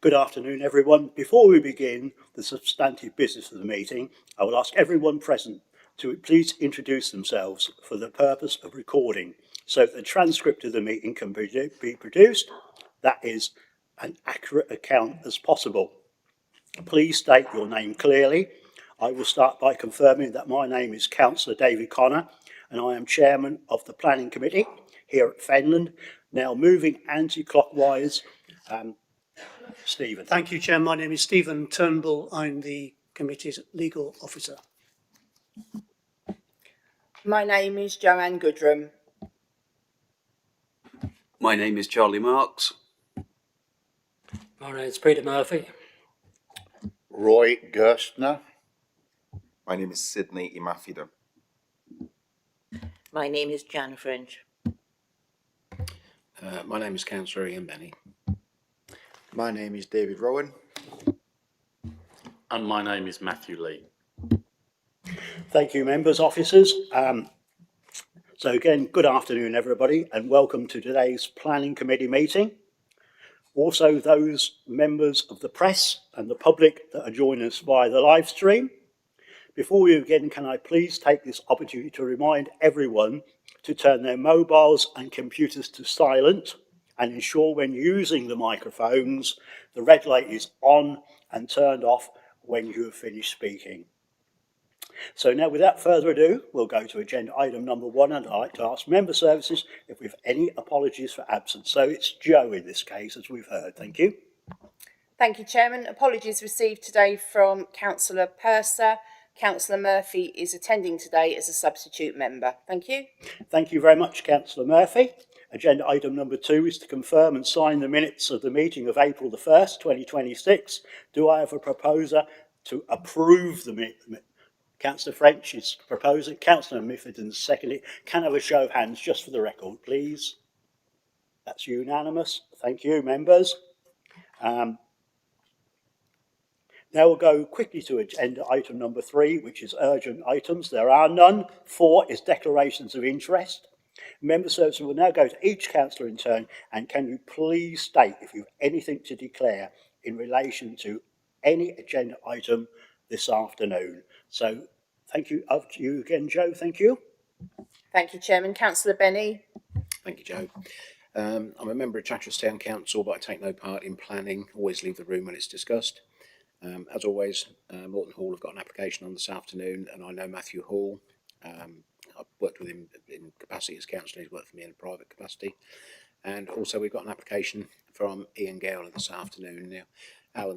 Good afternoon, everyone. Before we begin the substantive business of the meeting, I will ask everyone present to please introduce themselves for the purpose of recording, so that the transcript of the meeting can be produced. That is an accurate account as possible. Please state your name clearly. I will start by confirming that my name is Councillor David Connor and I am Chairman of the Planning Committee here at Fenland. Now moving anti-clockwise, Stephen. Thank you, Chair. My name is Stephen Turnbull. I'm the committee's legal officer. My name is Joanne Goodrum. My name is Charlie Marks. My name is Peter Murphy. Roy Gerstner. My name is Sydney Imafida. My name is Jan French. My name is Councillor Ian Benny. My name is David Rowan. And my name is Matthew Lee. Thank you, members, officers. So again, good afternoon, everybody, and welcome to today's Planning Committee meeting. Also, those members of the press and the public that are joining us via the live stream. Before we begin, can I please take this opportunity to remind everyone to turn their mobiles and computers to silent and ensure when using the microphones, the red light is on and turned off when you have finished speaking. So now, without further ado, we'll go to agenda item number 1, and I'd like to ask member services if we have any apologies for absence. So it's Joe in this case, as we've heard. Thank you. Thank you, Chairman. Apologies received today from Councillor Purser. Councillor Murphy is attending today as a substitute member. Thank you. Thank you very much, Councillor Murphy. Agenda item number 2 is to confirm and sign the minutes of the meeting of April the 1st, 2026. Do I have a proposer to approve the minutes? Councillor French is proposing. Councillor Miffordin seconded. Can I have a show of hands just for the record, please? That's unanimous. Thank you, members. Now we'll go quickly to agenda item number 3, which is urgent items. There are none. 4 is declarations of interest. Member services will now go to each councillor in turn, and can you please state if you have anything to declare in relation to any agenda item this afternoon. So thank you. Up to you again, Joe. Thank you. Thank you, Chairman. Councillor Benny. Thank you, Joe. I'm a member of Chatteris Town Council, but I take no part in planning. Always leave the room when it's discussed. As always, Morton Hall have got an application on this afternoon, and I know Matthew Hall. I've worked with him in capacity as councillor. He's worked for me in a private capacity. And also we've got an application from Ian Gowler this afternoon. Now,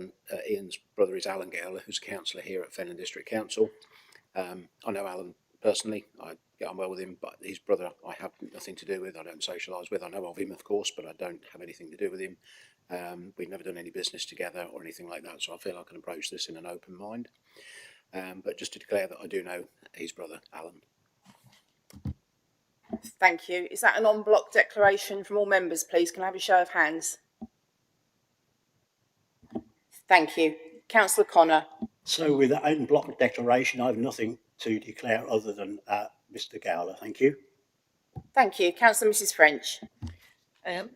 Ian's brother is Alan Gowler, who's a councillor here at Fenland District Council. I know Alan personally. I get on well with him, but his brother I have nothing to do with. I don't socialise with. I know of him, of course, but I don't have anything to do with him. We've never done any business together or anything like that, so I feel I can approach this in an open mind. But just to declare that I do know his brother, Alan. Thank you. Is that an en bloc declaration from all members, please? Can I have a show of hands? Thank you. Councillor Connor. So with that en bloc declaration, I have nothing to declare other than Mr. Gowler. Thank you. Thank you. Councillor Mrs. French.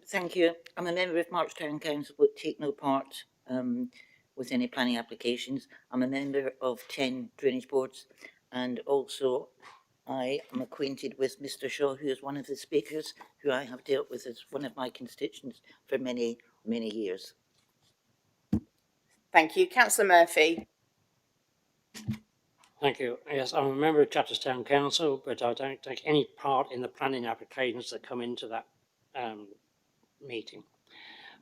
Thank you. I'm a member of March Town Council, but take no part with any planning applications. I'm a member of 10 drainage boards, and also I am acquainted with Mr. Shaw, who is one of the speakers, who I have dealt with as one of my constituents for many, many years. Thank you. Councillor Murphy. Thank you. Yes, I'm a member of Chatteris Town Council, but I don't take any part in the planning applications that come into that meeting.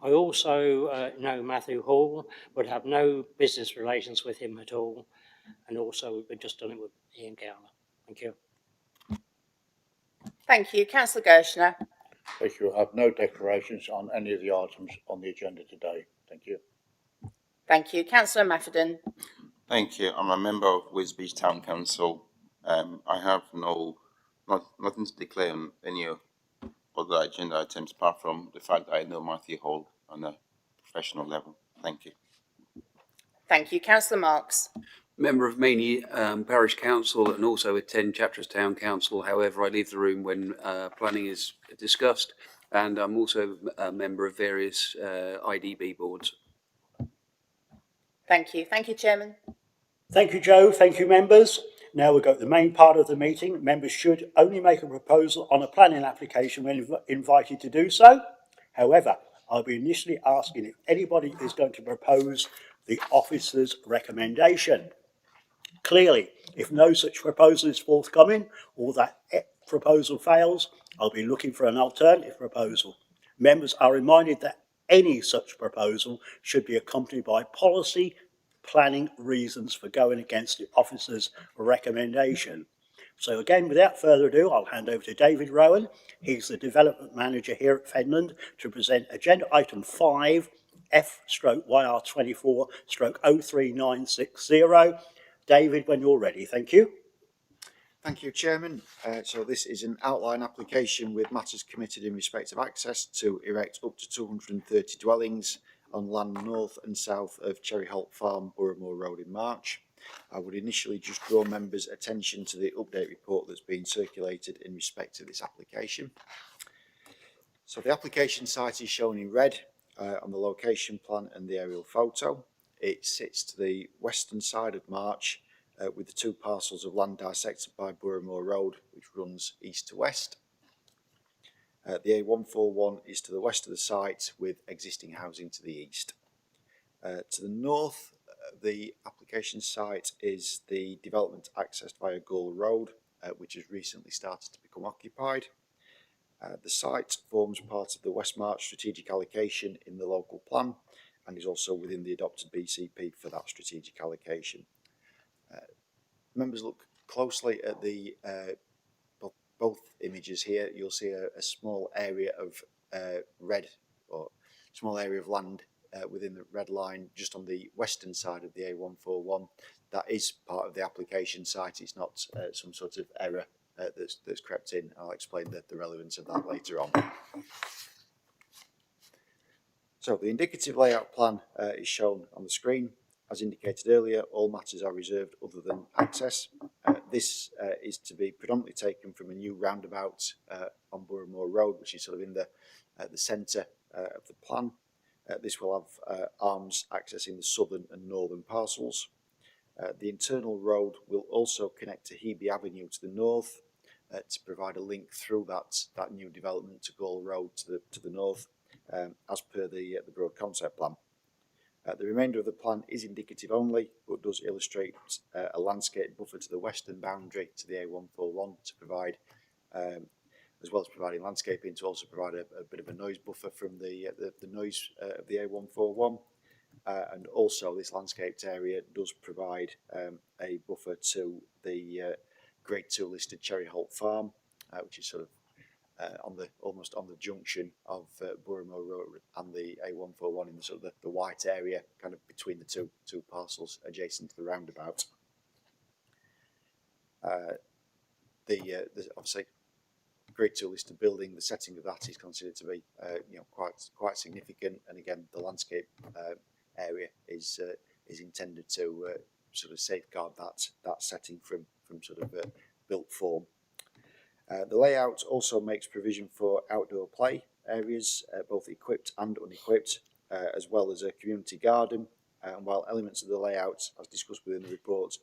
I also know Matthew Hall, but have no business relations with him at all. And also, we've just done it with Ian Gowler. Thank you. Thank you. Councillor Gershner. Thank you. I have no declarations on any of the items on the agenda today. Thank you. Thank you. Councillor Mafferdon. Thank you. I'm a member of Wisbech Town Council. I have nothing to declare on any other agenda items apart from the fact that I know Matthew Hall on a professional level. Thank you. Thank you. Councillor Marks. Member of Meany Parish Council and also attend Chatteris Town Council. However, I leave the room when planning is discussed, and I'm also a member of various IDB boards. Thank you. Thank you, Chairman. Thank you, Joe. Thank you, members. Now we'll go to the main part of the meeting. Members should only make a proposal on a planning application when invited to do so. However, I'll be initially asking if anybody is going to propose the officer's recommendation. Clearly, if no such proposal is forthcoming or that proposal fails, I'll be looking for an alternative proposal. Members are reminded that any such proposal should be accompanied by policy planning reasons for going against the officer's recommendation. So again, without further ado, I'll hand over to David Rowan. He's the development manager here at Fenland to present agenda item 5 F/YR24/03960. David, when you're ready, thank you. Thank you, Chairman. So this is an outline application with matters committed in respect of access to erect up to 230 dwellings on land north and south of Cherry Holt Farm, Boroughmoor Road in March. I would initially just draw members' attention to the update report that's been circulated in respect to this application. So the application site is shown in red on the location plan and the aerial photo. It sits to the western side of March with the two parcels of land dissected by Boroughmoor Road, which runs east to west. The A141 is to the west of the site with existing housing to the east. To the north, the application site is the development accessed via Gore Road, which has recently started to become occupied. The site forms part of the West March strategic allocation in the local plan and is also within the adopted BCP for that strategic allocation. Members look closely at the both images here. You'll see a small area of red, or small area of land within the red line just on the western side of the A141. That is part of the application site. It's not some sort of error that's crept in. I'll explain the relevance of that later on. So the indicative layout plan is shown on the screen. As indicated earlier, all matters are reserved other than access. This is to be predominantly taken from a new roundabout on Boroughmoor Road, which is sort of in the centre of the plan. This will have arms accessing the southern and northern parcels. The internal road will also connect to Hebe Avenue to the north to provide a link through that new development to Gore Road to the north, as per the broad concept plan. The remainder of the plan is indicative only, but does illustrate a landscape buffer to the western boundary to the A141 to provide, as well as providing landscaping, to also provide a bit of a noise buffer from the noise of the A141. And also this landscaped area does provide a buffer to the Grade 2 listed Cherry Holt Farm, which is sort of almost on the junction of Boroughmoor Road and the A141 in the sort of the white area, kind of between the two parcels adjacent to the roundabout. The obviously Grade 2 listed building, the setting of that is considered to be quite significant, and again the landscape area is intended to sort of safeguard that setting from sort of built form. The layout also makes provision for outdoor play areas, both equipped and unequipped, as well as a community garden. And while elements of the layout, as discussed within the report,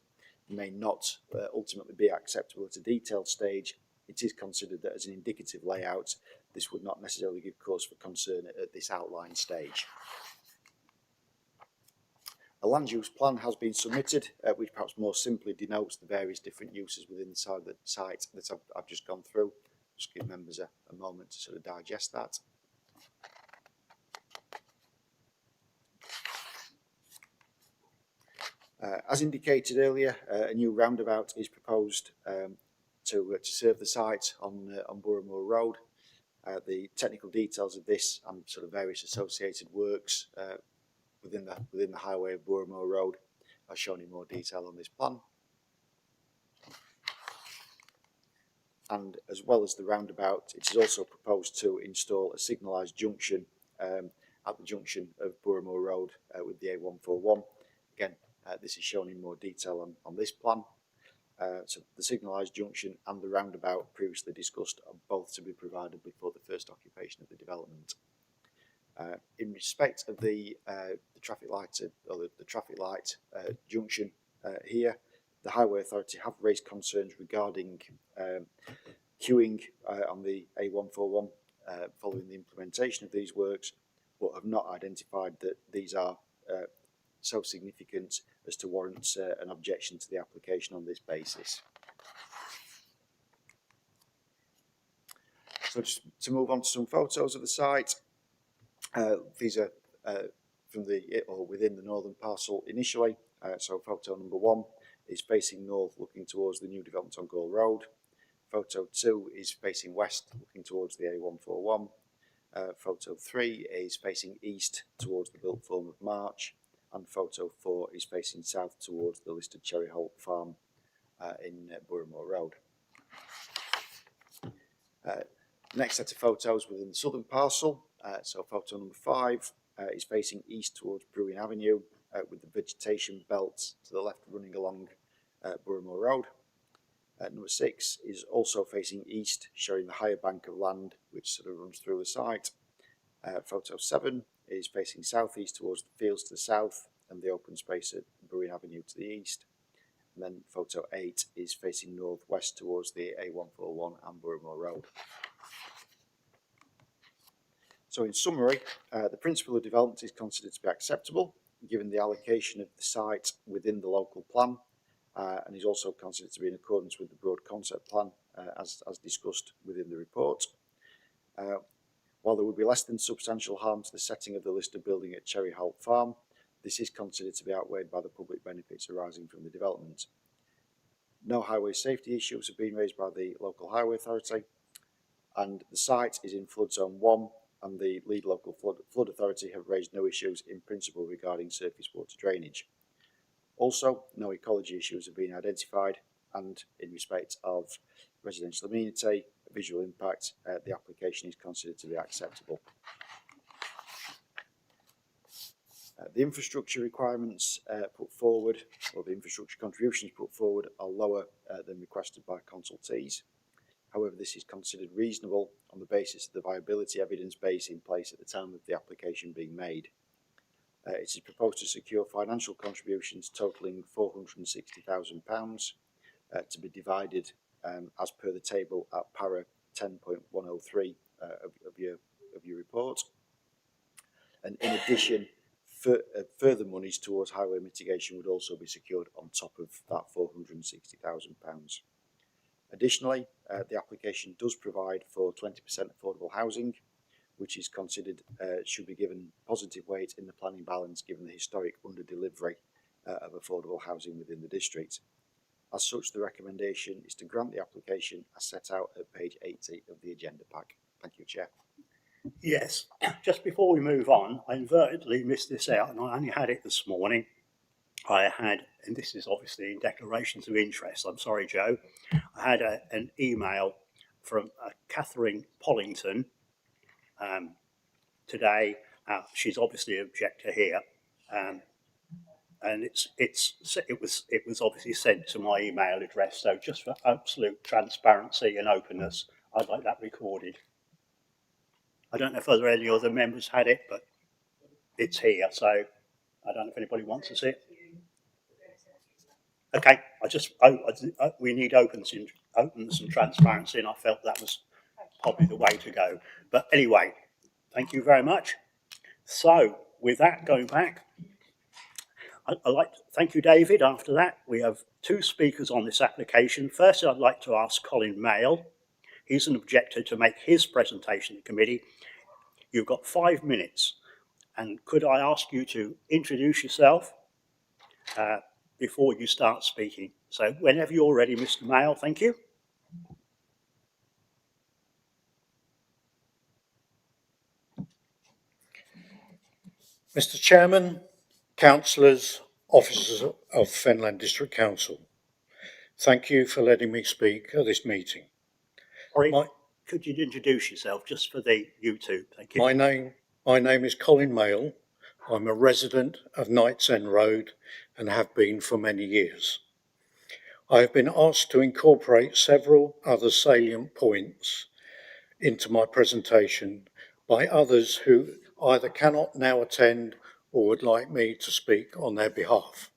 may not ultimately be acceptable at a detailed stage, it is considered that as an indicative layout, this would not necessarily give cause for concern at this outline stage. A land use plan has been submitted, which perhaps more simply denotes the various different uses within the site that I've just gone through. Just give members a moment to sort of digest that. As indicated earlier, a new roundabout is proposed to serve the site on Boroughmoor Road. The technical details of this and sort of various associated works within the highway of Boroughmoor Road are shown in more detail on this plan. And as well as the roundabout, it is also proposed to install a signalised junction at the junction of Boroughmoor Road with the A141. Again, this is shown in more detail on this plan. So the signalised junction and the roundabout previously discussed are both to be provided before the first occupation of the development. In respect of the traffic light or the traffic light junction here, the Highway Authority have raised concerns regarding queuing on the A141 following the implementation of these works, but have not identified that these are so significant as to warrant an objection to the application on this basis. So just to move on to some photos of the site. These are from or within the northern parcel initially. So photo number 1 is facing north, looking towards the new development on Gore Road. Photo 2 is facing west, looking towards the A141. Photo 3 is facing east towards the built form of March. And photo 4 is facing south towards the listed Cherry Holt Farm in Boroughmore Road. Next set of photos within the southern parcel. So photo number 5 is facing east towards Brewing Avenue with the vegetation belt to the left running along Boroughmore Road. Number 6 is also facing east, showing the higher bank of land which sort of runs through the site. Photo 7 is facing southeast towards the fields to the south and the open space at Brewing Avenue to the east. And then photo 8 is facing northwest towards the A141 and Boroughmore Road. So in summary, the principle of development is considered to be acceptable given the allocation of the site within the local plan, and is also considered to be in accordance with the broad concept plan as discussed within the report. While there would be less than substantial harm to the setting of the listed building at Cherry Holt Farm, this is considered to be outweighed by the public benefits arising from the development. No highway safety issues have been raised by the local highway authority, and the site is in flood zone 1, and the lead local flood authority have raised no issues in principle regarding surface water drainage. Also, no ecology issues have been identified, and in respect of residential amenity, visual impact, the application is considered to be acceptable. The infrastructure requirements put forward, or the infrastructure contributions put forward, are lower than requested by consultees. However, this is considered reasonable on the basis of the viability evidence base in place at the time of the application being made. It is proposed to secure financial contributions totalling £460,000 to be divided as per the table at para 10.103 of your report. And in addition, further monies towards highway mitigation would also be secured on top of that £460,000. Additionally, the application does provide for 20% affordable housing, which is considered should be given positive weight in the planning balance given the historic under-delivery of affordable housing within the district. As such, the recommendation is to grant the application as set out at page 80 of the agenda pack. Thank you, Chair. Yes, just before we move on, I inadvertently missed this out, and I only had it this morning. I had, and this is obviously in declarations of interest, I'm sorry, Joe, I had an email from Catherine Pollington today. She's obviously an objector here, and it was obviously sent to my email address. So just for absolute transparency and openness, I'd like that recorded. I don't know if any other members had it, but it's here, so I don't know if anybody wants to see it. Okay, we need openness and transparency, and I felt that was probably the way to go. But anyway, thank you very much. So with that, going back, I'd like to thank you, David. After that, we have 2 speakers on this application. First, I'd like to ask Colin Mail. He's an objector to make his presentation to the committee. You've got 5 minutes. And could I ask you to introduce yourself before you start speaking? So whenever you're ready, Mr. Mail, thank you. Mr. Chairman, councillors, officers of Fenland District Council, thank you for letting me speak at this meeting. Sorry, could you introduce yourself just for the YouTube? Thank you. My name is Colin Mail. I'm a resident of Knights End Road and have been for many years. I have been asked to incorporate several other salient points into my presentation by others who either cannot now attend or would like me to speak on their behalf.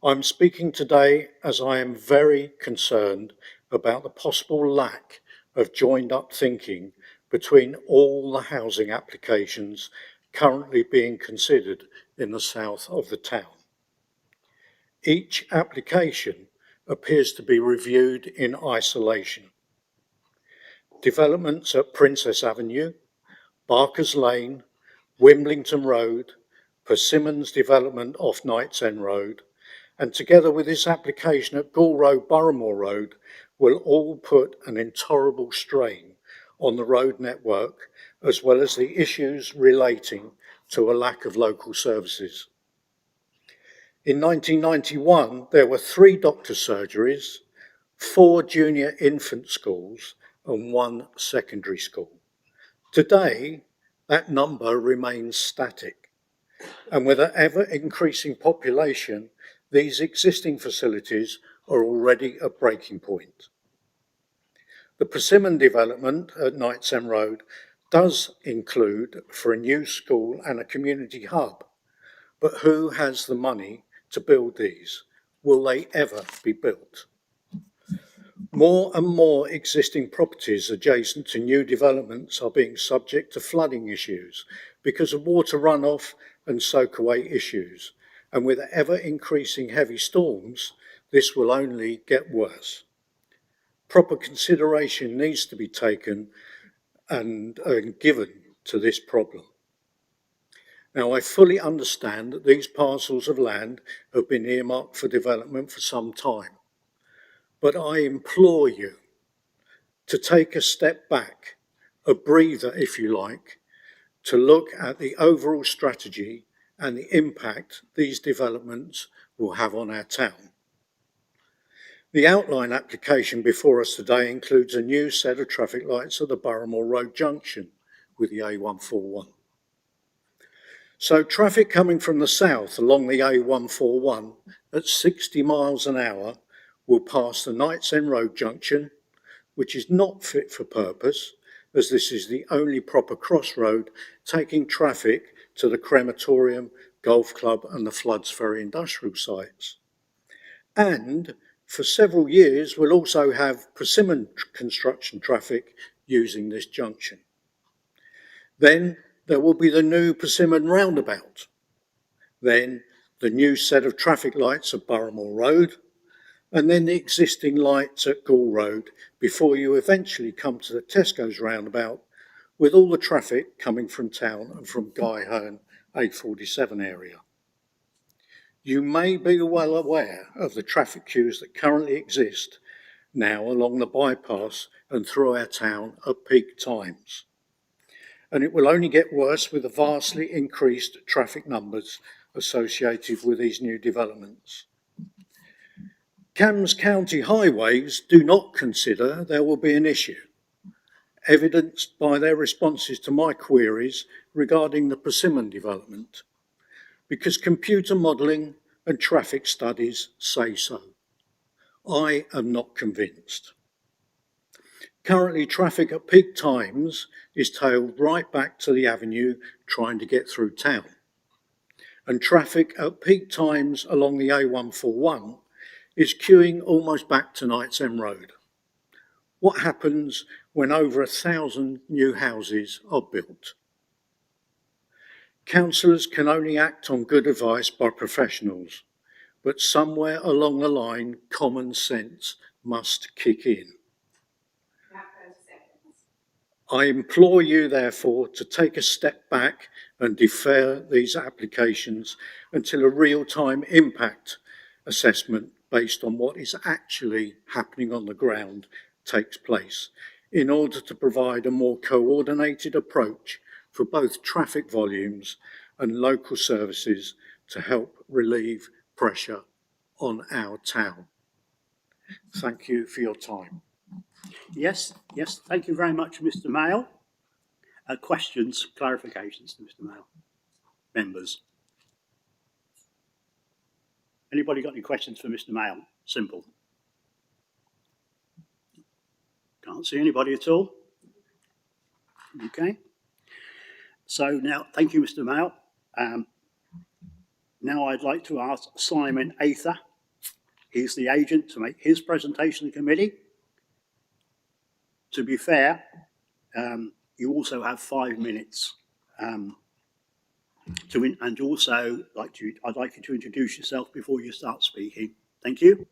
I'm speaking today as I am very concerned about the possible lack of joined-up thinking between all the housing applications currently being considered in the south of the town. Each application appears to be reviewed in isolation. Developments at Princess Avenue, Barker's Lane, Wimbledon Road, Persimmon's development off Knights End Road, and together with this application at Gall Road, Boroughmore Road, will all put an intolerable strain on the road network, as well as the issues relating to a lack of local services. In 1991, there were 3 doctor surgeries, 4 junior infant schools, and 1 secondary school. Today, that number remains static, and with an ever-increasing population, these existing facilities are already at breaking point. The Persimmon development at Knights End Road does include for a new school and a community hub, but who has the money to build these? Will they ever be built? More and more existing properties adjacent to new developments are being subject to flooding issues because of water runoff and soak-away issues. And with ever increasing heavy storms, this will only get worse. Proper consideration needs to be taken and given to this problem. Now, I fully understand that these parcels of land have been earmarked for development for some time, but I implore you to take a step back, a breather if you like, to look at the overall strategy and the impact these developments will have on our town. The outline application before us today includes a new set of traffic lights at the Boroughmore Road junction with the A141. So traffic coming from the south along the A141 at 60 miles an hour will pass the Knights End Road junction, which is not fit for purpose, as this is the only proper crossroad taking traffic to the crematorium, golf club and the Floods Ferry industrial sites. And for several years we'll also have Persimmon construction traffic using this junction. Then there will be the new Persimmon roundabout. Then the new set of traffic lights at Boroughmore Road, and then the existing lights at Gall Road before you eventually come to the Tesco's roundabout with all the traffic coming from town and from Guy Herne A47 area. You may be well aware of the traffic queues that currently exist now along the bypass and through our town at peak times. And it will only get worse with the vastly increased traffic numbers associated with these new developments. Cambs County Highways do not consider there will be an issue, evidenced by their responses to my queries regarding the Persimmon development, because computer modelling and traffic studies say so. I am not convinced. Currently, traffic at peak times is tailed right back to the avenue trying to get through town. And traffic at peak times along the A141 is queuing almost back to Knights End Road. What happens when over 1,000 new houses are built? Councillors can only act on good advice by professionals, but somewhere along the line, common sense must kick in. I implore you, therefore, to take a step back and defer these applications until a real-time impact assessment based on what is actually happening on the ground takes place, in order to provide a more coordinated approach for both traffic volumes and local services to help relieve pressure on our town. Thank you for your time. Yes, thank you very much, Mr. Mail. Questions, clarifications to Mr. Mail? Members? Anybody got any questions for Mr. Mail? Simple. Can't see anybody at all. Okay. So now, thank you, Mr. Mayo. Now I'd like to ask Simon Ather. He's the agent to make his presentation to the committee. To be fair, you also have 5 minutes. And also, I'd like you to introduce yourself before you start speaking. Thank you.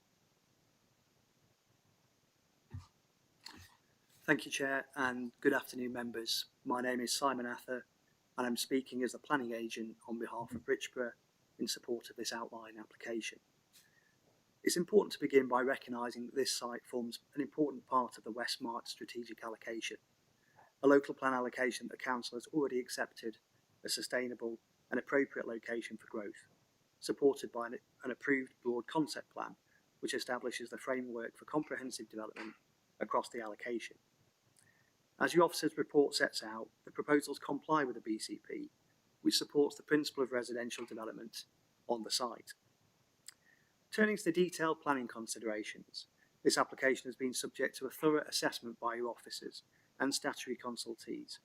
Thank you, Chair, and good afternoon, members. My name is Simon Ather, and I'm speaking as the planning agent on behalf of Richborough in support of this outline application. It's important to begin by recognising that this site forms an important part of the West March strategic allocation, a local plan allocation that the Council has already accepted a sustainable and appropriate location for growth, supported by an approved broad concept plan, which establishes the framework for comprehensive development across the allocation. As your officer's report sets out, the proposals comply with the BCP, which supports the principle of residential development on the site. Turning to the detailed planning considerations, this application has been subject to a thorough assessment by your officers and statutory consultees,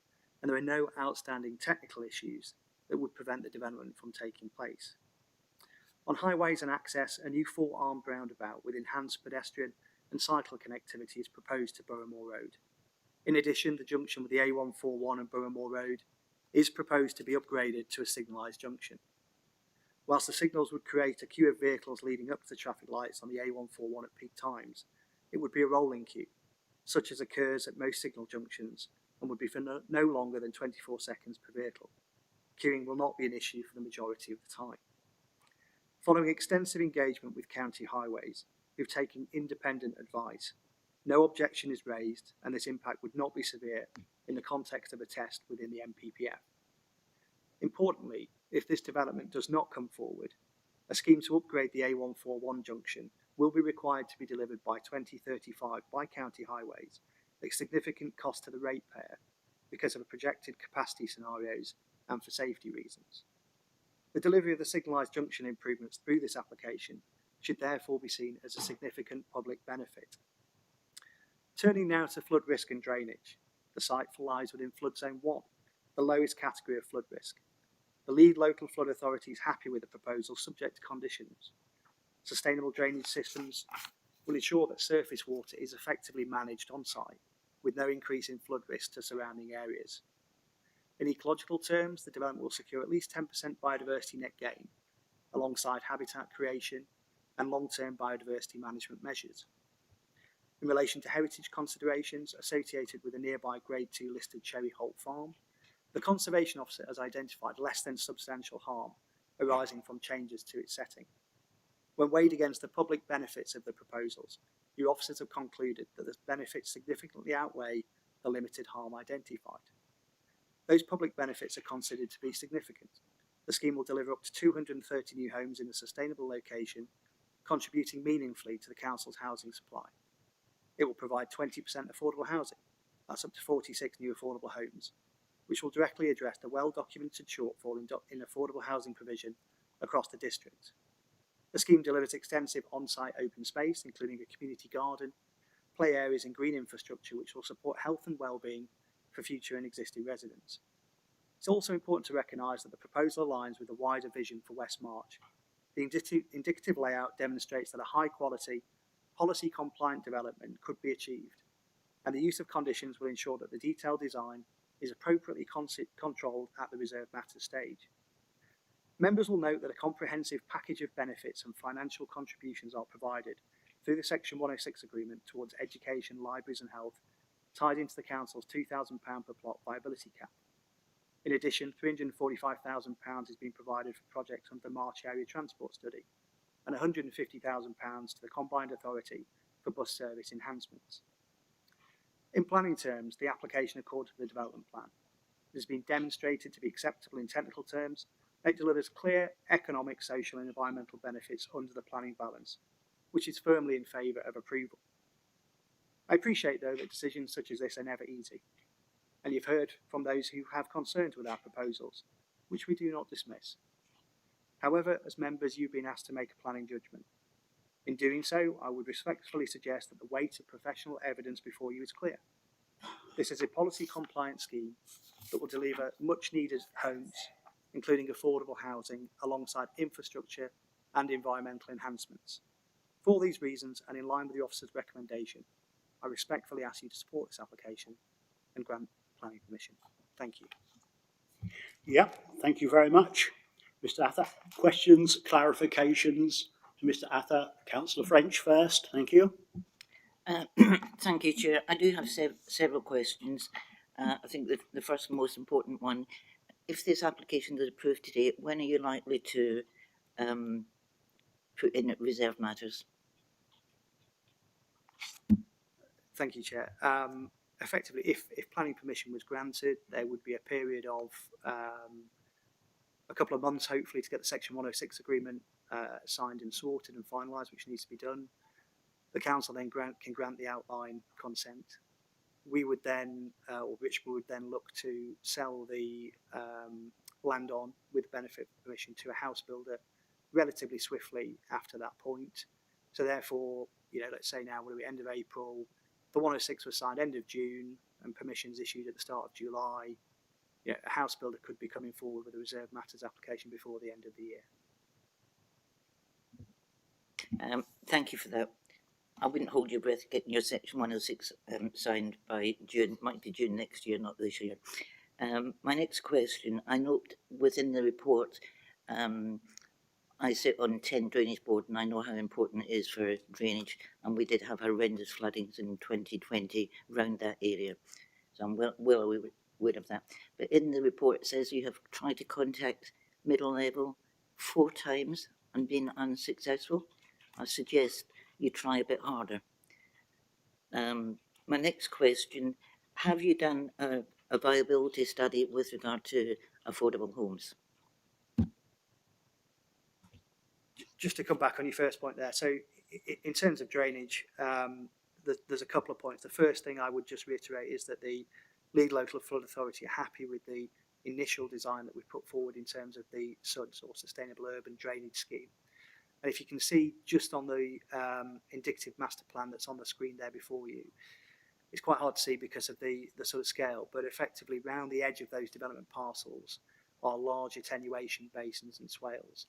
and there are no outstanding technical issues that would prevent the development from taking place. On highways and access, a new 4-armed roundabout with enhanced pedestrian and cycle connectivity is proposed to Boroughmore Road. In addition, the junction with the A141 and Boroughmore Road is proposed to be upgraded to a signalised junction. Whilst the signals would create a queue of vehicles leading up to the traffic lights on the A141 at peak times, it would be a rolling queue, such as occurs at most signal junctions, and would be for no longer than 24 seconds per vehicle. Queuing will not be an issue for the majority of the time. Following extensive engagement with county highways, who've taken independent advice, no objection is raised, and this impact would not be severe in the context of a test within the MPPF. Importantly, if this development does not come forward, a scheme to upgrade the A141 junction will be required to be delivered by 2035 by county highways at significant cost to the ratepayer because of projected capacity scenarios and for safety reasons. The delivery of the signalised junction improvements through this application should therefore be seen as a significant public benefit. Turning now to flood risk and drainage, the site lies within flood zone 1, the lowest category of flood risk. The lead local flood authority is happy with the proposal subject to conditions. Sustainable drainage systems will ensure that surface water is effectively managed on site with no increase in flood risk to surrounding areas. In ecological terms, the development will secure at least 10% biodiversity net gain alongside habitat creation and long-term biodiversity management measures. In relation to heritage considerations associated with a nearby Grade 2 listed Cherry Holt farm, the Conservation Officer has identified less than substantial harm arising from changes to its setting. When weighed against the public benefits of the proposals, your officers have concluded that the benefits significantly outweigh the limited harm identified. Those public benefits are considered to be significant. The scheme will deliver up to 230 new homes in a sustainable location, contributing meaningfully to the Council's housing supply. It will provide 20% affordable housing, that's up to 46 new affordable homes, which will directly address the well-documented shortfall in affordable housing provision across the district. The scheme delivers extensive on-site open space, including a community garden, play areas and green infrastructure, which will support health and well-being for future and existing residents. It's also important to recognise that the proposal aligns with the wider vision for West March. The indicative layout demonstrates that a high-quality, policy-compliant development could be achieved, and the use of conditions will ensure that the detailed design is appropriately controlled at the reserved matters stage. Members will note that a comprehensive package of benefits and financial contributions are provided through the Section 106 agreement towards education, libraries and health, tied into the Council's £2,000 per plot viability cap. In addition, £345,000 is being provided for projects under the March Area Transport Study and £150,000 to the Combined Authority for bus service enhancements. In planning terms, the application accords with the development plan. It has been demonstrated to be acceptable in technical terms. It delivers clear economic, social and environmental benefits under the planning balance, which is firmly in favour of approval. I appreciate, though, that decisions such as this are never easy, and you've heard from those who have concerns with our proposals, which we do not dismiss. However, as members, you've been asked to make a planning judgment. In doing so, I would respectfully suggest that the weight of professional evidence before you is clear. This is a policy-compliant scheme that will deliver much needed homes, including affordable housing, alongside infrastructure and environmental enhancements. For all these reasons, and in line with the officer's recommendation, I respectfully ask you to support this application and grant planning permission. Thank you. Yeah, thank you very much, Mr. Ather. Questions, clarifications to Mr. Ather? Councillor French first, thank you. Thank you, Chair. I do have several questions. I think the first most important one, if this application is approved today, when are you likely to put in reserve matters? Thank you, Chair. Effectively, if planning permission was granted, there would be a period of a couple of months, hopefully, to get the Section 106 agreement signed and sorted and finalised, which needs to be done. The council then can grant the outline consent. We would then, or Richmond would then look to sell the land on with benefit permission to a house builder relatively swiftly after that point. So therefore, let's say now we're at the end of April, the 106 was signed end of June and permissions issued at the start of July. A house builder could be coming forward with a reserve matters application before the end of the year. Thank you for that. I wouldn't hold your breath getting your Section 106 signed by June. Might be June next year, not this year. My next question, I note within the report, I sit on 10 drainage board and I know how important it is for drainage, and we did have horrendous floodings in 2020 around that area. So I'm well aware of that. But in the report it says you have tried to contact middle level 4 times and been unsuccessful. I suggest you try a bit harder. My next question, have you done a viability study with regard to affordable homes? Just to come back on your first point there, so in terms of drainage, there's a couple of points. The first thing I would just reiterate is that the Lead Local Flood Authority are happy with the initial design that we put forward in terms of the SUDS, or Sustainable Urban Drainage Scheme. And if you can see just on the indicative master plan that's on the screen there before you, it's quite hard to see because of the sort of scale, but effectively round the edge of those development parcels are large attenuation basins and swales.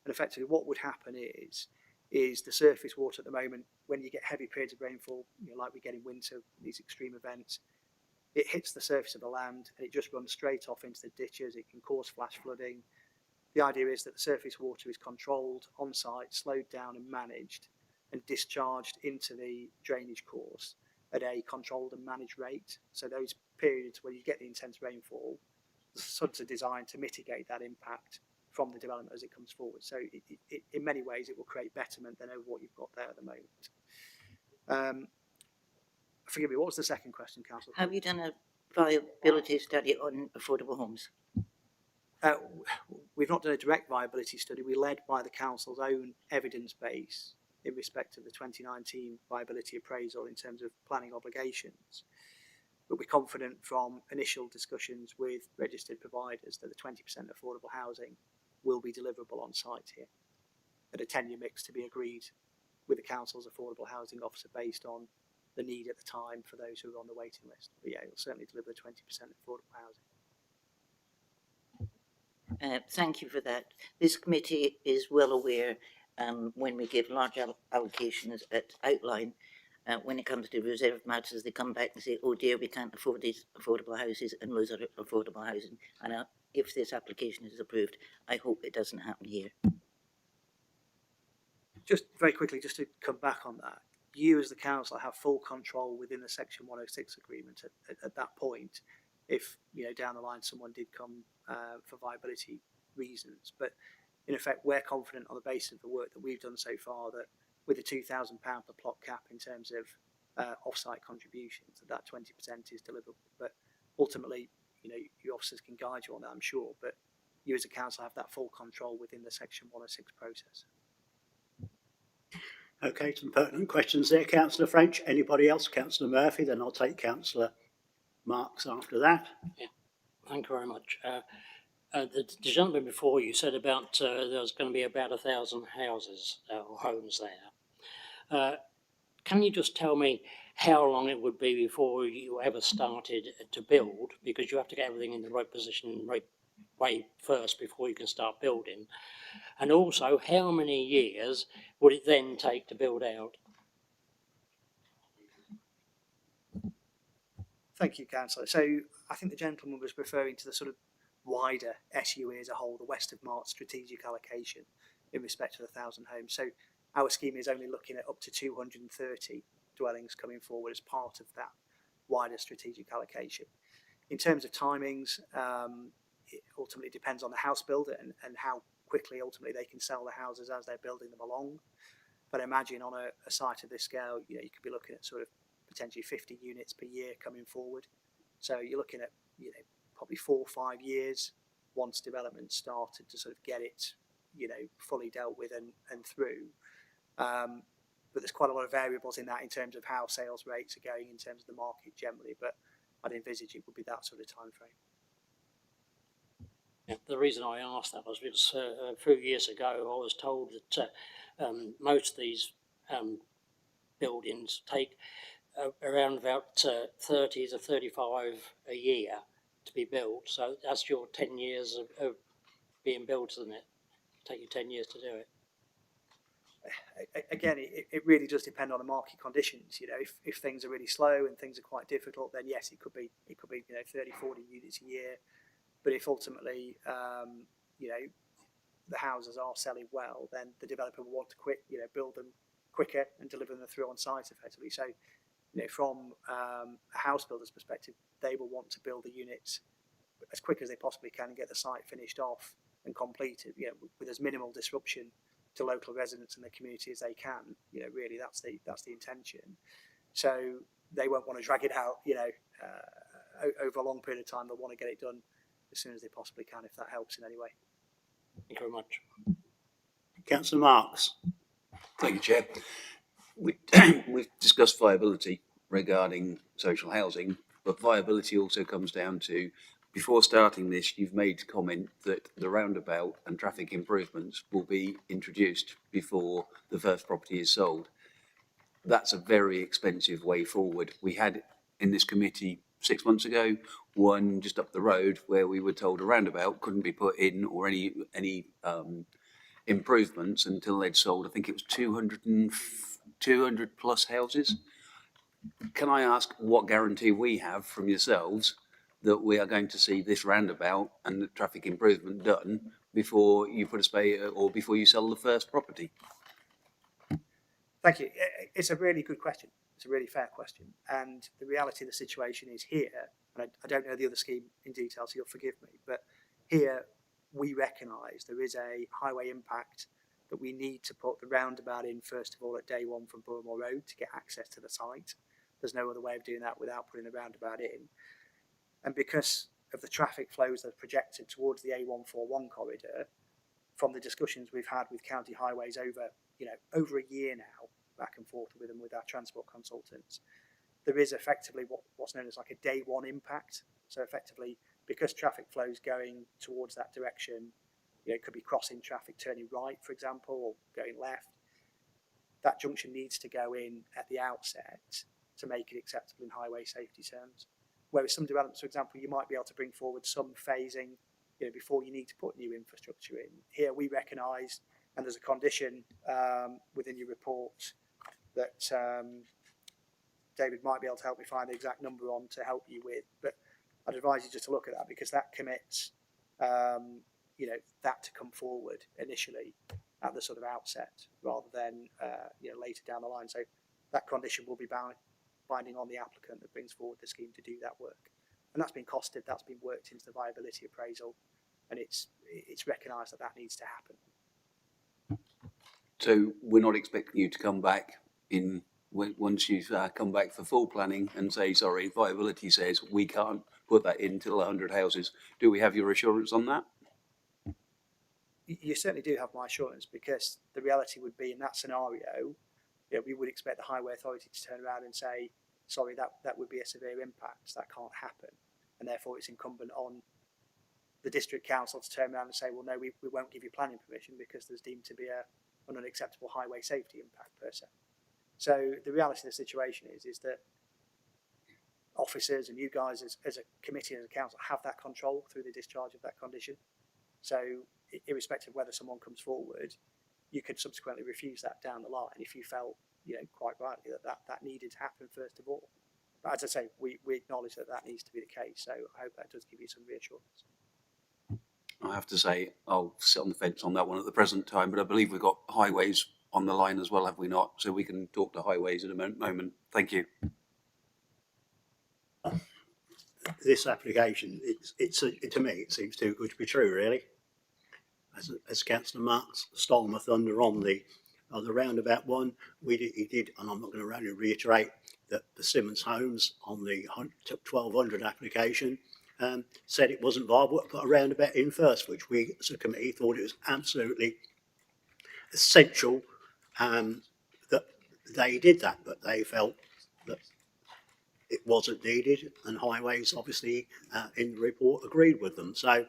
And effectively what would happen is the surface water at the moment, when you get heavy periods of rainfall, like we get in winter, these extreme events, it hits the surface of the land and it just runs straight off into the ditches. It can cause flash flooding. The idea is that the surface water is controlled on site, slowed down and managed, and discharged into the drainage course at a controlled and managed rate. So those periods where you get the intense rainfall, the SUDs are designed to mitigate that impact from the development as it comes forward. So in many ways it will create betterment than over what you've got there at the moment. Forgive me, what was the second question, Councillor? Have you done a viability study on affordable homes? We've not done a direct viability study. We're led by the council's own evidence base in respect of the 2019 viability appraisal in terms of planning obligations. But we're confident from initial discussions with registered providers that the 20% affordable housing will be deliverable on site here at a tenure mix to be agreed with the council's affordable housing officer based on the need at the time for those who are on the waiting list. But yeah, it'll certainly deliver the 20% affordable housing. Thank you for that. This committee is well aware when we give large allocations at outline, when it comes to reserve matters, they come back and say, oh dear, we can't afford these affordable houses and lose our affordable housing. And if this application is approved, I hope it doesn't happen here. Just very quickly, just to come back on that, you as the council have full control within the Section 106 agreement at that point, if down the line someone did come for viability reasons. But in effect, we're confident on the basis of the work that we've done so far that with the £2,000 per plot cap in terms of off-site contributions, that 20% is deliverable. But ultimately, your officers can guide you on that, I'm sure, but you as a council have that full control within the Section 106 process. Okay, some pertinent questions there, Councillor French. Anybody else? Councillor Murphy, then I'll take Councillor Marks after that. Yeah, thank you very much. The gentleman before you said about there's going to be about 1,000 houses or homes there. can you just tell me how long it would be before you ever started to build? Because you have to get everything in the right position, right way first before you can start building. And also, how many years would it then take to build out? Thank you, Councillor. So I think the gentleman was referring to the sort of wider SUE as a whole, the West of Mart strategic allocation in respect to the 1,000 homes. So our scheme is only looking at up to 230 dwellings coming forward as part of that wider strategic allocation. In terms of timings, it ultimately depends on the house builder and how quickly ultimately they can sell the houses as they're building them along. But imagine on a site of this scale, you could be looking at sort of potentially 50 units per year coming forward. So you're looking at, probably 4 or 5 years once development started to sort of get it, fully dealt with and through. But there's quite a lot of variables in that in terms of how sales rates are going in terms of the market generally. But I'd envisage it would be that sort of time frame. Yeah, the reason I asked that was because a few years ago I was told that most of these buildings take around about 30 to 35 a year to be built. So that's your 10 years of being built, isn't it? Take you 10 years to do it. Again, it really does depend on the market conditions. If things are really slow and things are quite difficult, then yes, it could be 30, 40 units a year. But if ultimately the houses are selling well, then the developer will want to build them quicker and deliver them through on site effectively. So from a house builder's perspective, they will want to build the units as quick as they possibly can and get the site finished off and completed, with as minimal disruption to local residents and the community as they can. Really that's the intention. So they won't want to drag it out, over a long period of time. They'll want to get it done as soon as they possibly can, if that helps in any way. Thank you very much. Councillor Marks. Thank you, Chair. We've discussed viability regarding social housing, but viability also comes down to, before starting this, you've made comment that the roundabout and traffic improvements will be introduced before the first property is sold. That's a very expensive way forward. We had in this committee 6 months ago one just up the road where we were told a roundabout couldn't be put in or any improvements until they'd sold, I think it was 200 plus houses. Can I ask what guarantee we have from yourselves that we are going to see this roundabout and the traffic improvement done before you put a spade or before you sell the first property? Thank you. It's a really good question. It's a really fair question. And the reality of the situation is here, and I don't know the other scheme in detail, so you'll forgive me, but here we recognise there is a highway impact that we need to put the roundabout in, first of all, at day one from Burmore Road to get access to the site. There's no other way of doing that without putting the roundabout in. And because of the traffic flows that are projected towards the A141 corridor, from the discussions we've had with county highways over a year now, back and forth with them, with our transport consultants, there is effectively what's known as like a day one impact. So effectively, because traffic flows going towards that direction, it could be crossing traffic, turning right, for example, or going left. That junction needs to go in at the outset to make it acceptable in highway safety terms. Whereas some developments, for example, you might be able to bring forward some phasing, before you need to put new infrastructure in. Here we recognise, and there's a condition within your report that David might be able to help me find the exact number on to help you with, but I'd advise you just to look at that, because that commits, that to come forward initially at the sort of outset rather than later down the line. So that condition will be binding on the applicant that brings forward the scheme to do that work, and that's been costed. That's been worked into the viability appraisal, and it's recognised that needs to happen. So we're not expecting you to come back once you've come back for full planning and say, sorry, viability says we can't put that in till 100 houses. Do we have your assurance on that? You certainly do have my assurance, because the reality would be in that scenario, we would expect the highway authority to turn around and say, sorry, that would be a severe impact, that can't happen. And therefore it's incumbent on the district council to turn around and say, well, no, we won't give you planning permission because there's deemed to be an unacceptable highway safety impact per se. So the reality of the situation is that officers and you guys as a committee and as a council have that control through the discharge of that condition. So irrespective of whether someone comes forward, you could subsequently refuse that down the line if you felt, quite rightly that needed to happen first of all. But as I say, we acknowledge that needs to be the case. So I hope that does give you some reassurance. I have to say, I'll sit on the fence on that one at the present time, but I believe we've got highways on the line as well, have we not? So we can talk to highways in a moment. Thank you. This application, to me, it seems too good to be true, really. As Councillor Marks stole my thunder on the roundabout one, he did, and I'm not going to only reiterate that the Simmons Homes on the 1200 application said it wasn't viable to put a roundabout in first, which we as a committee thought it was absolutely essential that they did that, but they felt that it wasn't needed, and highways obviously in the report agreed with them. So,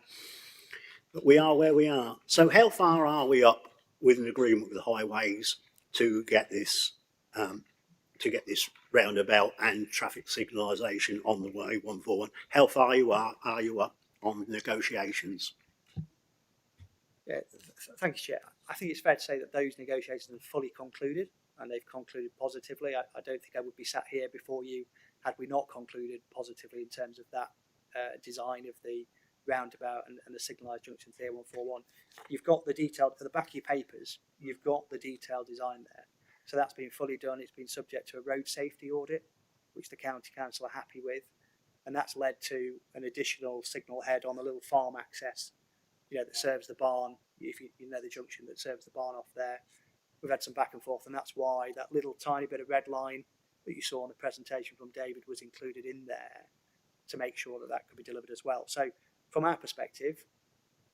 but we are where we are. So how far are we up with an agreement with the highways to get this roundabout and traffic signalisation on the way 141? How far are you up on negotiations? Yeah, thank you, Chair. I think it's fair to say that those negotiations have fully concluded, and they've concluded positively. I don't think I would be sat here before you had we not concluded positively in terms of that design of the roundabout and the signalised junction to the A141. You've got the detailed, at the back of your papers, you've got the detailed design there. So that's been fully done. It's been subject to a road safety audit, which the county council are happy with. And that's led to an additional signal head on the little farm access, that serves the barn, if you know the junction that serves the barn off there. We've had some back and forth, and that's why that little tiny bit of red line that you saw in the presentation from David was included in there to make sure that could be delivered as well. So from our perspective,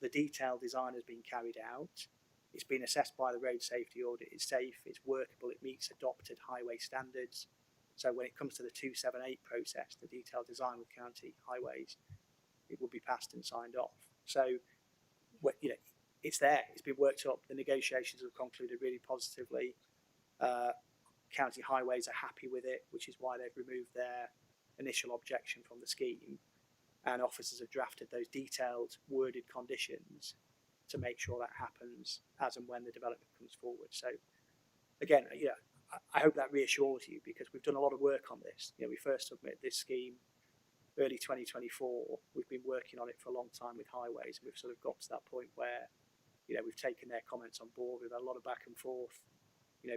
the detailed design has been carried out. It's been assessed by the road safety audit. It's safe, it's workable, it meets adopted highway standards. So when it comes to the 278 process, the detailed design with county highways, it will be passed and signed off. So, it's there. It's been worked up. The negotiations have concluded really positively. County highways are happy with it, which is why they've removed their initial objection from the scheme. And officers have drafted those detailed worded conditions to make sure that happens as and when the development comes forward. So again, I hope that reassures you, because we've done a lot of work on this. We first submitted this scheme early 2024. We've been working on it for a long time with highways, and we've sort of got to that point where we've taken their comments on board. We've had a lot of back and forth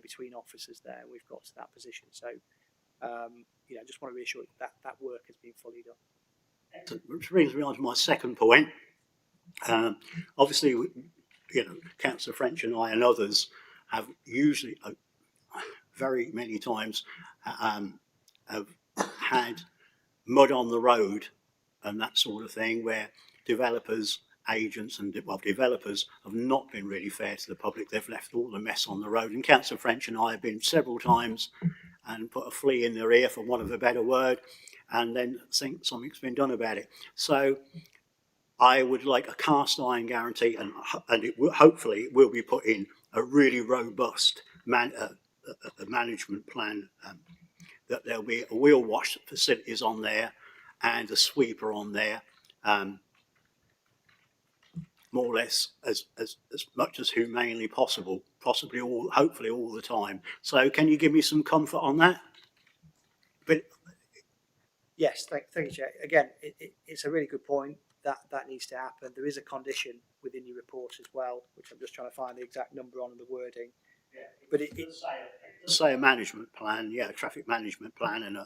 between officers there, and we've got to that position. So I just want to reassure you that work has been fully done. Which brings me on to my second point. Obviously, Councillor French and I and others have usually very many times have had mud on the road and that sort of thing, where developers, agents and developers have not been really fair to the public. They've left all the mess on the road, and Councillor French and I have been several times and put a flea in their ear, for want of a better word, and then think something's been done about it. So I would like a cast iron guarantee, and it will, hopefully will be put in a really robust management plan, that there'll be a wheel wash facilities on there and a sweeper on there, more or less as much as humanely possible, possibly hopefully all the time. So can you give me some comfort on that? But yes, thank you, Chair. Again, it's a really good point. That needs to happen. There is a condition within your report as well, which I'm just trying to find the exact number on and the wording. Yeah, but it does say a management plan, a traffic management plan,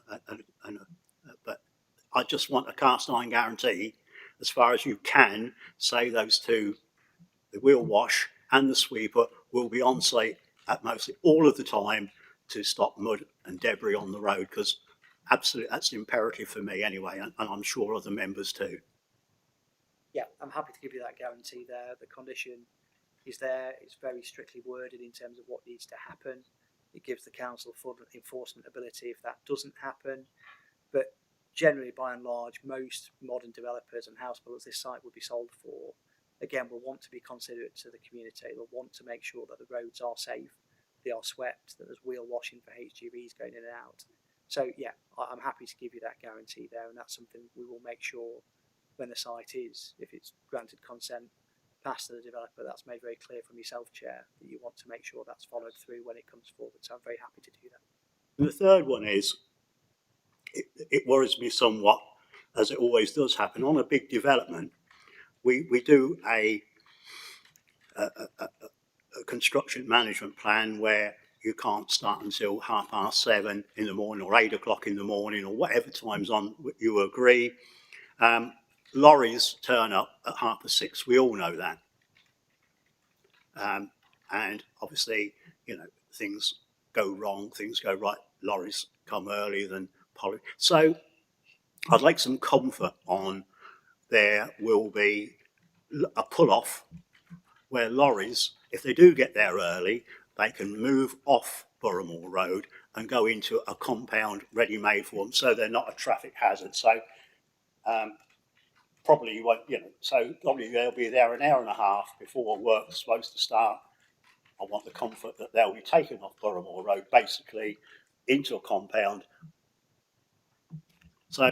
but I just want a cast iron guarantee, as far as you can say those two, the wheel wash and the sweeper, will be on site at mostly all of the time to stop mud and debris on the road, because absolutely that's imperative for me anyway, and I'm sure other members too. Yeah, I'm happy to give you that guarantee there. The condition is there. It's very strictly worded in terms of what needs to happen. It gives the council full enforcement ability if that doesn't happen. But generally, by and large, most modern developers and house builders this site would be sold for, again, will want to be considerate to the community. They'll want to make sure that the roads are safe. they are swept, that there's wheel washing for HGVs going in and out. So yeah, I'm happy to give you that guarantee there, and that's something we will make sure when the site is, if it's granted consent, passed to the developer, that's made very clear from yourself, Chair, that you want to make sure that's followed through when it comes forward. So I'm very happy to do that. And the third one is, it worries me somewhat, as it always does happen on a big development. We do a construction management plan where you can't start until 7:30 in the morning or 8 o'clock in the morning or whatever times on you agree. Lorries turn up at 6:30. We all know that. And obviously, you know, things go wrong, things go right. Lorries come earlier than poly. So I'd like some comfort on there will be a pull-off where lorries, if they do get there early, they can move off Boroughmore Road and go into a compound ready-made for them, so they're not a traffic hazard. So probably you won't, you know, so probably they'll be there an hour and a half before work's supposed to start. I want the comfort that they'll be taken off Boroughmore Road, basically into a compound. So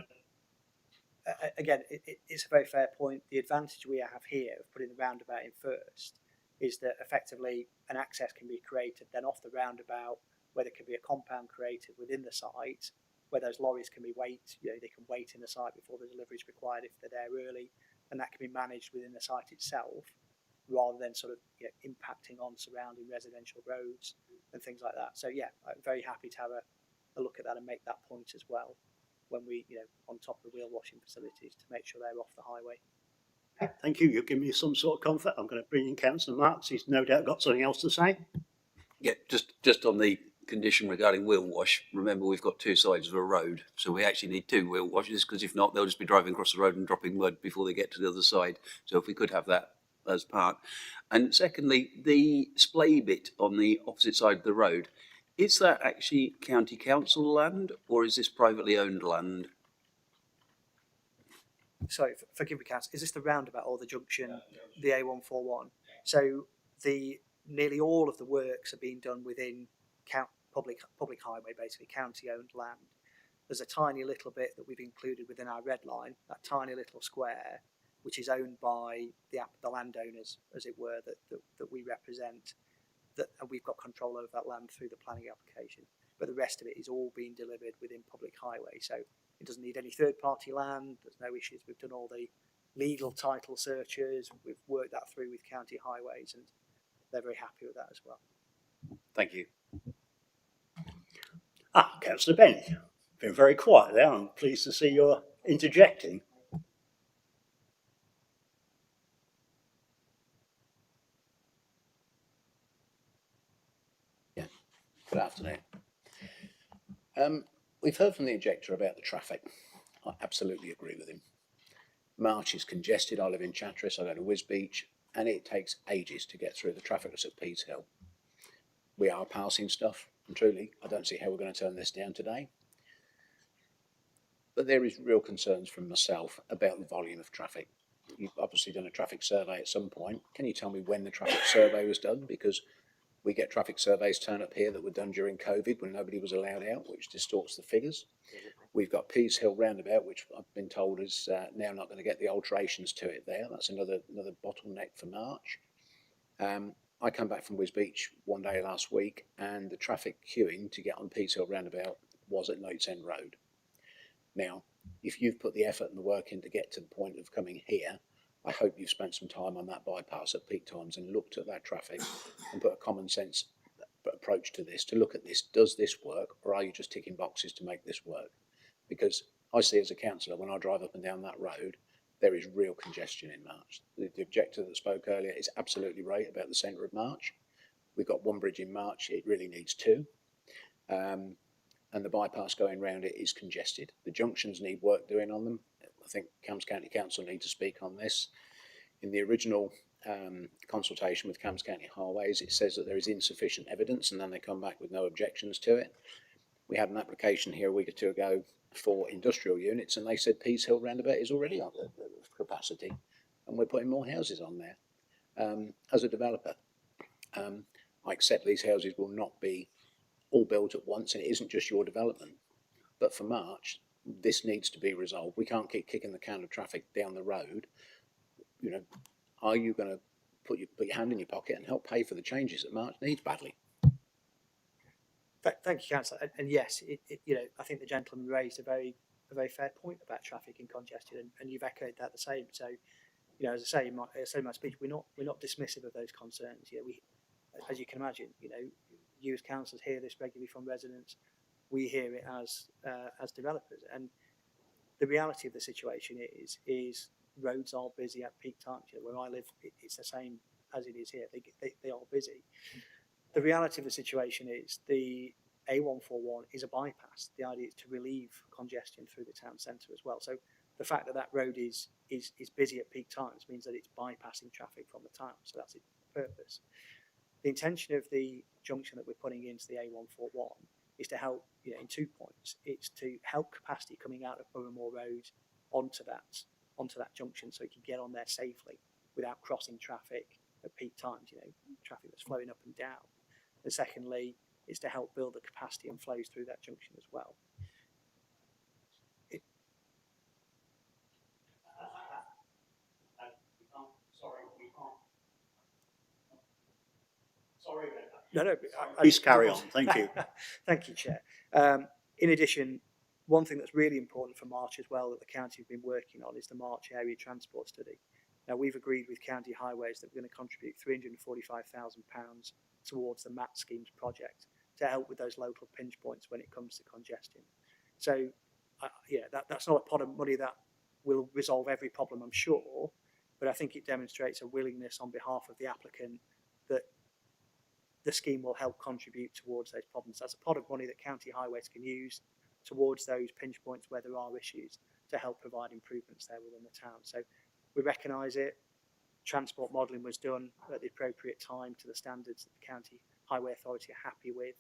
Again, it's a very fair point. The advantage we have here of putting the roundabout in first is that effectively an access can be created then off the roundabout, where there can be a compound created within the site, where those lorries can be they can wait in the site before the delivery is required if they're there early, and that can be managed within the site itself, rather than sort of impacting on surrounding residential roads and things like that. So yeah, I'm very happy to have a look at that and make that point as well, when we, on top of the wheel washing facilities, to make sure they're off the highway. thank you. You've given me some sort of comfort. I'm going to bring in Councillor Marks. He's no doubt got something else to say. Yeah, just on the condition regarding wheel wash, remember we've got two sides of a road, so we actually need two wheel washes, because if not, they'll just be driving across the road and dropping mud before they get to the other side. So if we could have that as part. And secondly, the splay bit on the opposite side of the road, is that actually county council land, or is this privately owned land? Sorry, forgive me, Councillor. Is this the roundabout or the junction, the A141? So nearly all of the works are being done within public highway, basically county-owned land. There's a tiny little bit that we've included within our red line, that tiny little square, which is owned by the landowners, as it were, that we represent. And we've got control over that land through the planning application. But the rest of it is all being delivered within public highway. So it doesn't need any third-party land. There's no issues. We've done all the legal title searches. We've worked that through with county highways, and they're very happy with that as well. Thank you. Councillor Benny, been very quiet there. I'm pleased to see you're interjecting. Good afternoon. We've heard from the objector about the traffic. I absolutely agree with him. March is congested. I live in Chatteris. I go to Wisbeach, and it takes ages to get through the traffic that's at Pease Hill. We are passing stuff, and truly, I don't see how we're going to turn this down today. But there is real concerns from myself about the volume of traffic. You've obviously done a traffic survey at some point. Can you tell me when the traffic survey was done? Because we get traffic surveys turn up here that were done during COVID when nobody was allowed out, which distorts the figures. We've got Pease Hill roundabout, which I've been told is now not going to get the alterations to it there. That's another bottleneck for March. I come back from Wisbeach one day last week, and the traffic queuing to get on Pease Hill roundabout was at Knight's End Road. Now, if you've put the effort and the work in to get to the point of coming here, I hope you've spent some time on that bypass at peak times and looked at that traffic and put a common sense approach to this, to look at this. Does this work, or are you just ticking boxes to make this work? Because I see as a councillor, when I drive up and down that road, there is real congestion in March. The objector that spoke earlier is absolutely right about the centre of March. We've got one bridge in March, it really needs two. And the bypass going round it is congested. The junctions need work doing on them. I think Cambs County Council need to speak on this. In the original consultation with Cambs County Highways, it says that there is insufficient evidence, and then they come back with no objections to it. We had an application here a week or two ago for industrial units, and they said Pease Hill roundabout is already on the capacity, and we're putting more houses on there. As a developer, I accept these houses will not be all built at once, and it isn't just your development. But for March, this needs to be resolved. We can't keep kicking the can of traffic down the road. You know, are you going to put your hand in your pocket and help pay for the changes that March needs badly? Thank you, Councillor. And yes, I think the gentleman raised a very fair point about traffic and congestion, and you've echoed that the same. So, as I say in my speech, we're not dismissive of those concerns. We, as you can imagine, you as councillors hear this regularly from residents. We hear it as developers, and the reality of the situation is roads are busy at peak times. Where I live, it's the same as it is here. They are busy. The reality of the situation is the A141 is a bypass. The idea is to relieve congestion through the town centre as well. So the fact that road is busy at peak times means that it's bypassing traffic from the town. So that's its purpose. The intention of the junction that we're putting into the A141 is to help, in 2 points. It's to help capacity coming out of Boroughmore Road onto that junction, so it can get on there safely without crossing traffic at peak times. Traffic that's flowing up and down. And secondly, is to help build the capacity and flows through that junction as well. No. Please carry on. Thank you. Thank you, Chair. In addition, one thing that's really important for March as well that the county have been working on is the March Area Transport Study. Now, we've agreed with County Highways that we're going to contribute £345,000 towards the MAT schemes project to help with those local pinch points when it comes to congestion. So, that's not a pot of money that will resolve every problem, I'm sure, but I think it demonstrates a willingness on behalf of the applicant that the scheme will help contribute towards those problems. That's a pot of money that County Highways can use towards those pinch points where there are issues to help provide improvements there within the town. So we recognise it. Transport modelling was done at the appropriate time to the standards that the County Highway Authority are happy with.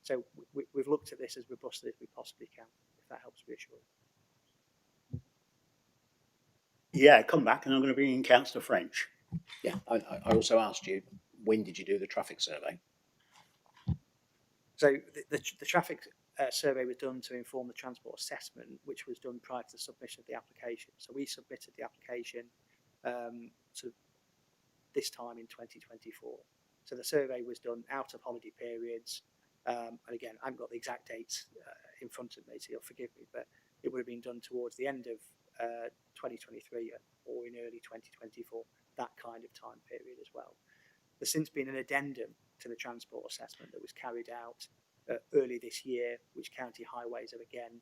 So we've looked at this as robustly as we possibly can, if that helps reassure you. Yeah, come back and I'm going to bring in Councillor French. Yeah, I also asked you, when did you do the traffic survey? So the traffic survey was done to inform the transport assessment, which was done prior to the submission of the application. So we submitted the application this time in 2024. So the survey was done out of holiday periods. And again, I haven't got the exact dates in front of me, so you'll forgive me, but it would have been done towards the end of 2023 or in early 2024, that kind of time period as well. There's since been an addendum to the transport assessment that was carried out early this year, which County Highways have again,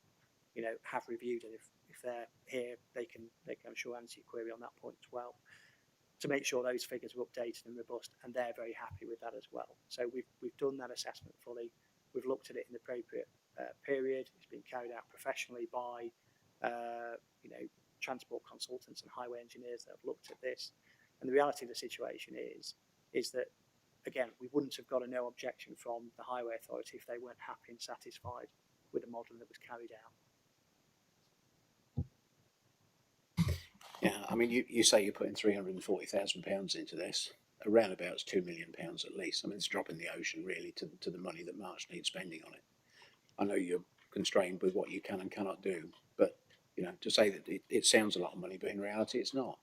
have reviewed, and if they're here, they can I'm sure answer your query on that point as well, to make sure those figures are updated and robust, and they're very happy with that as well. So we've done that assessment fully. We've looked at it in the appropriate period. It's been carried out professionally by transport consultants and highway engineers that have looked at this. And the reality of the situation is that, again, we wouldn't have got a no objection from the Highway Authority if they weren't happy and satisfied with the modelling that was carried out. Yeah, I mean, you say you're putting £340,000 into this. Around about it's £2 million at least. I mean, it's a drop in the ocean really to the money that March needs spending on it. I know you're constrained with what you can and cannot do, but to say that it sounds a lot of money, but in reality it's not.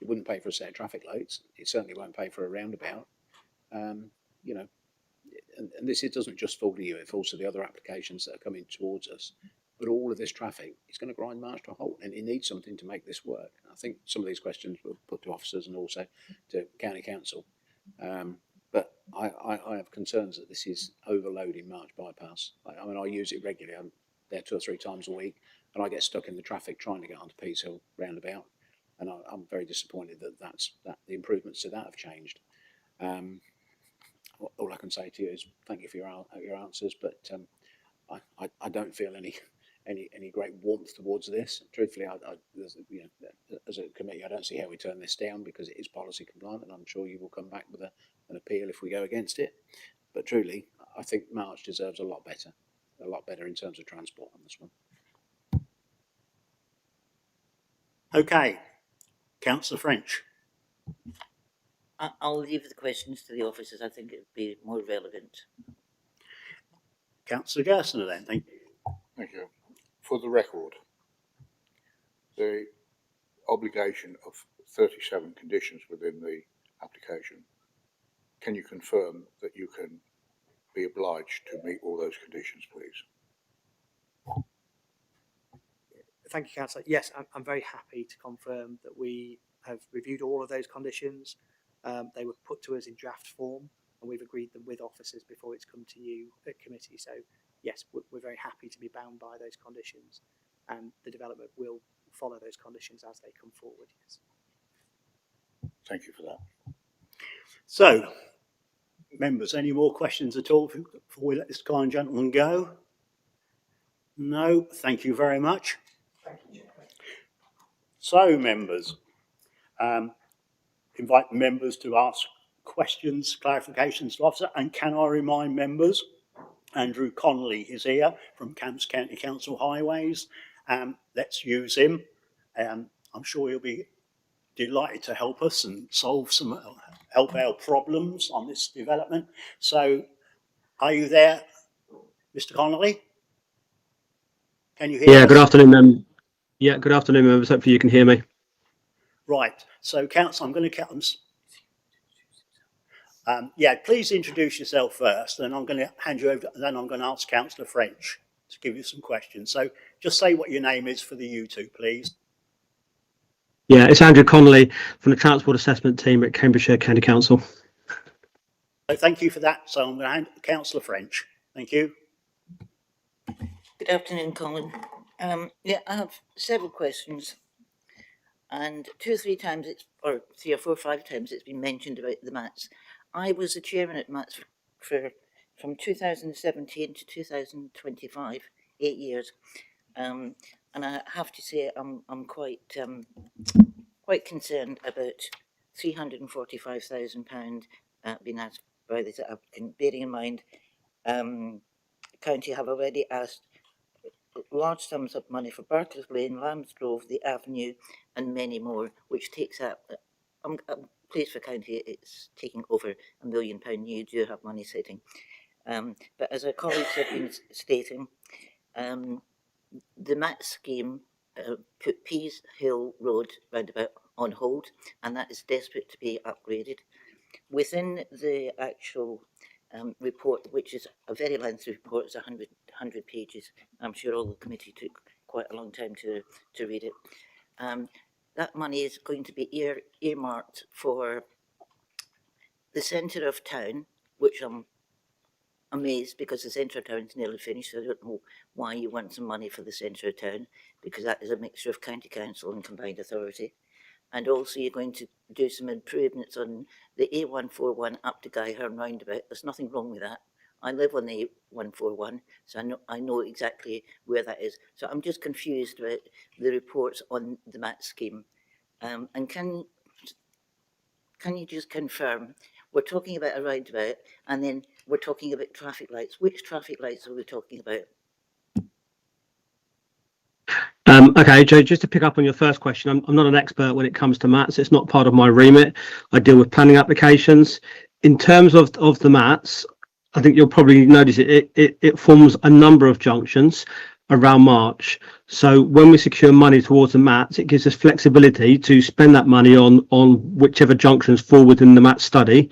It wouldn't pay for a set of traffic lights. It certainly won't pay for a roundabout. And this, it doesn't just fall to you, it falls to the other applications that are coming towards us. But all of this traffic is going to grind March to a halt, and it needs something to make this work. I think some of these questions were put to officers and also to County Council. But I have concerns that this is overloading March bypass. I mean, I use it regularly. I'm there 2 or 3 times a week, and I get stuck in the traffic trying to get onto Peace Hill roundabout. And I'm very disappointed that the improvements to that have changed. All I can say to you is thank you for your answers, but I don't feel any great warmth towards this. Truthfully, as a committee, I don't see how we turn this down because it is policy compliant, and I'm sure you will come back with an appeal if we go against it. But truly, I think March deserves a lot better in terms of transport on this one. Okay, Councillor French. I'll leave the questions to the officers. I think it would be more relevant. Councillor Gerstner then, thank you. Thank you. For the record, the obligation of 37 conditions within the application, can you confirm that you can be obliged to meet all those conditions, please? Thank you, Councillor. Yes, I'm very happy to confirm that we have reviewed all of those conditions. They were put to us in draft form, and we've agreed them with officers before it's come to you at committee. So, yes, we're very happy to be bound by those conditions, and the development will follow those conditions as they come forward. Yes. Thank you for that. So, members, any more questions at all before we let this kind gentleman go? No, thank you very much. So, members, invite members to ask questions, clarifications to officer, and can I remind members, Andrew Connolly is here from Camps County Council Highways. Let's use him. I'm sure he'll be delighted to help us and help our problems on this development. So, are you there, Mr. Connolly? Can you hear us? Yeah, good afternoon, good afternoon, members. Hopefully you can hear me. Right. So, Council, I'm going to count them. Please introduce yourself first, and I'm going to hand you over, and then I'm going to ask Councillor French to give you some questions. So, just say what your name is for the YouTube, please. Yeah, it's Andrew Connolly from the Transport Assessment Team at Cambridgeshire County Council. So thank you for that. So I'm going to hand to Councillor French. Thank you. Good afternoon, Colin. I have several questions, and 2 or 3 times or 3 or 4 or 5 times it's been mentioned about the MATs. I was the chairman at MATs from 2017 to 2025, 8 years, and I have to say I'm quite concerned about £345,000 being asked by this applicant, bearing in mind County have already asked large sums of money for Barker's Lane, Lambs Grove, the Avenue, and many more, which takes up. I'm pleased for County, it's taking over £1 million. You do have money sitting, but as our colleagues have been stating, the MAT scheme put Pease Hill Road roundabout on hold, and that is desperate to be upgraded. Within the actual report, which is a very lengthy report, it's 100 pages. I'm sure all the committee took quite a long time to read it. That money is going to be earmarked for the centre of town, which I'm amazed because the centre of town is nearly finished. So I don't know why you want some money for the centre of town, because that is a mixture of county council and combined authority. And also you're going to do some improvements on the A141 up to Guyhurn roundabout. There's nothing wrong with that. I live on the A141, so I know exactly where that is. So I'm just confused about the reports on the MAT scheme. And can you just confirm, we're talking about a roundabout, and then we're talking about traffic lights. Which traffic lights are we talking about? Okay, Joe, just to pick up on your first question, I'm not an expert when it comes to MATs. It's not part of my remit. I deal with planning applications. In terms of the MATs, I think you'll probably notice it forms a number of junctions around March. So when we secure money towards the MATs, it gives us flexibility to spend that money on whichever junctions fall within the MAT study,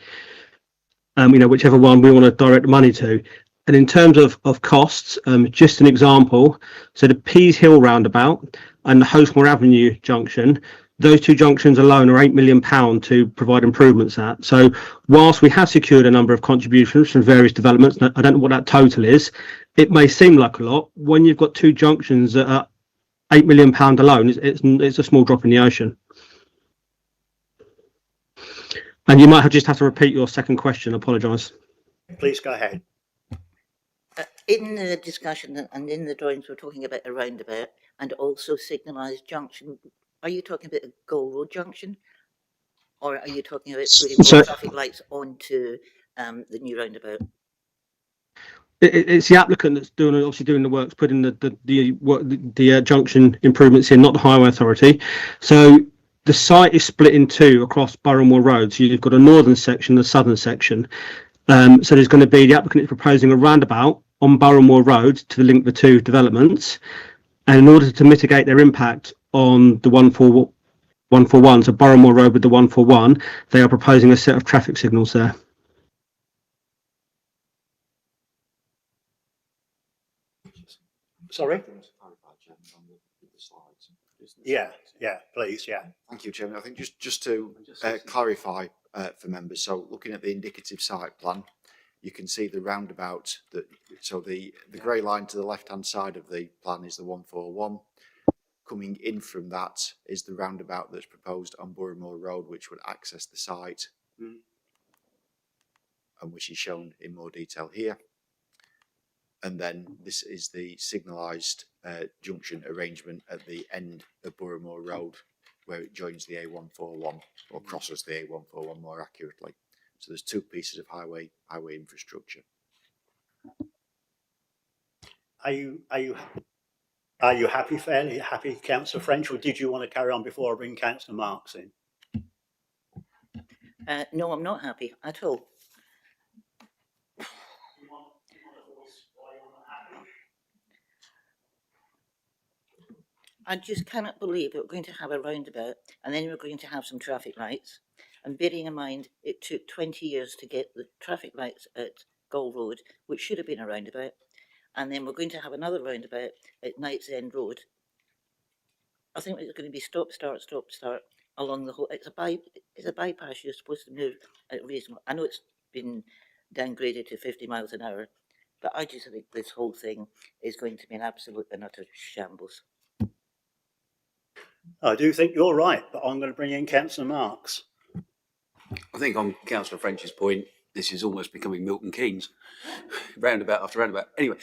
whichever one we want to direct money to. And in terms of costs, just an example, so the Pease Hill roundabout and the Hostmore Avenue junction, those 2 junctions alone are £8 million to provide improvements at. So whilst we have secured a number of contributions from various developments, I don't know what that total is, it may seem like a lot. When you've got 2 junctions that are £8 million alone, it's a small drop in the ocean. And you might just have to repeat your second question. I apologise. Please go ahead. In the discussion and in the drawings, we're talking about a roundabout and also signalised junction. Are you talking about a Goal Road junction, or are you talking about putting more traffic lights onto the new roundabout? It's the applicant that's obviously doing the works, putting the junction improvements in, not the Highway Authority. So the site is split in two across Boroughmore Road. So you've got a northern section and a southern section. So there's going to be, the applicant is proposing a roundabout on Boroughmore Road to link the two developments. And in order to mitigate their impact on the 141, so Boroughmore Road with the 141, they are proposing a set of traffic signals there. Sorry? Yeah, please, yeah. Thank you, Chairman. I think just to clarify for members, so looking at the indicative site plan, you can see the roundabout so the grey line to the left-hand side of the plan is the 141. Coming in from that is the roundabout that's proposed on Boroughmore Road, which would access the site, and which is shown in more detail here. And then this is the signalised junction arrangement at the end of Boroughmore Road, where it joins the A141, or crosses the A141 more accurately. So there's two pieces of highway infrastructure. Are you happy, fairly happy, Councillor French, or did you want to carry on before I bring Councillor Marks in? No, I'm not happy at all. I just cannot believe that we're going to have a roundabout and then we're going to have some traffic lights. And bearing in mind, it took 20 years to get the traffic lights at Gold Road, which should have been a roundabout. And then we're going to have another roundabout at Knight's End Road. I think it's going to be stop, start along the whole. It's a bypass. You're supposed to move at reasonable. I know it's been downgraded to 50 miles an hour, but I just think this whole thing is going to be an absolute and utter shambles. I do think you're right, but I'm going to bring in Councillor Marks. I think on Councillor French's point, this is almost becoming Milton Keynes, roundabout after roundabout. Anyway,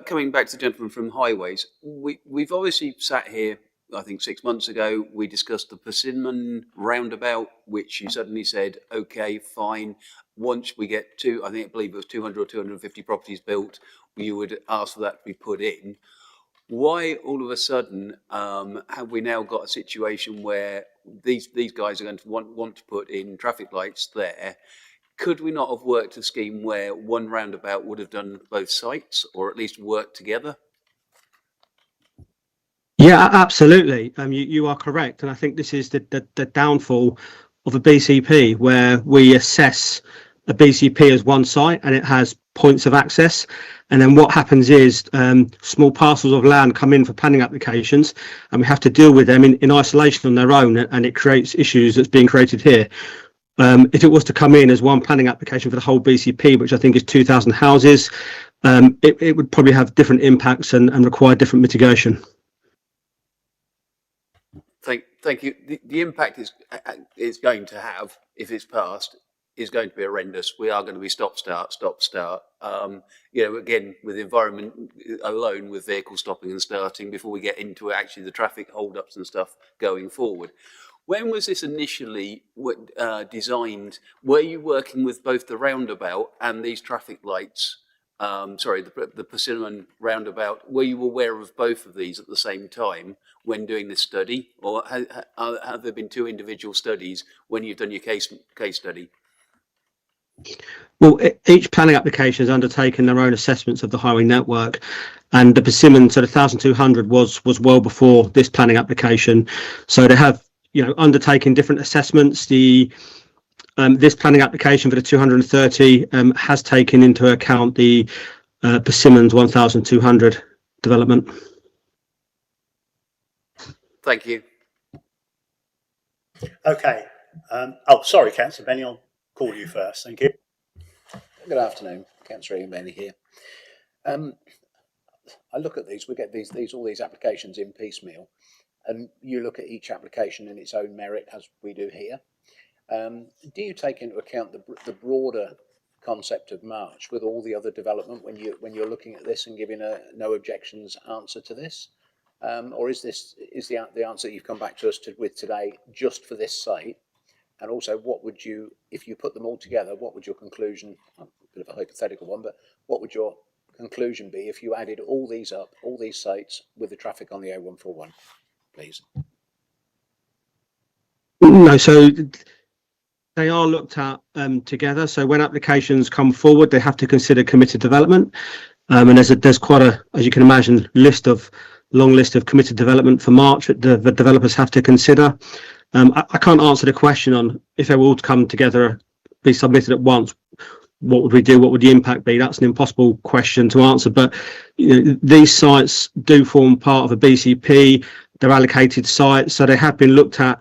coming back to the gentleman from Highways, we've obviously sat here, I think 6 months ago, we discussed the Persimmon roundabout, which you suddenly said, okay, fine. Once we get to, I believe it was 200 or 250 properties built, you would ask for that to be put in. Why all of a sudden have we now got a situation where these guys are going to want to put in traffic lights there? Could we not have worked a scheme where one roundabout would have done both sites, or at least worked together? Yeah, absolutely. You are correct, and I think this is the downfall of a BCP, where we assess a BCP as one site and it has points of access, and then what happens is small parcels of land come in for planning applications, and we have to deal with them in isolation on their own, and it creates issues that's being created here. If it was to come in as one planning application for the whole BCP, which I think is 2,000 houses, it would probably have different impacts and require different mitigation. Thank you. The impact is going to have, if it's passed, is going to be horrendous. We are going to be stop, start. Again, with the environment alone, with vehicles stopping and starting before we get into actually the traffic holdups and stuff going forward. When was this initially designed? Were you working with both the roundabout and these traffic lights? The Persimmon roundabout. Were you aware of both of these at the same time when doing this study, or have there been two individual studies when you've done your case study? Well, each planning application has undertaken their own assessments of the highway network, and the Persimmon, so the 1,200 was well before this planning application. So they have, undertaken different assessments. This planning application for the 230 has taken into account the Persimmon's 1,200 development. Thank you. Okay. Sorry, Councillor Benny, I'll call you first. Thank you. Good afternoon, Councillor Ian Benny here. I look at these, we get all these applications in piecemeal, and you look at each application in its own merit, as we do here. Do you take into account the broader concept of March with all the other development when you're looking at this and giving a no objections answer to this, or is the answer you've come back to us with today just for this site? And also, what would you, if you put them all together, what would your conclusion? A bit of a hypothetical one, but what would your conclusion be if you added all these up, all these sites with the traffic on the A141, please? No, so they are looked at together. So when applications come forward, they have to consider committed development. And there's quite a, as you can imagine, long list of committed development for March that the developers have to consider. I can't answer the question on if they will all come together, be submitted at once. What would we do? What would the impact be? That's an impossible question to answer. But these sites do form part of a BCP. They're allocated sites, so they have been looked at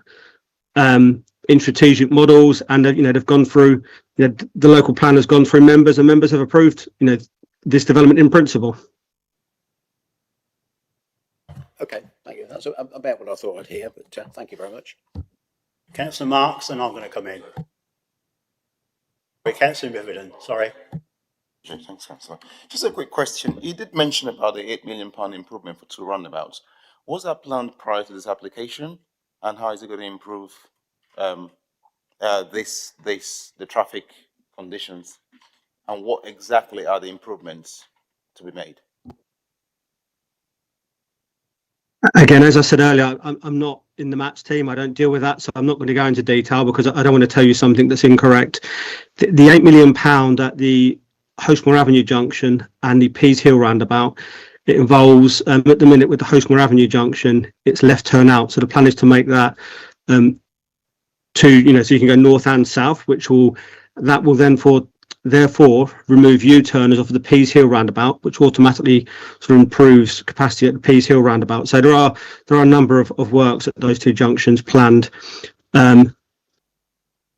in strategic models, and they've gone through. The local plan has gone through members, and members have approved. This development in principle. Okay, thank you. That's about what I thought I'd hear, but thank you very much. Councillor Marks, and I'm going to come in. Councillor Vividan, sorry. Okay, thanks, Councillor. Just a quick question. You did mention about the £8 million improvement for 2 roundabouts. Was that planned prior to this application, and how is it going to improve the traffic conditions, and what exactly are the improvements to be made? Again, as I said earlier, I'm not in the MATS team. I don't deal with that, so I'm not going to go into detail because I don't want to tell you something that's incorrect. The £8 million at the Hostmore Avenue junction and the Pease Hill roundabout, it involves, at the minute with the Hostmore Avenue junction, it's left turn out. So the plan is to make that so you can go north and south, that will then therefore remove U-turners off of the Pease Hill roundabout, which automatically sort of improves capacity at the Pease Hill roundabout. So there are a number of works at those two junctions planned. The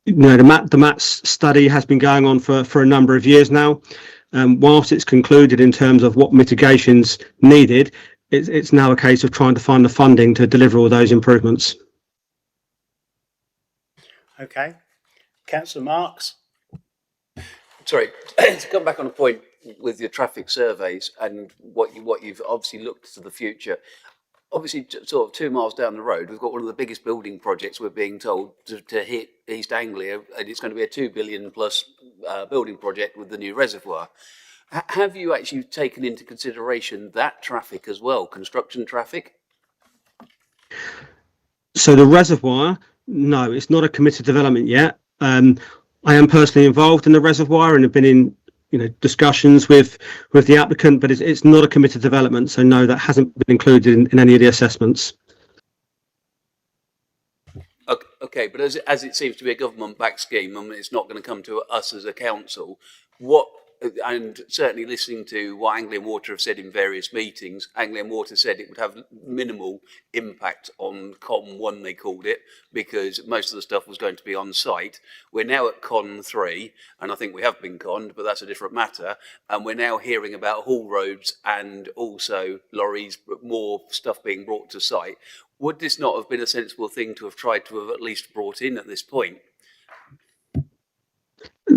MATS study has been going on for a number of years now. Whilst it's concluded in terms of what mitigations needed, it's now a case of trying to find the funding to deliver all those improvements. Okay. Councillor Marks. Sorry, to come back on a point with your traffic surveys and what you've obviously looked to the future. Obviously, sort of 2 miles down the road, we've got one of the biggest building projects we're being told to hit East Anglia, and it's going to be a £2 billion plus building project with the new reservoir. Have you actually taken into consideration that traffic as well, construction traffic? So the reservoir, no, it's not a committed development yet. I am personally involved in the reservoir and have been in discussions with the applicant, but it's not a committed development, so no, that hasn't been included in any of the assessments. Okay, but as it seems to be a government-backed scheme, and it's not going to come to us as a council, and certainly listening to what Anglian Water have said in various meetings, Anglian Water said it would have minimal impact on Con 1, they called it, because most of the stuff was going to be on site. We're now at Con 3, and I think we have been conned, but that's a different matter. And we're now hearing about haul roads and also lorries, more stuff being brought to site. Would this not have been a sensible thing to have tried to have at least brought in at this point?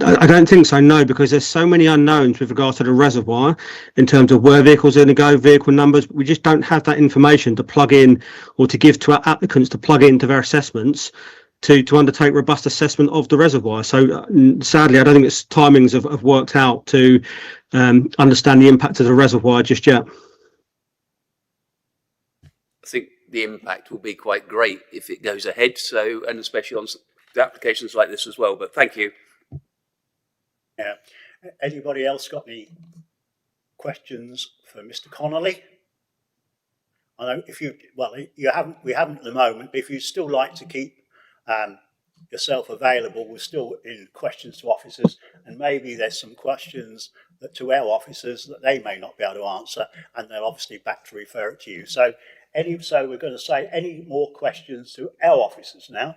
I don't think so, no, because there's so many unknowns with regards to the reservoir in terms of where vehicles are going to go, vehicle numbers. We just don't have that information to plug in or to give to our applicants to plug into their assessments to undertake robust assessment of the reservoir. So sadly, I don't think its timings have worked out to understand the impact of the reservoir just yet. I think the impact will be quite great if it goes ahead, and especially on applications like this as well, but thank you. Yeah. Anybody else got any questions for Mr. Connolly? I know we haven't at the moment, but if you'd still like to keep yourself available, we're still in questions to officers, and maybe there's some questions to our officers that they may not be able to answer, and they're obviously back to refer it to you. So we're going to say any more questions to our officers now.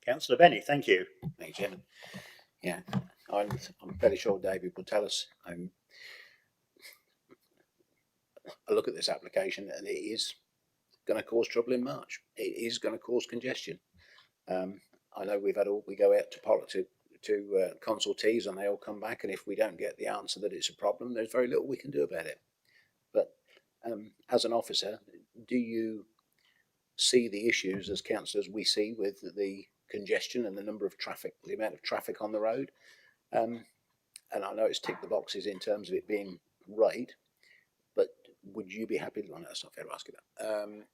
Councillor Benny, thank you. Thank you, Chairman. Yeah, I'm fairly sure David will tell us. I look at this application and it is going to cause trouble in March. It is going to cause congestion. I know we go out to consultees and they all come back, and if we don't get the answer that it's a problem, there's very little we can do about it. But as an officer, do you see the issues as councillors we see with the congestion and the amount of traffic on the road? And I know it's ticked the boxes in terms of it being right, but would you be happy? Well, no, that's not fair to ask you that.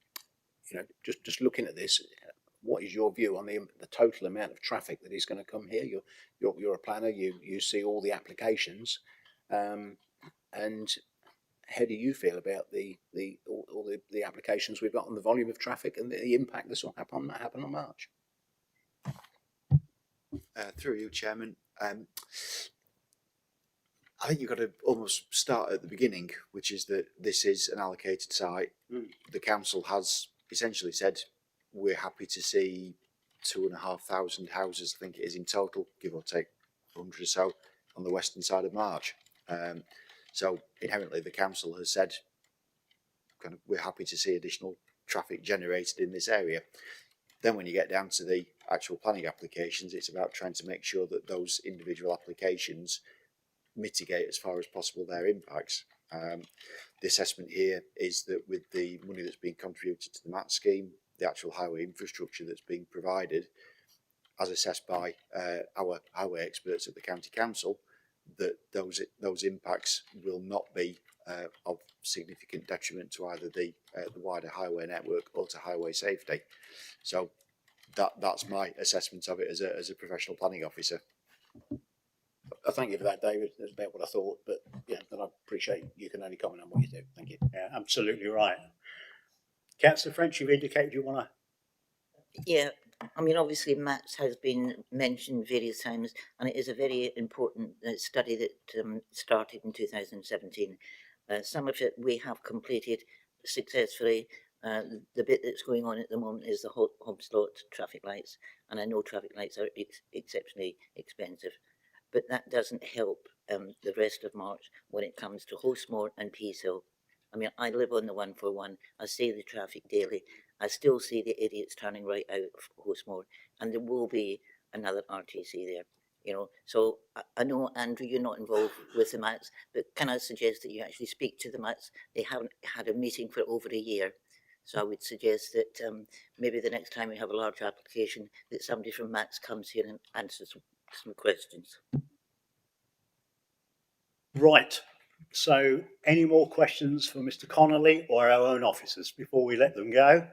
You know, just looking at this, what is your view on the total amount of traffic that is going to come here? You're a planner. You see all the applications, and how do you feel about all the applications we've got on the volume of traffic and the impact this will happen on March? Through you, Chairman. I think you've got to almost start at the beginning, which is that this is an allocated site. The council has essentially said we're happy to see 2,500 houses, I think it is in total, give or take 100 or so, on the western side of March. So inherently the council has said kind of we're happy to see additional traffic generated in this area. Then when you get down to the actual planning applications, it's about trying to make sure that those individual applications mitigate as far as possible their impacts. The assessment here is that with the money that's being contributed to the MAT scheme, the actual highway infrastructure that's being provided, as assessed by our highway experts at the county council, that those impacts will not be of significant detriment to either the wider highway network or to highway safety. So that's my assessment of it as a professional planning officer. I thank you for that, David. That's about what I thought, but yeah, but I appreciate you can only comment on what you do. Thank you. Yeah, absolutely right. Councillor French, you've indicated you want to. Yeah, I mean, obviously MATS has been mentioned various times, and it is a very important study that started in 2017. Some of it we have completed successfully. The bit that's going on at the moment is the Hobslot traffic lights, and I know traffic lights are exceptionally expensive, but that doesn't help the rest of March when it comes to Hostmore and Peacehill. I mean, I live on the 141. I see the traffic daily. I still see the idiots turning right out of Hostmore, and there will be another RTC there. You know, so I know, Andrew, you're not involved with the MATs, but can I suggest that you actually speak to the MATs? They haven't had a meeting for over a year. So I would suggest that maybe the next time we have a large application, that somebody from MATs comes here and answers some questions. Right. So any more questions for Mr. Connolly or our own officers before we let them go?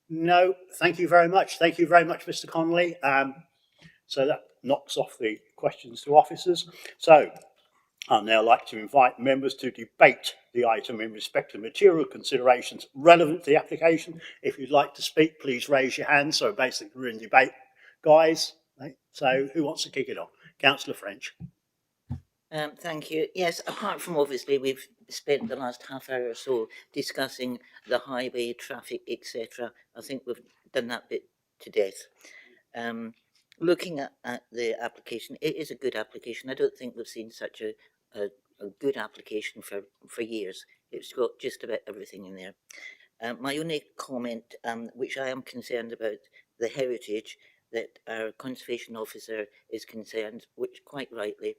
No, thank you very much. Thank you very much, Mr. Connolly. So that knocks off the questions to officers. So I'd now like to invite members to debate the item in respect to material considerations relevant to the application. If you'd like to speak, please raise your hand. So basically we're in debate, guys. Right? So who wants to kick it off? Councillor French. Thank you. Yes, apart from obviously we've spent the last half hour or so discussing the highway traffic, etc. I think we've done that bit to death. Looking at the application, it is a good application. I don't think we've seen such a good application for years. It's got just about everything in there. My only comment, which I am concerned about, the heritage that our conservation officer is concerned, which quite rightly,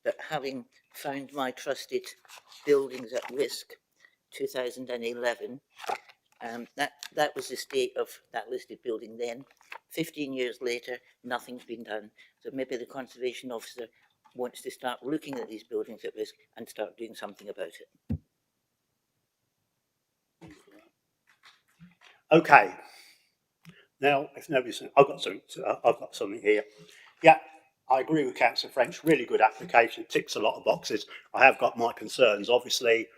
but having found my trusted buildings at risk 2011, that was the state of that listed building then. 15 years later, nothing's been done. So maybe the conservation officer wants to start looking at these buildings at risk and start doing something about it. Okay. Now, if nobody's, I've got something here. Yeah, I agree with Councillor French. Really good application. Ticks a lot of boxes. I have got my concerns, obviously,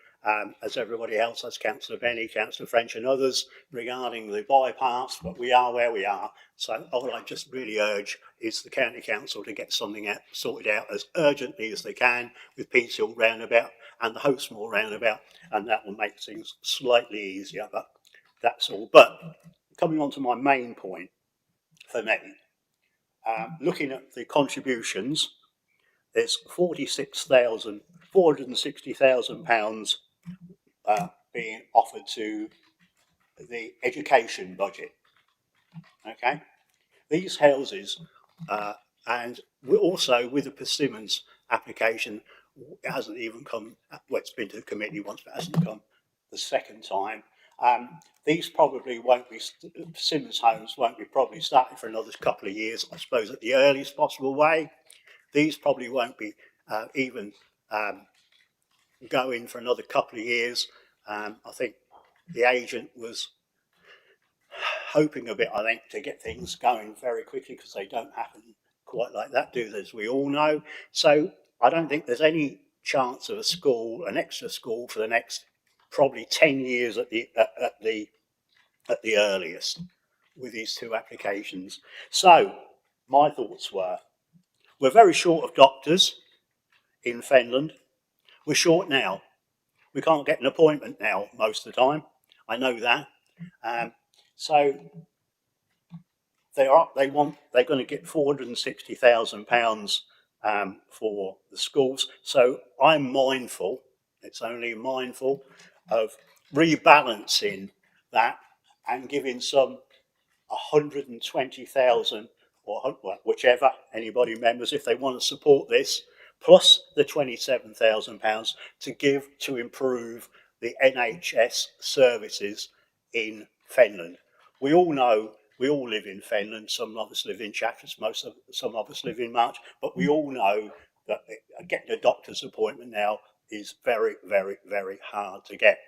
as everybody else, as Councillor Benny, Councillor French and others, regarding the bypass, but we are where we are. So all I just really urge is the County Council to get something sorted out as urgently as they can with Peacehill roundabout and the Hostmore roundabout, and that will make things slightly easier, but that's all. But coming on to my main point for me, looking at the contributions, there's £460,000 being offered to the education budget. Okay, these houses, and we're also with the Persimmons application, it hasn't even come. Well, it's been to the committee once, but it hasn't come the second time. These probably won't be, Persimmons homes won't be probably starting for another couple of years, I suppose, at the earliest possible way. These probably won't be even going for another couple of years. I think the agent was hoping a bit, I think, to get things going very quickly, because they don't happen quite like that, do they, as we all know. So I don't think there's any chance of an extra school for the next probably 10 years at the earliest with these two applications. So my thoughts were, we're very short of doctors in Fenland. We're short now. We can't get an appointment now most of the time. I know that. So they're going to get £460,000 for the schools. So I'm mindful, it's only mindful, of rebalancing that and giving some 120,000 or whichever, anybody members, if they want to support this, plus the £27,000 to give to improve the NHS services in Fenland. We all know, we all live in Fenland. Some of us live in Chatteris, some of us live in March, but we all know that getting a doctor's appointment now is very, very, very hard to get.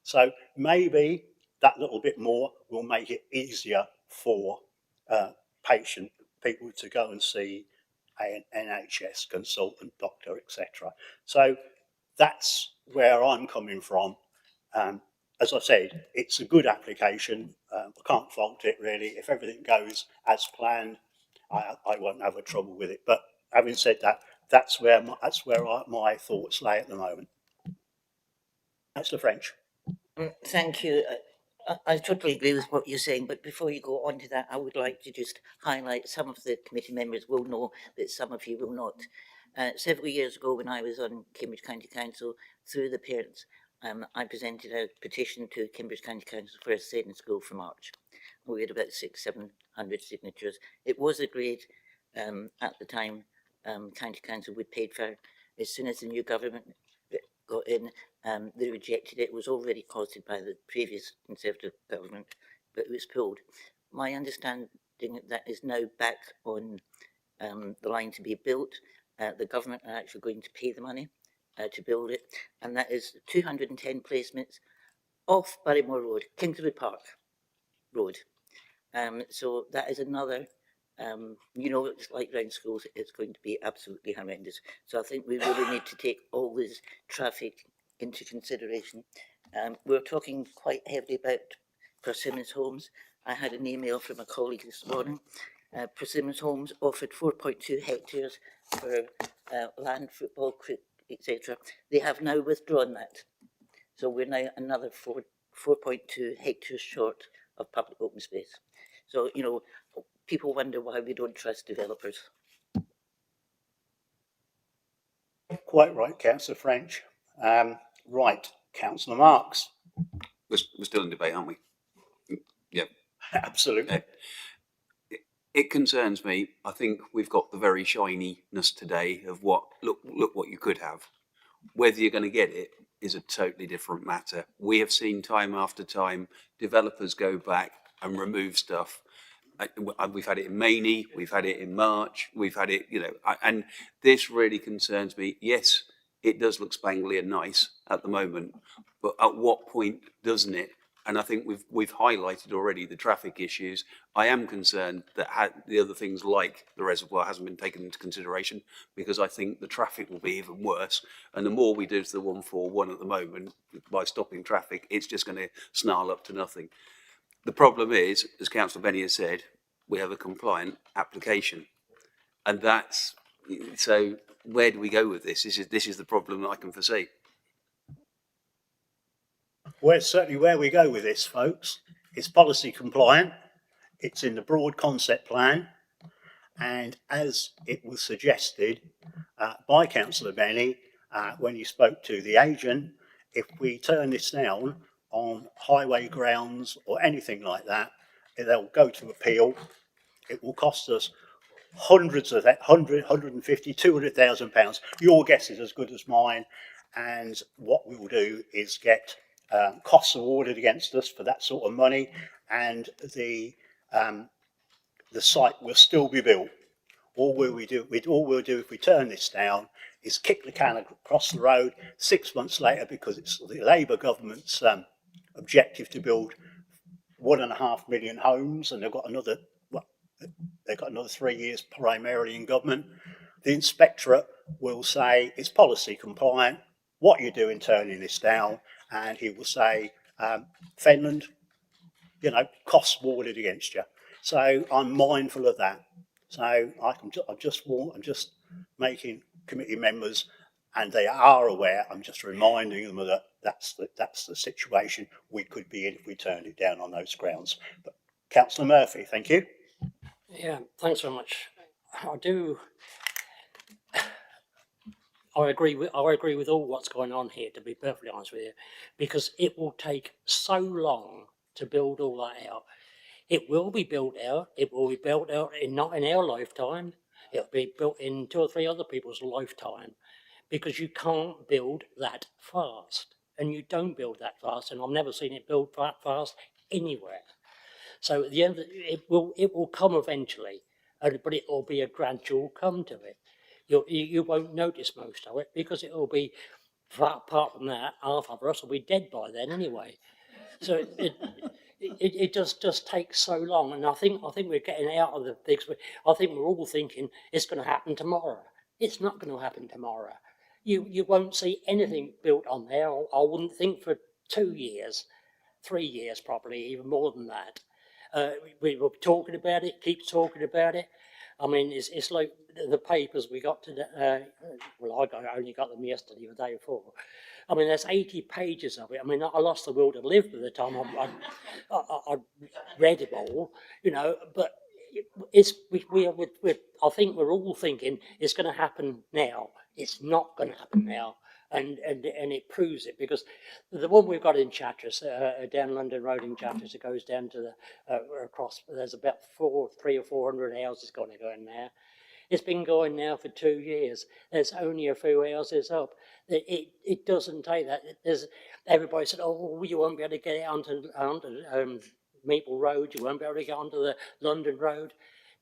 So maybe that little bit more will make it easier for people to go and see an NHS consultant, doctor, etc. So that's where I'm coming from. As I said, it's a good application. I can't fault it really. If everything goes as planned, I won't have a trouble with it. But having said that, that's where my thoughts lay at the moment. That's the French. Thank you. I totally agree with what you're saying, but before you go on to that, I would like to just highlight, some of the committee members will know, but some of you will not. Several years ago, when I was on Cambridge County Council, through the parents, I presented a petition to Cambridge County Council for a sailing school for March. We had about 600-700 signatures. It was agreed at the time, County Council would pay for. As soon as the new government got in, they rejected it. It was already costed by the previous Conservative government, but it was pulled. My understanding that is now back on the line to be built. The government are actually going to pay the money to build it, and that is 210 placements off Barrymore Road, Kingswood Park Road. So that is another, it's like round schools, it's going to be absolutely horrendous. So I think we really need to take all this traffic into consideration. We're talking quite heavily about Persimmons Homes. I had an email from a colleague this morning. Persimmons Homes offered 4.2 hectares for land, football, cricket, etc. They have now withdrawn that. So we're now another 4.2 hectares short of public open space. So, people wonder why we don't trust developers. Quite right, Councillor French. Right, Councillor Marks. We're still in debate, aren't we? Yeah. Absolutely. It concerns me. I think we've got the very shininess today of look what you could have. Whether you're going to get it is a totally different matter. We have seen time after time developers go back and remove stuff. We've had it in Maney, we've had it in March, we've had it, and this really concerns me. Yes, it does look spangly and nice at the moment, but at what point doesn't it? And I think we've highlighted already the traffic issues. I am concerned that the other things like the reservoir hasn't been taken into consideration, because I think the traffic will be even worse. And the more we do to the 141 at the moment by stopping traffic, it's just going to snarl up to nothing. The problem is, as Councillor Benny has said, we have a compliant application, and so where do we go with this? This is the problem that I can foresee. Well, certainly where we go with this, folks. It's policy compliant. It's in the broad concept plan, and as it was suggested by Councillor Benny when he spoke to the agent, if we turn this down on highway grounds or anything like that, they'll go to appeal. It will cost us hundreds of that, 150, 200,000 pounds. Your guess is as good as mine. And what we will do is get costs awarded against us for that sort of money, and the site will still be built. All we'll do if we turn this down is kick the can across the road 6 months later because it's the Labour government's objective to build 1.5 million homes, and they've got another 3 years primarily in government. The inspectorate will say it's policy compliant. What you do in turning this down, and he will say, Fenland, costs warded against you. So I'm mindful of that. So I'm just making committee members, and they are aware. I'm just reminding them that that's the situation we could be in if we turned it down on those grounds. But Councillor Murphy, thank you. Yeah, thanks very much. I agree with all what's going on here, to be perfectly honest with you, because it will take so long to build all that out. It will be built out. It will be built out not in our lifetime. It'll be built in 2 or 3 other people's lifetime, because you can't build that fast, and you don't build that fast. And I've never seen it built that fast anywhere. So at the end, it will come eventually, but it will be a gradual come to it. You won't notice most of it because it will be, apart from that, half of us will be dead by then anyway. So it just takes so long, and I think we're getting out of the things. I think we're all thinking it's going to happen tomorrow. It's not going to happen tomorrow. You won't see anything built on there. I wouldn't think for 2 years, 3 years probably, even more than that. We were talking about it, keep talking about it. I mean, it's like the papers we got today. I only got them yesterday or the day before. I mean, there's 80 pages of it. I mean, I lost the will to live by the time I read it all, but I think we're all thinking it's going to happen now. It's not going to happen now. And it proves it, because the one we've got in Chatteris, down London Road in Chatteris, it goes down to the across. There's about 300 or 400 houses going to go in there. It's been going now for 2 years. There's only a few houses up. It doesn't take that. Everybody said, "Oh, you won't be able to get onto Maple Road. You won't be able to get onto the London Road."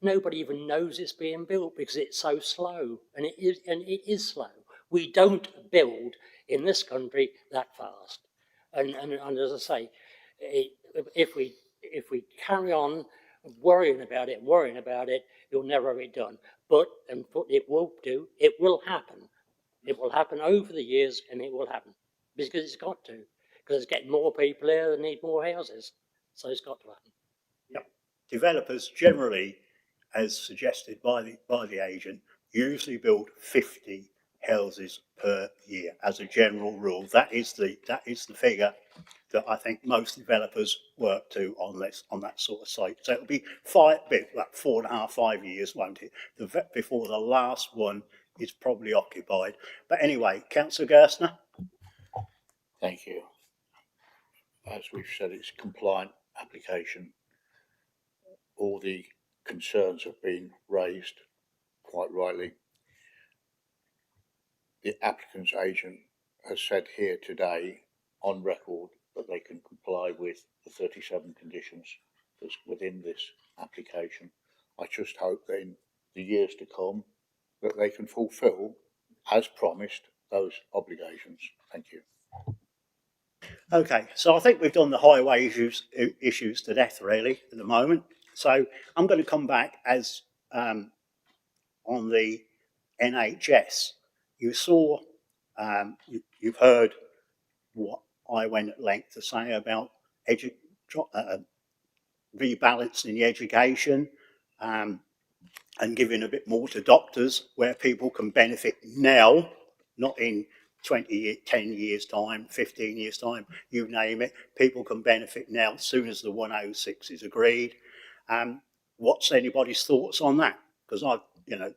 Nobody even knows it's being built because it's so slow, and it is slow. We don't build in this country that fast, and as I say, if we carry on worrying about it, you'll never have it done. But it will happen. It will happen over the years, and it will happen because it's got to. Because it's getting more people here that need more houses, so it's got to happen. Yep. Developers generally, as suggested by the agent, usually build 50 houses per year as a general rule. That is the figure that I think most developers work to on that sort of site. So it'll be 4.5, 5 years, won't it, before the last one is probably occupied. But anyway, Councillor Gerstner. Thank you. As we've said, it's a compliant application. All the concerns have been raised, quite rightly. The applicant's agent has said here today, on record, that they can comply with the 37 conditions that's within this application. I just hope that in the years to come that they can fulfil, as promised, those obligations. Thank you. Okay, so I think we've done the highway issues to death really at the moment. So I'm going to come back as on the NHS. You saw, you've heard what I went at length to say about rebalancing the education and giving a bit more to doctors where people can benefit now, not in 10 years time, 15 years time, you name it. People can benefit now as soon as the 106 is agreed. What's anybody's thoughts on that? Because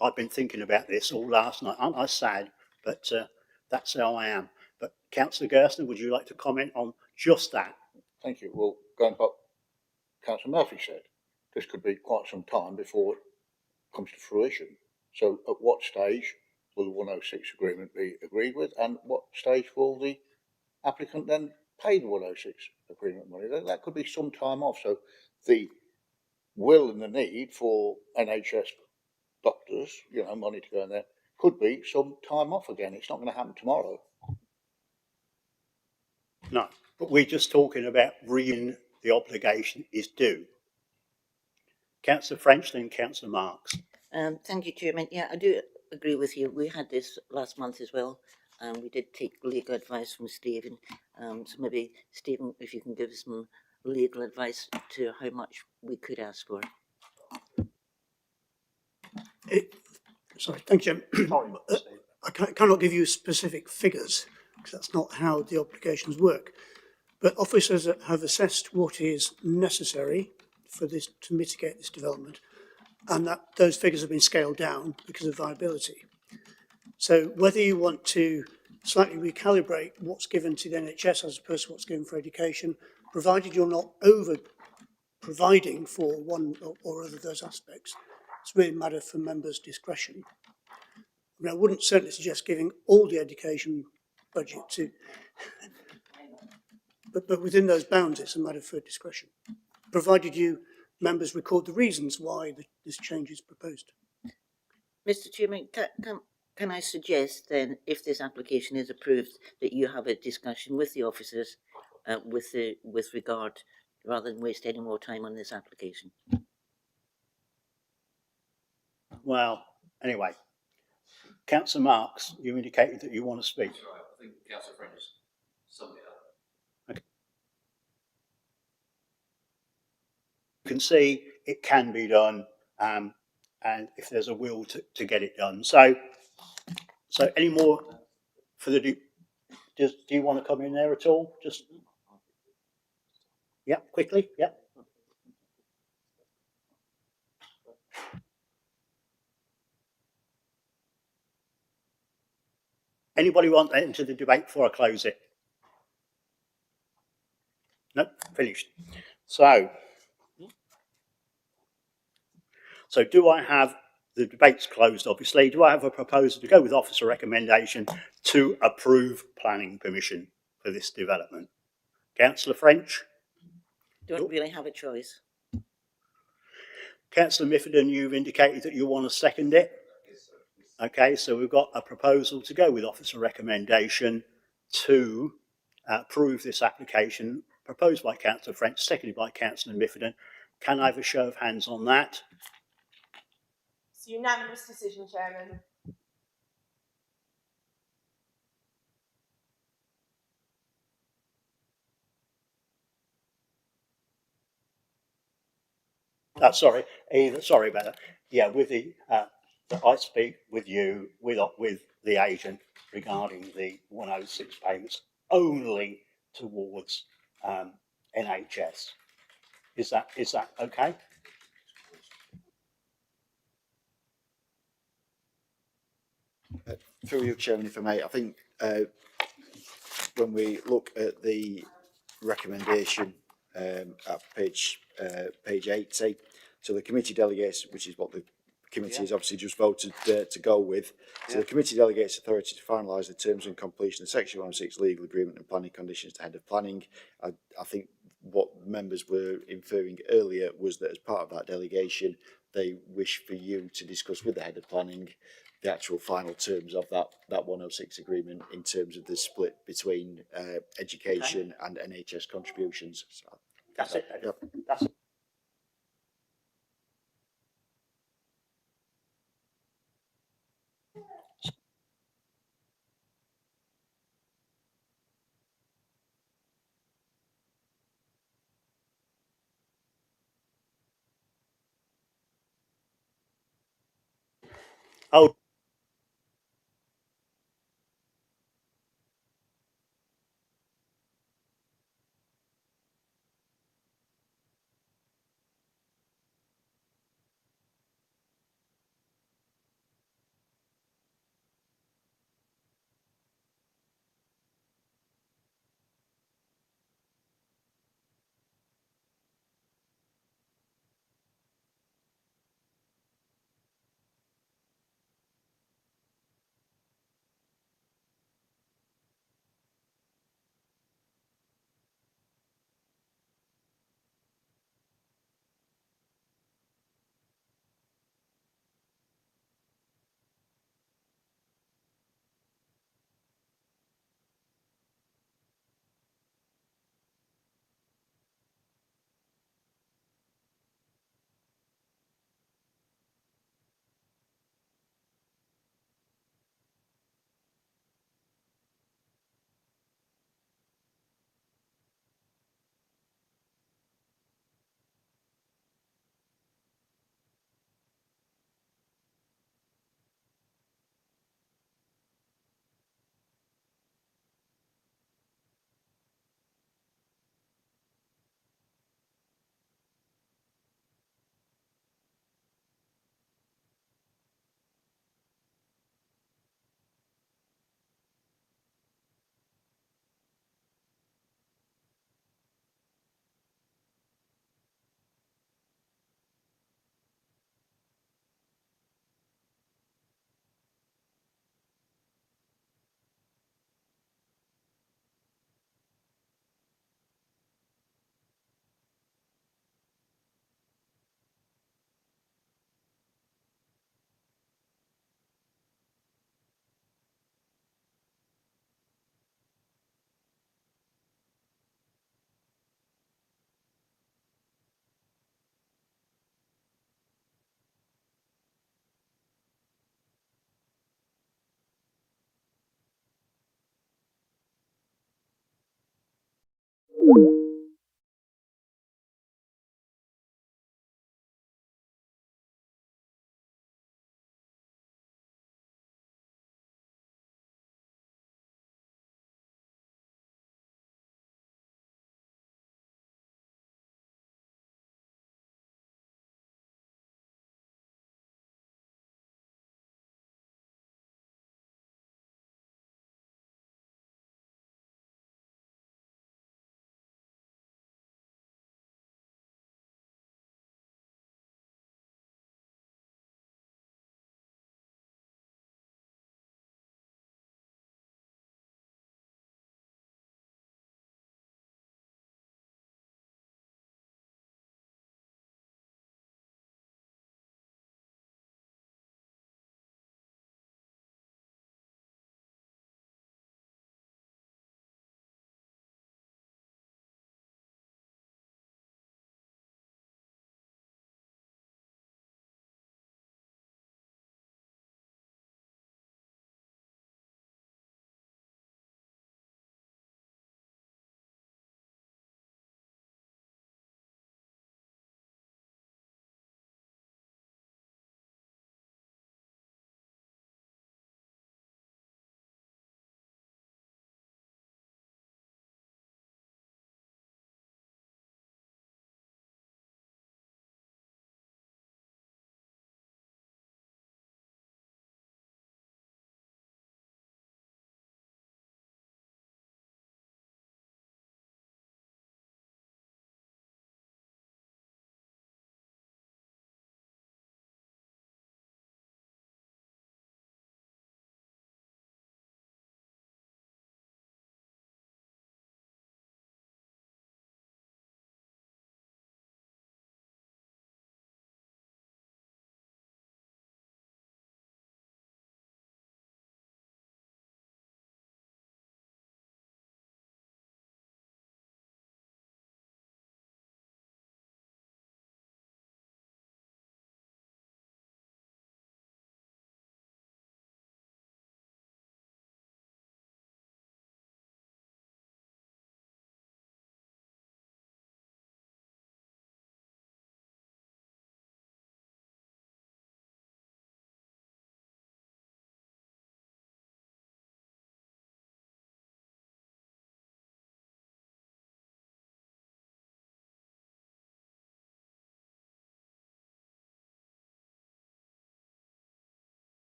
I've been thinking about this all last night. Aren't I sad? But that's how I am. But Councillor Gerstner, would you like to comment on just that? Thank you. Well, going back, Councillor Murphy said, this could be quite some time before it comes to fruition. So at what stage will the 106 agreement be agreed with, and what stage will the applicant then pay the 106 agreement money? That could be some time off. So the will and the need for NHS doctors, money to go in there, could be some time off again. It's not going to happen tomorrow. No, but we're just talking about when the obligation is due. Councillor French, then Councillor Marks. Thank you, Chairman. Yeah, I do agree with you. We had this last month as well. We did take legal advice from Stephen. So maybe, Stephen, if you can give us some legal advice to how much we could ask for. Sorry, thank you, Chairman. I cannot give you specific figures because that's not how the obligations work. But officers have assessed what is necessary for this to mitigate this development, and that those figures have been scaled down because of viability. So whether you want to slightly recalibrate what's given to the NHS as opposed to what's given for education, provided you're not over providing for one or other of those aspects, it's really a matter for members' discretion. I mean, I wouldn't certainly suggest giving all the education budget to, but within those bounds, it's a matter for discretion, provided you members record the reasons why this change is proposed. Mr. Chairman, can I suggest then, if this application is approved, that you have a discussion with the officers with regard, rather than waste any more time on this application? Well, anyway, Councillor Marks, you indicated that you want to speak. That's right. I think Councillor French summed it up. Okay. You can see it can be done, and if there's a will to get it done. So any more for the? Do you want to come in there at all? Just yeah, quickly, yeah. Anybody want to enter the debate before I close it? No, finished. So do I have, the debate's closed obviously, do I have a proposal to go with officer recommendation to approve planning permission for this development? Councillor French? Don't really have a choice. Councillor Miffordin, you've indicated that you want to second it? Okay, so we've got a proposal to go with officer recommendation to approve this application proposed by Councillor French, seconded by Councillor Miffordin. Can I have a show of hands on that? It's a unanimous decision, Chairman. Sorry about that. Yeah, with the I speak with you with the agent regarding the 106 payments only towards NHS. Is that okay? Through you, Chairman, if I may, I think when we look at the recommendation at page 80, so the committee delegates, which is what the committee has obviously just voted to go with. So the committee delegates authority to finalise the terms and completion of Section 106 legal agreement and planning conditions to head of planning. I think what members were inferring earlier was that as part of that delegation, they wish for you to discuss with the head of planning the actual final terms of that 106 agreement in terms of the split between education and NHS contributions. So, that's it. Yep. That's it. Oh.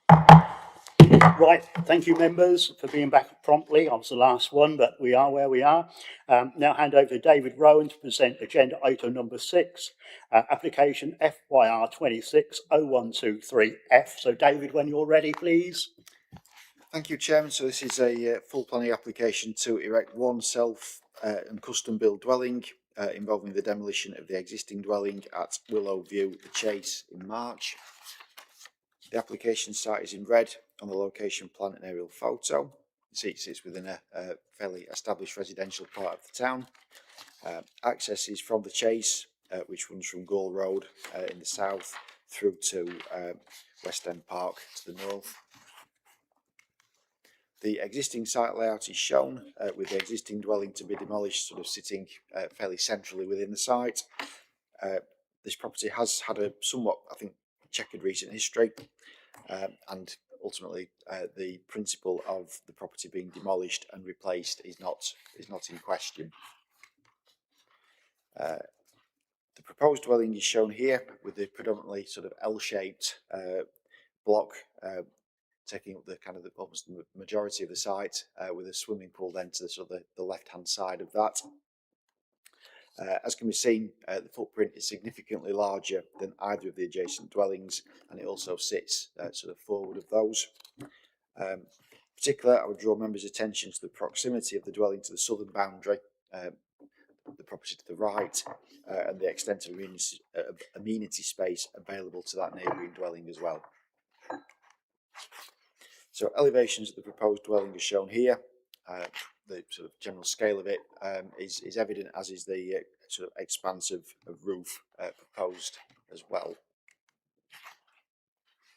Right, thank you members for being back promptly. I was the last one, but we are where we are. Now hand over to David Rowan to present agenda item number 6, application FYR 260123F. So David, when you're ready, please. Thank you, Chairman. So this is a full planning application to erect one self and custom built dwelling involving the demolition of the existing dwelling at Willow View, the Chase in March. The application site is in red on the location plan and aerial photo. You see it sits within a fairly established residential part of the town. Access is from the Chase, which runs from Gore Road in the south through to West End Park to the north. The existing site layout is shown with the existing dwelling to be demolished, sort of sitting fairly centrally within the site. This property has had a somewhat, I think, checkered recent history, and ultimately the principle of the property being demolished and replaced is not in question. The proposed dwelling is shown here with the predominantly sort of L-shaped block taking up the kind of almost the majority of the site, with a swimming pool then to the sort of the left-hand side of that. As can be seen, the footprint is significantly larger than either of the adjacent dwellings, and it also sits sort of forward of those. Particularly, I would draw members' attention to the proximity of the dwelling to the southern boundary, the property to the right, and the extent of amenity space available to that neighbouring dwelling as well. So elevations of the proposed dwelling are shown here. The sort of general scale of it is evident, as is the sort of expanse of roof proposed as well.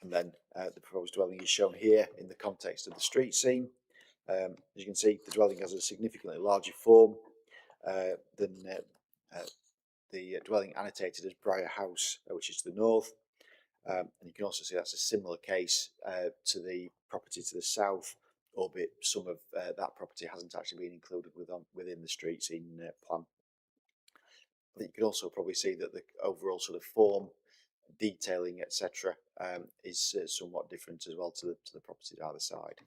And then the proposed dwelling is shown here in the context of the street scene. As you can see, the dwelling has a significantly larger form than the dwelling annotated as Briar House, which is to the north. And you can also see that's a similar case to the property to the south, albeit some of that property hasn't actually been included within the street scene plan. I think you can also probably see that the overall sort of form, detailing, etc., is somewhat different as well to the property to either side.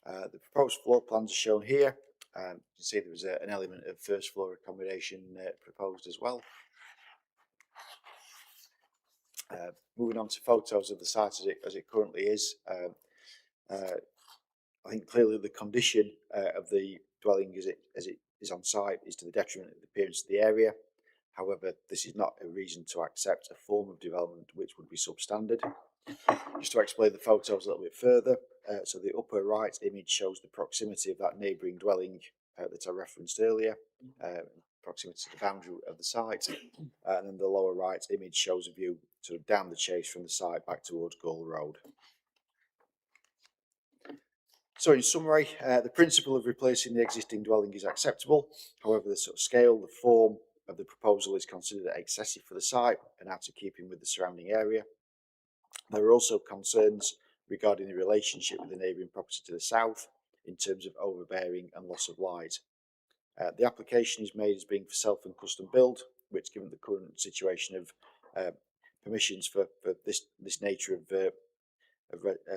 The proposed floor plans are shown here. You can see there was an element of first floor accommodation proposed as well. Moving on to photos of the site as it currently is, I think clearly the condition of the dwelling as it is on site is to the detriment of the appearance of the area. However, this is not a reason to accept a form of development which would be substandard. Just to explain the photos a little bit further, so the upper right image shows the proximity of that neighbouring dwelling that I referenced earlier, proximity to the boundary of the site, and then the lower right image shows a view sort of down the Chase from the site back towards Gore Road. So in summary, the principle of replacing the existing dwelling is acceptable. However, the sort of scale, the form of the proposal is considered excessive for the site and out of keeping with the surrounding area. There are also concerns regarding the relationship with the neighbouring property to the south in terms of overbearing and loss of light. The application is made as being for self and custom build, which, given the current situation of permissions for this nature of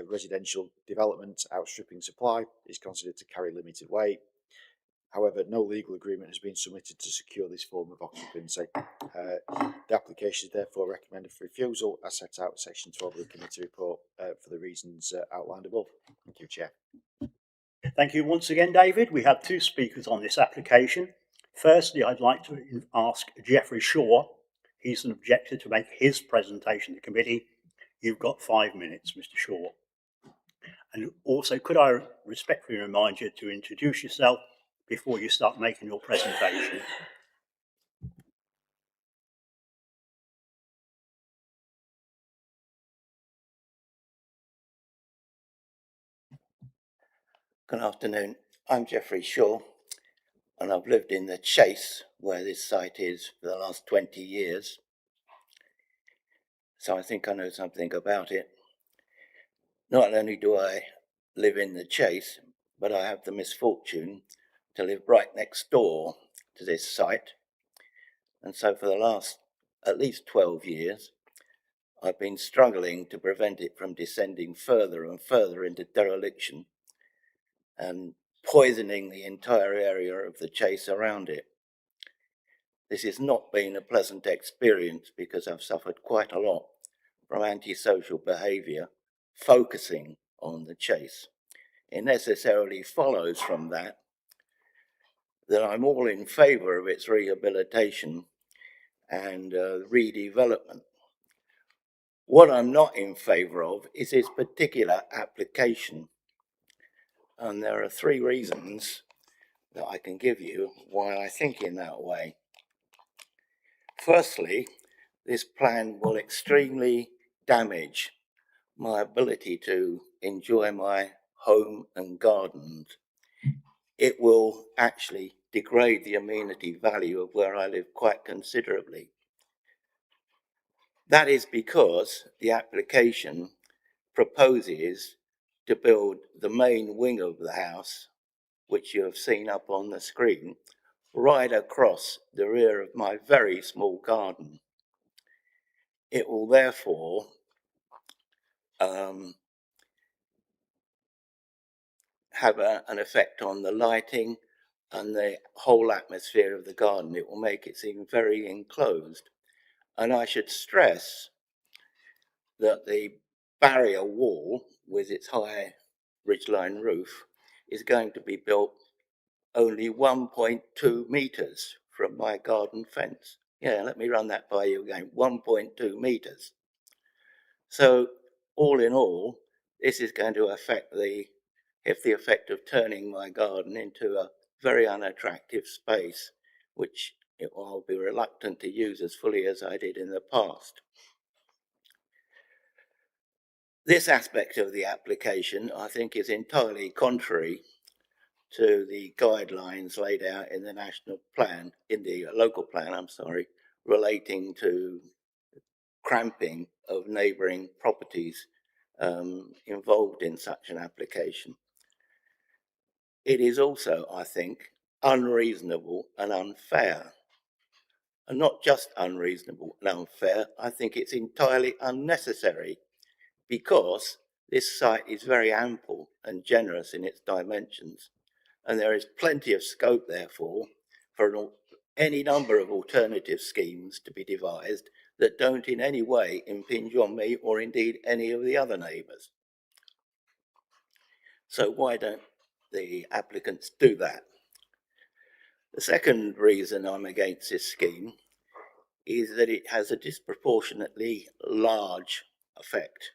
residential development outstripping supply, is considered to carry limited weight. However, no legal agreement has been submitted to secure this form of occupancy. The application is therefore recommended for refusal as set out in section 12 of the committee report for the reasons outlined above. Thank you, Chair. Thank you once again, David. We have two speakers on this application. Firstly, I'd like to ask Geoffrey Shaw. He's an objector to make his presentation to the committee. You've got 5 minutes, Mr. Shaw. And also, could I respectfully remind you to introduce yourself before you start making your presentation? Good afternoon. I'm Geoffrey Shaw, and I've lived in the Chase, where this site is, for the last 20 years. So I think I know something about it. Not only do I live in the Chase, but I have the misfortune to live right next door to this site. And so for the last at least 12 years, I've been struggling to prevent it from descending further and further into dereliction and poisoning the entire area of the chase around it. This has not been a pleasant experience because I've suffered quite a lot from antisocial behaviour focusing on the chase. It necessarily follows from that I'm all in favour of its rehabilitation and redevelopment. What I'm not in favour of is its particular application. And there are 3 reasons that I can give you why I think in that way. Firstly, this plan will extremely damage my ability to enjoy my home and gardens. It will actually degrade the amenity value of where I live quite considerably. That is because the application proposes to build the main wing of the house, which you have seen up on the screen, right across the rear of my very small garden. It will therefore have an effect on the lighting and the whole atmosphere of the garden. It will make it seem very enclosed. And I should stress that the barrier wall with its high ridgeline roof is going to be built only 1.2 metres from my garden fence. Yeah, let me run that by you again, 1.2 metres. So all in all, this is going to have the effect of turning my garden into a very unattractive space, which I'll be reluctant to use as fully as I did in the past. This aspect of the application, I think, is entirely contrary to the guidelines laid out in the national plan, in the local plan, relating to cramping of neighbouring properties involved in such an application. It is also, I think, unreasonable and unfair. And not just unreasonable and unfair, I think it's entirely unnecessary, because this site is very ample and generous in its dimensions, and there is plenty of scope, therefore, for any number of alternative schemes to be devised that don't in any way impinge on me or indeed any of the other neighbours. So why don't the applicants do that? The second reason I'm against this scheme is that it has a disproportionately large effect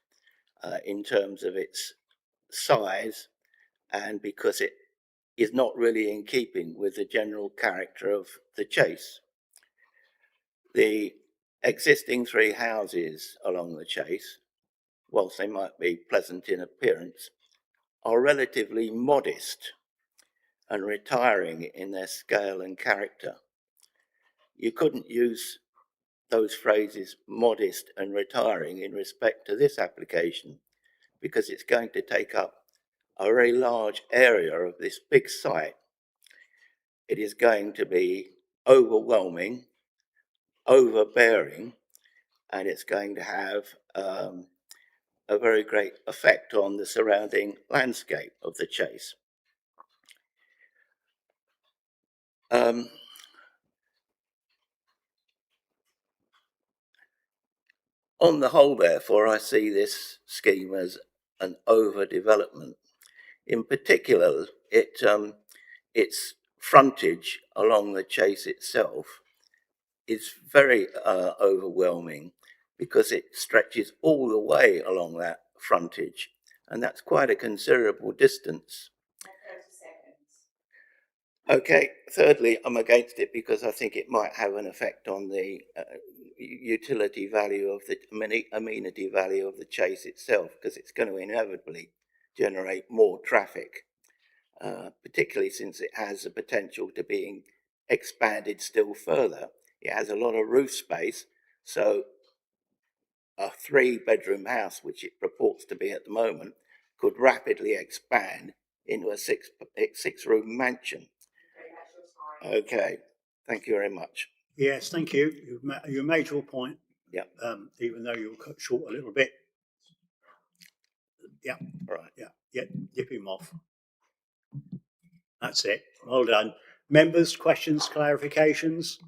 in terms of its size, and because it is not really in keeping with the general character of the chase. The existing 3 houses along the chase, whilst they might be pleasant in appearance, are relatively modest and retiring in their scale and character. You couldn't use those phrases modest and retiring in respect to this application, because it's going to take up a very large area of this big site. It is going to be overwhelming, overbearing, and it's going to have a very great effect on the surrounding landscape of the chase. On the whole, therefore, I see this scheme as an overdevelopment. In particular, its frontage along the chase itself is very overwhelming, because it stretches all the way along that frontage, and that's quite a considerable distance. 30 seconds. Okay, thirdly, I'm against it because I think it might have an effect on the utility value of the amenity value of the chase itself, because it's going to inevitably generate more traffic, particularly since it has the potential to being expanded still further. It has a lot of roof space, so a 3-bedroom house, which it purports to be at the moment, could rapidly expand into a 6-room mansion. Okay, thank you very much. Yes, thank you. You made your point. Yeah. Even though you'll cut short a little bit. Yeah. Right. Yeah. Dip him off. That's it. Well done. Members, questions, clarifications?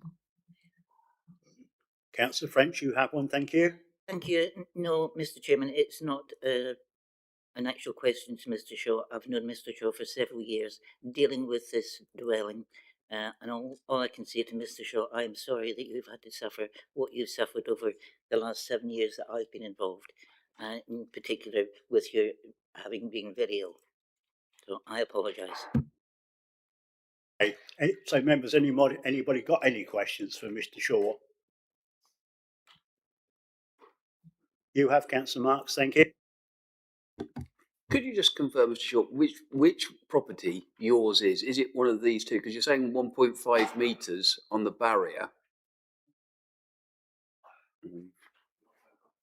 Councillor French, you have one, thank you. Thank you. No, Mr. Chairman, it's not an actual question to Mr. Shaw. I've known Mr. Shaw for several years dealing with this dwelling. And all I can say to Mr. Shaw, I am sorry that you've had to suffer what you've suffered over the last 7 years that I've been involved, in particular with your having been very ill. So I apologise. Okay. So members, anybody got any questions for Mr. Shaw? You have, Councillor Marks, thank you. Could you just confirm, Mr. Shaw, which property yours is? Is it one of these two? Because you're saying 1.5 metres on the barrier.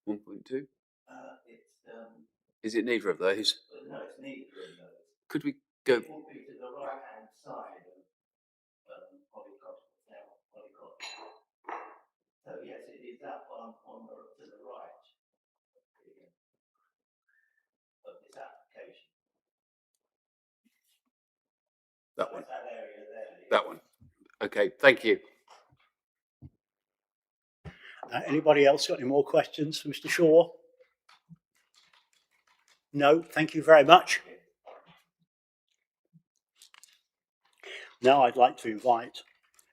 1.2? Is it neither of those? No, it's neither of those. Could we go? It will be to the right-hand side of Polycott. So yes, it is that one to the right of this application. That one. That area there. That one. Okay, thank you. Anybody else got any more questions for Mr. Shaw? No, thank you very much. Now I'd like to invite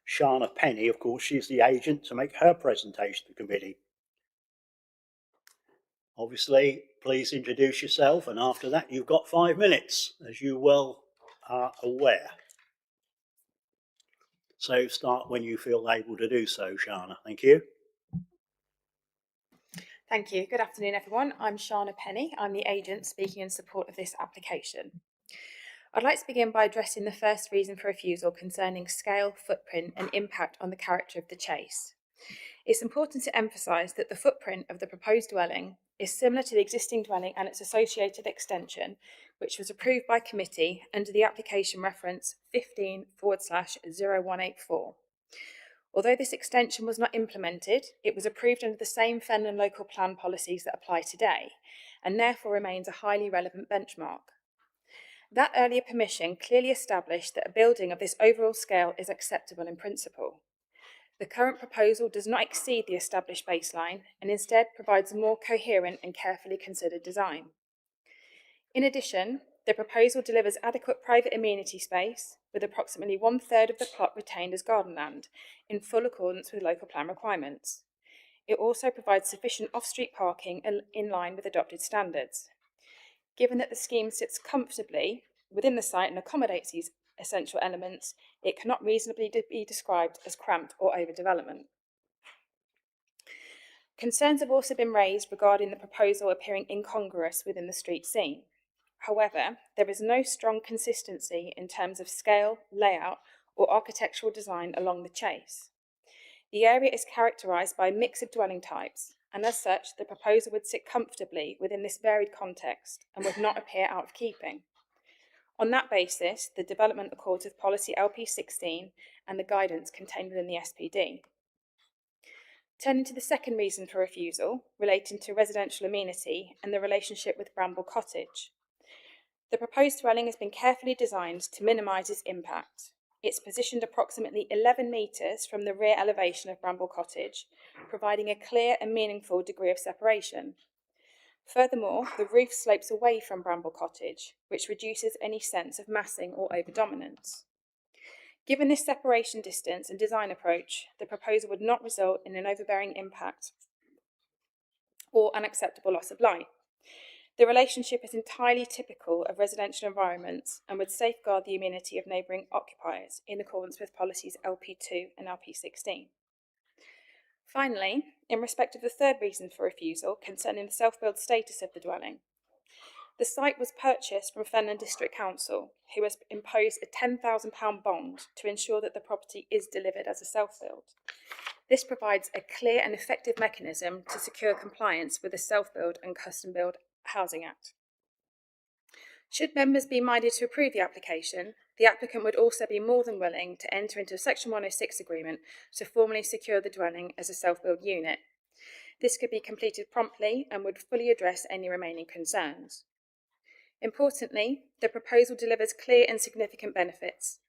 Shana Penny, of course, she's the agent, to make her presentation to the committee. Obviously, please introduce yourself, and after that you've got 5 minutes, as you well are aware. So start when you feel able to do so, Shana. Thank you. Thank you. Good afternoon, everyone. I'm Shana Penny. I'm the agent speaking in support of this application. I'd like to begin by addressing the first reason for refusal concerning scale, footprint and impact on the character of the chase. It's important to emphasise that the footprint of the proposed dwelling is similar to the existing dwelling and its associated extension, which was approved by committee under the application reference 15/0184. Although this extension was not implemented, it was approved under the same Fenland local plan policies that apply today, and therefore remains a highly relevant benchmark. That earlier permission clearly established that a building of this overall scale is acceptable in principle. The current proposal does not exceed the established baseline and instead provides a more coherent and carefully considered design. In addition, the proposal delivers adequate private amenity space, with approximately 1/3 of the plot retained as garden land, in full accordance with local plan requirements. It also provides sufficient off-street parking in line with adopted standards. Given that the scheme sits comfortably within the site and accommodates these essential elements, it cannot reasonably be described as cramped or overdevelopment. Concerns have also been raised regarding the proposal appearing incongruous within the street scene. However, there is no strong consistency in terms of scale, layout, or architectural design along the chase. The area is characterised by a mix of dwelling types, and as such, the proposal would sit comfortably within this varied context and would not appear out of keeping. On that basis, the development accords with policy LP16 and the guidance contained within the SPD. Turning to the second reason for refusal, relating to residential amenity and the relationship with Bramble Cottage. The proposed dwelling has been carefully designed to minimise its impact. It's positioned approximately 11 metres from the rear elevation of Bramble Cottage, providing a clear and meaningful degree of separation. Furthermore, the roof slopes away from Bramble Cottage, which reduces any sense of massing or overdominance. Given this separation distance and design approach, the proposal would not result in an overbearing impact or unacceptable loss of light. The relationship is entirely typical of residential environments and would safeguard the amenity of neighbouring occupiers in accordance with policies LP2 and LP16. Finally, in respect of the third reason for refusal concerning the self-build status of the dwelling, the site was purchased from Fenland District Council, who has imposed a £10,000 bond to ensure that the property is delivered as a self-build. This provides a clear and effective mechanism to secure compliance with the Self-Build and Custom Build Housing Act. Should members be minded to approve the application, the applicant would also be more than willing to enter into a Section 106 agreement to formally secure the dwelling as a self-build unit. This could be completed promptly and would fully address any remaining concerns. Importantly, the proposal delivers clear and significant benefits.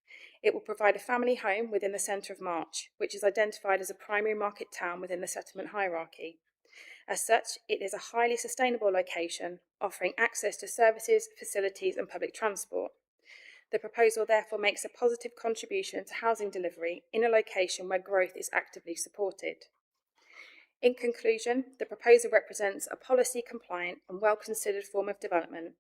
It will provide a family home within the centre of March, which is identified as a primary market town within the settlement hierarchy. As such, it is a highly sustainable location, offering access to services, facilities and public transport. The proposal therefore makes a positive contribution to housing delivery in a location where growth is actively supported. In conclusion, the proposal represents a policy-compliant and well-considered form of development.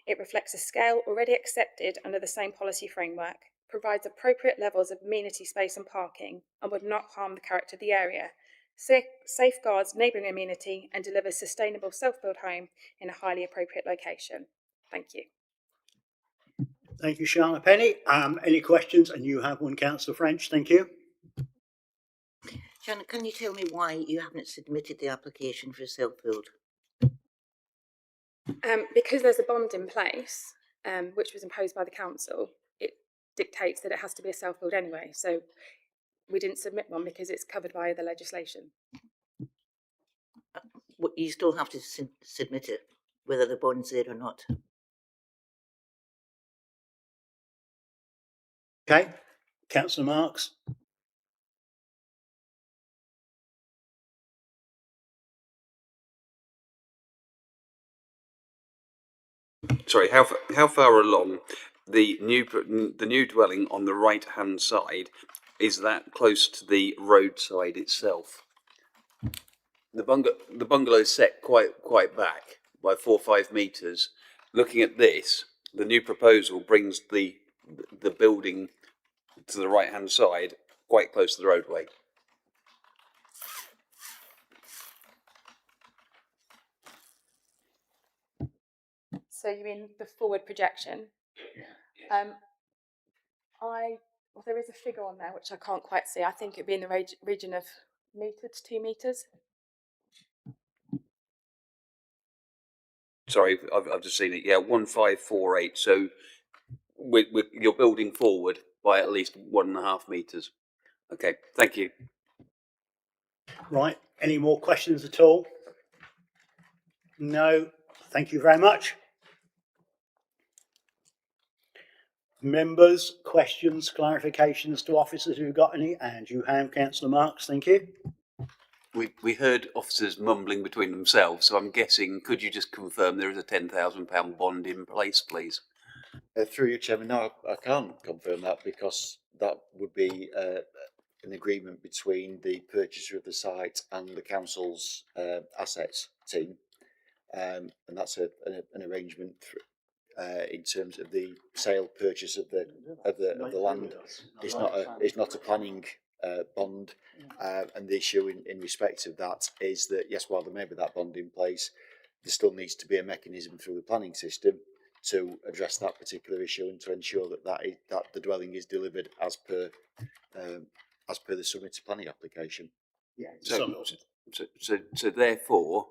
It reflects a scale already accepted under the same policy framework, provides appropriate levels of amenity space and parking, and would not harm the character of the area, safeguards neighbouring amenity, and delivers sustainable self-built home in a highly appropriate location. Thank you. Thank you, Charlotte Penny. Any questions? And you have one, Councillor French. Thank you. Shannon, can you tell me why you haven't submitted the application for self-build? Because there's a bond in place, which was imposed by the council, it dictates that it has to be a self-build anyway. So we didn't submit one because it's covered by the legislation. You still have to submit it, whether the bond's there or not. Okay. Councillor Marks. Sorry, how far along the new dwelling on the right hand side, is that close to the roadside itself? The bungalow is set quite back by 4 or 5 metres. Looking at this, the new proposal brings the building to the right hand side, quite close to the roadway. So you mean the forward projection? Well, there is a figure on there which I can't quite see. I think it'd be in the region of metre to 2 metres. Sorry, I've just seen it. Yeah, 1548. So you're building forward by at least 1.5 metres. Okay, thank you. Right. Any more questions at all? No. Thank you very much. Members, questions, clarifications to officers who've got any? And you have, Councillor Marks. Thank you. We heard officers mumbling between themselves, so I'm guessing, could you just confirm there is a £10,000 bond in place, please? Through you, Chairman, no, I can't confirm that because that would be an agreement between the purchaser of the site and the council's assets team, and that's an arrangement in terms of the sale purchase of the land. It's not a planning bond, and the issue in respect of that is that yes, while there may be that bond in place, there still needs to be a mechanism through the planning system to address that particular issue and to ensure that the dwelling is delivered as per the submitted planning application. Yeah. So therefore,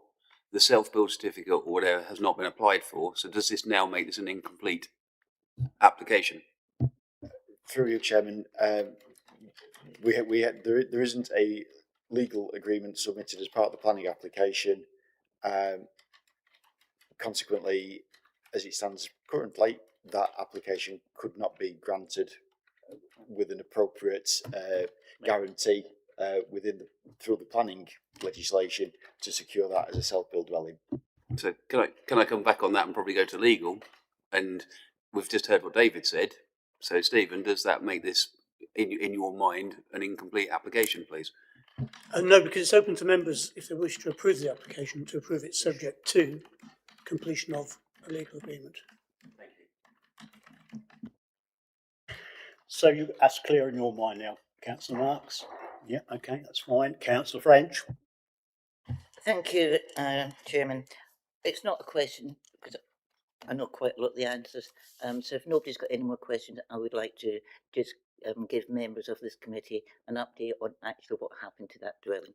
the self-build certificate or whatever has not been applied for. So does this now make this an incomplete application? Through you, Chairman, there isn't a legal agreement submitted as part of the planning application. Consequently, as it stands currently, that application could not be granted with an appropriate guarantee through the planning legislation to secure that as a self-build dwelling. So can I come back on that and probably go to legal? And we've just heard what David said. So Stephen, does that make this in your mind an incomplete application, please? No, because it's open to members if they wish to approve the application to approve it subject to completion of a legal agreement. So that's clear in your mind now, Councillor Marks? Yeah, okay, that's fine. Councillor French? Thank you, Chairman. It's not a question because I know quite a lot of the answers. So if nobody's got any more questions, I would like to just give members of this committee an update on actually what happened to that dwelling.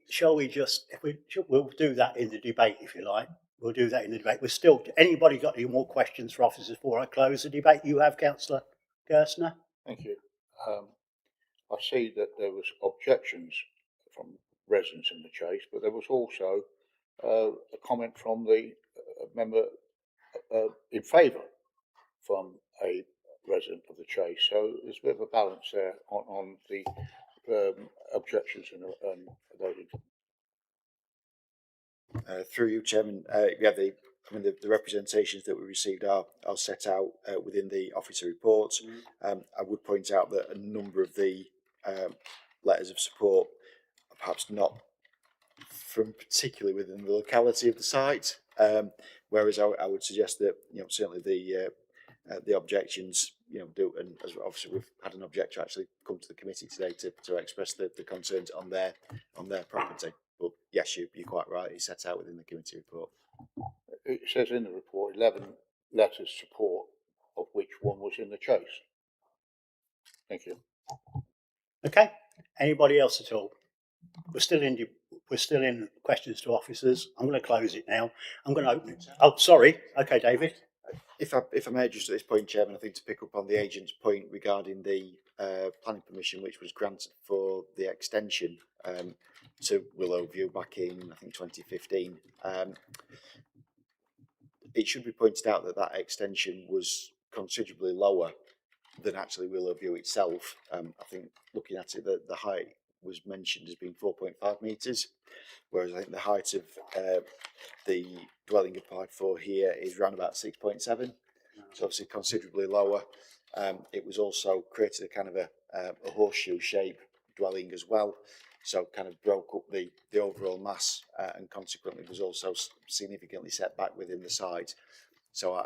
Shall we just, we'll do that in the debate if you like. We'll do that in the debate. Anybody got any more questions for officers before I close the debate? You have, Councillor Gerstner? Thank you. I see that there was objections from residents in the Chase, but there was also a comment from the member in favour from a resident of the Chase. So there's a bit of a balance there on the objections and those. Through you, Chairman, the representations that we received are set out within the officer reports. I would point out that a number of the letters of support are perhaps not from particularly within the locality of the site, whereas I would suggest that certainly the objections do, and as obviously we've had an objector actually come to the committee today to express the concerns on their property. But yes, you're quite right. It's set out within the committee report. It says in the report 11 letters of support, of which one was in the Chase. Thank you. Okay. Anybody else at all? We're still in questions to officers. I'm going to close it now. I'm going to open it. Oh, sorry. Okay, David. If I may, just at this point, Chairman, I think to pick up on the agent's point regarding the planning permission which was granted for the extension to Willowview back in, I think, 2015. It should be pointed out that extension was considerably lower than actually Willowview itself. I think looking at it, the height was mentioned as being 4.5 metres, whereas I think the height of the dwelling applied for here is around about 6.7. So obviously considerably lower. It was also created a kind of a horseshoe shape dwelling as well, so kind of broke up the overall mass and consequently was also significantly set back within the site. So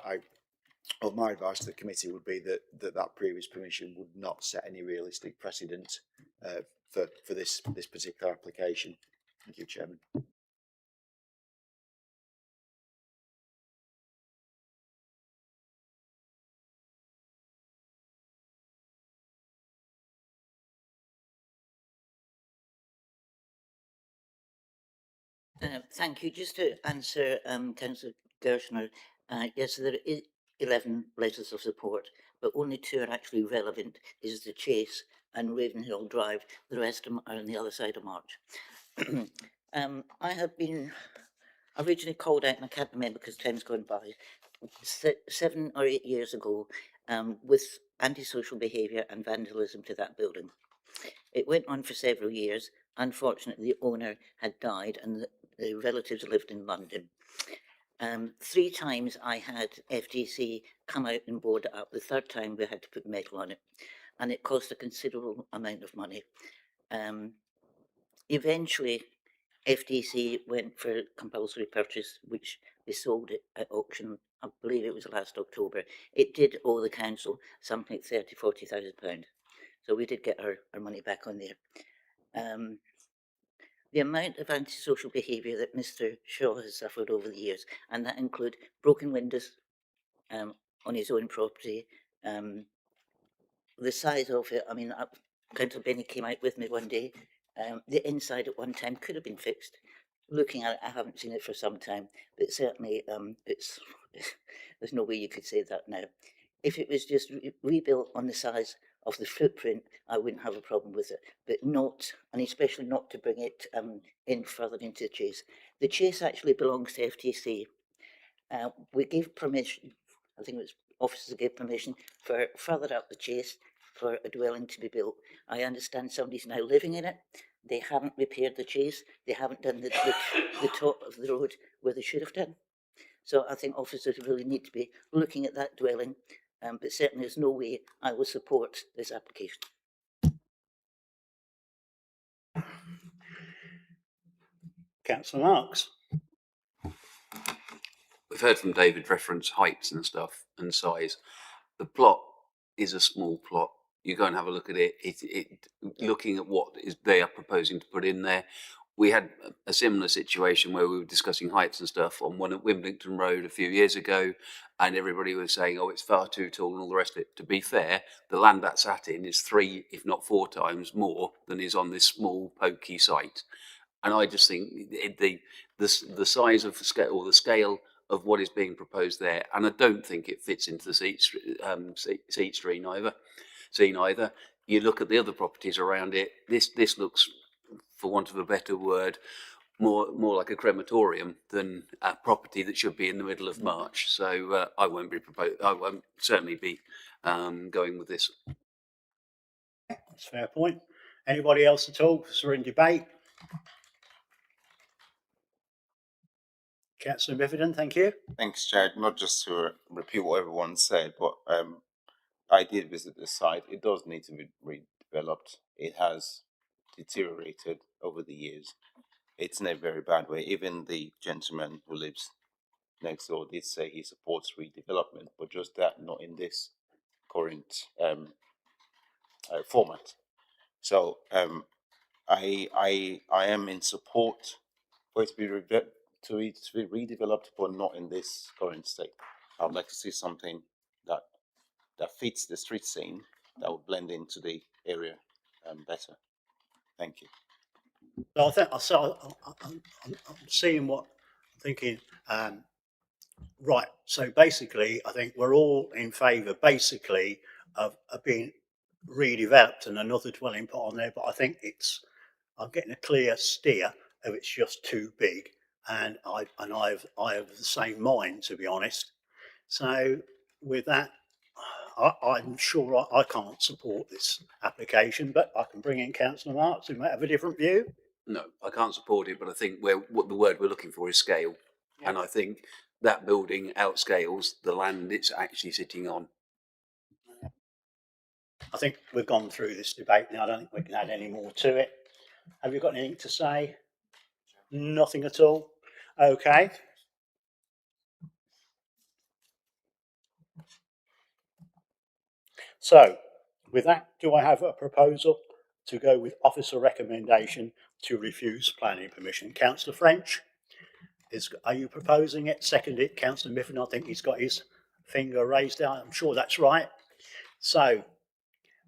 my advice to the committee would be that previous permission would not set any realistic precedent for this particular application. Thank you, Chairman. Thank you. Just to answer Councillor Gershner, yes, there is 11 letters of support, but only 2 are actually relevant, is the Chase and Ravenhill Drive. The rest of them are on the other side of March. I have been originally called out, and I can't remember because time's gone by, 7 or 8 years ago with antisocial behaviour and vandalism to that building. It went on for several years. Unfortunately, the owner had died and the relatives lived in London. 3 times I had FTC come out and board it up. The 3rd time we had to put metal on it, and it cost a considerable amount of money. Eventually, FTC went for compulsory purchase, which they sold it at auction. I believe it was last October. It did owe the council something like £30,000-40,000. So we did get our money back on there. The amount of antisocial behaviour that Mr. Shaw has suffered over the years, and that include broken windows on his own property, the size of it, I mean, Councillor Benny came out with me one day, the inside at one time could have been fixed. Looking at it, I haven't seen it for some time, but certainly there's no way you could say that now. If it was just rebuilt on the size of the footprint, I wouldn't have a problem with it, but not, and especially not to bring it in further into the Chase. The Chase actually belongs to FTC. We gave permission, I think it was officers gave permission for further up the Chase for a dwelling to be built. I understand somebody's now living in it. They haven't repaired the Chase. They haven't done the top of the road where they should have done. So I think officers really need to be looking at that dwelling, but certainly there's no way I will support this application. Councillor Marks. We've heard from David reference heights and stuff and size. The plot is a small plot. You go and have a look at it. Looking at what they are proposing to put in there. We had a similar situation where we were discussing heights and stuff on one at Wimblington Road a few years ago, and everybody was saying, oh, it's far too tall and all the rest of it. To be fair, the land that's sat in is 3, if not 4 times more than is on this small, pokey site. And I just think the size of the scale, or the scale of what is being proposed there, and I don't think it fits into the seat scene either. You look at the other properties around it. This looks for want of a better word, more like a crematorium than a property that should be in the middle of March. So I won't certainly be going with this. That's a fair point. Anybody else at all? Because we're in debate. Councillor Mifferton, thank you. Thanks, Chair. Not just to repeat what everyone said, but I did visit the site. It does need to be redeveloped. It has deteriorated over the years. It's in a very bad way. Even the gentleman who lives next door did say he supports redevelopment, but just that not in this current format. So I am in support for it to be redeveloped, but not in this current state. I'd like to see something that fits the street scene, that would blend into the area better. Thank you. So I'm seeing what I'm thinking. Right. So basically, I think we're all in favour, basically, of being redeveloped and another dwelling put on there. But I think I'm getting a clear steer of it's just too big, and I have the same mind, to be honest. So with that, I'm sure I can't support this application, but I can bring in Councillor Marks who might have a different view. No, I can't support it, but I think what the word we're looking for is scale. Yeah. And I think that building outscales the land it's actually sitting on. I think we've gone through this debate now. I don't think we can add any more to it. Have you got anything to say? Nothing at all? Okay. So, with that, do I have a proposal to go with officer recommendation to refuse planning permission? Councillor French, are you proposing it? Second it, Councillor Mifflin. I think he's got his finger raised out. I'm sure that's right. So,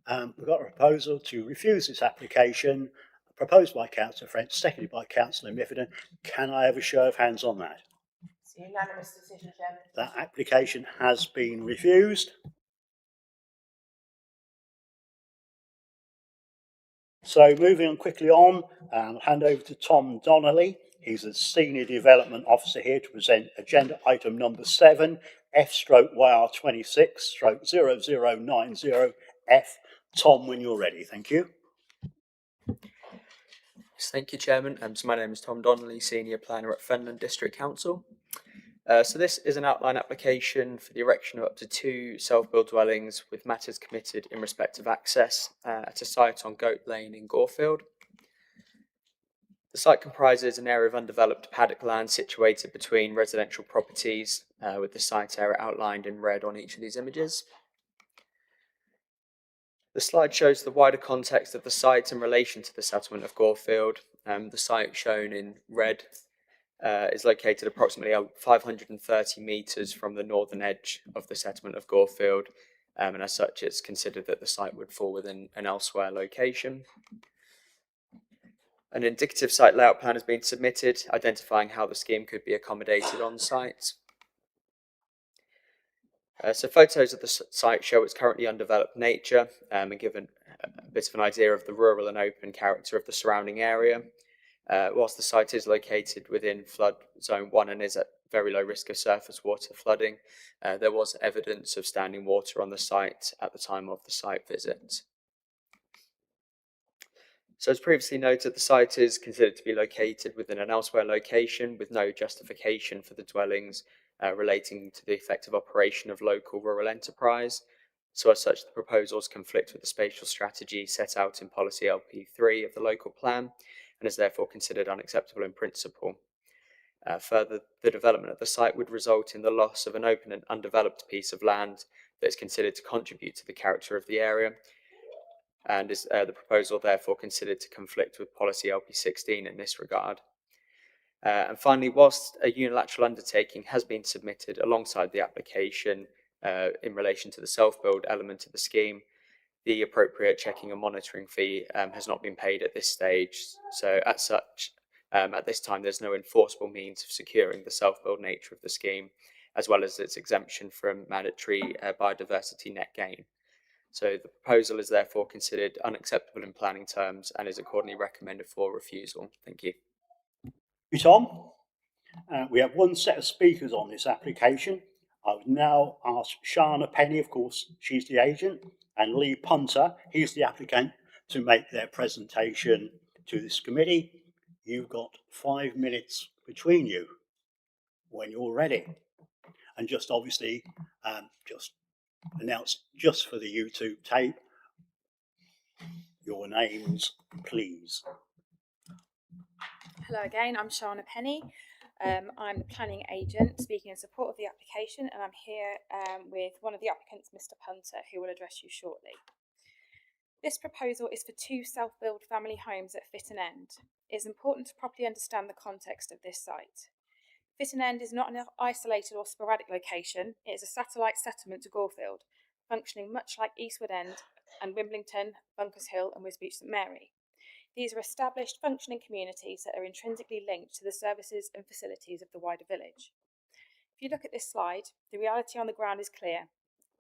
we've got a proposal to refuse this application, proposed by Councillor French, seconded by Councillor Mifflin. Can I have a show of hands on that? It's a unanimous decision, Chairman. That application has been refused. So moving on quickly on, hand over to Tom Donnelly. He's a Senior Development Officer here to present agenda item number 7, F/YR26/0090F. Tom, when you're ready, thank you. Thank you, Chairman. So my name is Tom Donnelly, Senior Planner at Fenland District Council. So this is an outline application for the erection of up to 2 self-built dwellings with matters committed in respect of access at a site on Goat Lane in Gorefield. The site comprises an area of undeveloped paddock land situated between residential properties, with the site area outlined in red on each of these images. The slide shows the wider context of the site in relation to the settlement of Gorefield. The site shown in red is located approximately 530 metres from the northern edge of the settlement of Gorefield, and as such it's considered that the site would fall within an elsewhere location. An indicative site layout plan has been submitted, identifying how the scheme could be accommodated on site. So photos of the site show its currently undeveloped nature, and give a bit of an idea of the rural and open character of the surrounding area. Whilst the site is located within flood zone 1 and is at very low risk of surface water flooding, there was evidence of standing water on the site at the time of the site visit. So as previously noted, the site is considered to be located within an elsewhere location with no justification for the dwellings relating to the effective operation of local rural enterprise. So as such, the proposals conflict with the spatial strategy set out in policy LP3 of the local plan, and is therefore considered unacceptable in principle. Further, the development of the site would result in the loss of an open and undeveloped piece of land that is considered to contribute to the character of the area, and is the proposal therefore considered to conflict with policy LP16 in this regard. And finally, whilst a unilateral undertaking has been submitted alongside the application in relation to the self-build element of the scheme, the appropriate checking and monitoring fee has not been paid at this stage. So as such, at this time, there's no enforceable means of securing the self-build nature of the scheme, as well as its exemption from mandatory biodiversity net gain. So the proposal is therefore considered unacceptable in planning terms and is accordingly recommended for refusal. Thank you. Thank you, Tom. We have one set of speakers on this application. I would now ask Shana Penny, of course, she's the agent, and Lee Punter, he's the applicant, to make their presentation to this committee. You've got 5 minutes between you when you're ready. And just obviously, just announce just for the YouTube tape, your names, please. Hello again, I'm Shana Penny. I'm the planning agent speaking in support of the application, and I'm here with one of the applicants, Mr. Punter, who will address you shortly. This proposal is for 2 self-build family homes at Fenland. It's important to properly understand the context of this site. Fenland is not an isolated or sporadic location. It is a satellite settlement to Gorefield, functioning much like Eastwood End and Wington, Bunkers Hill and Wisbech St Mary. These are established, functioning communities that are intrinsically linked to the services and facilities of the wider village. If you look at this slide, the reality on the ground is clear.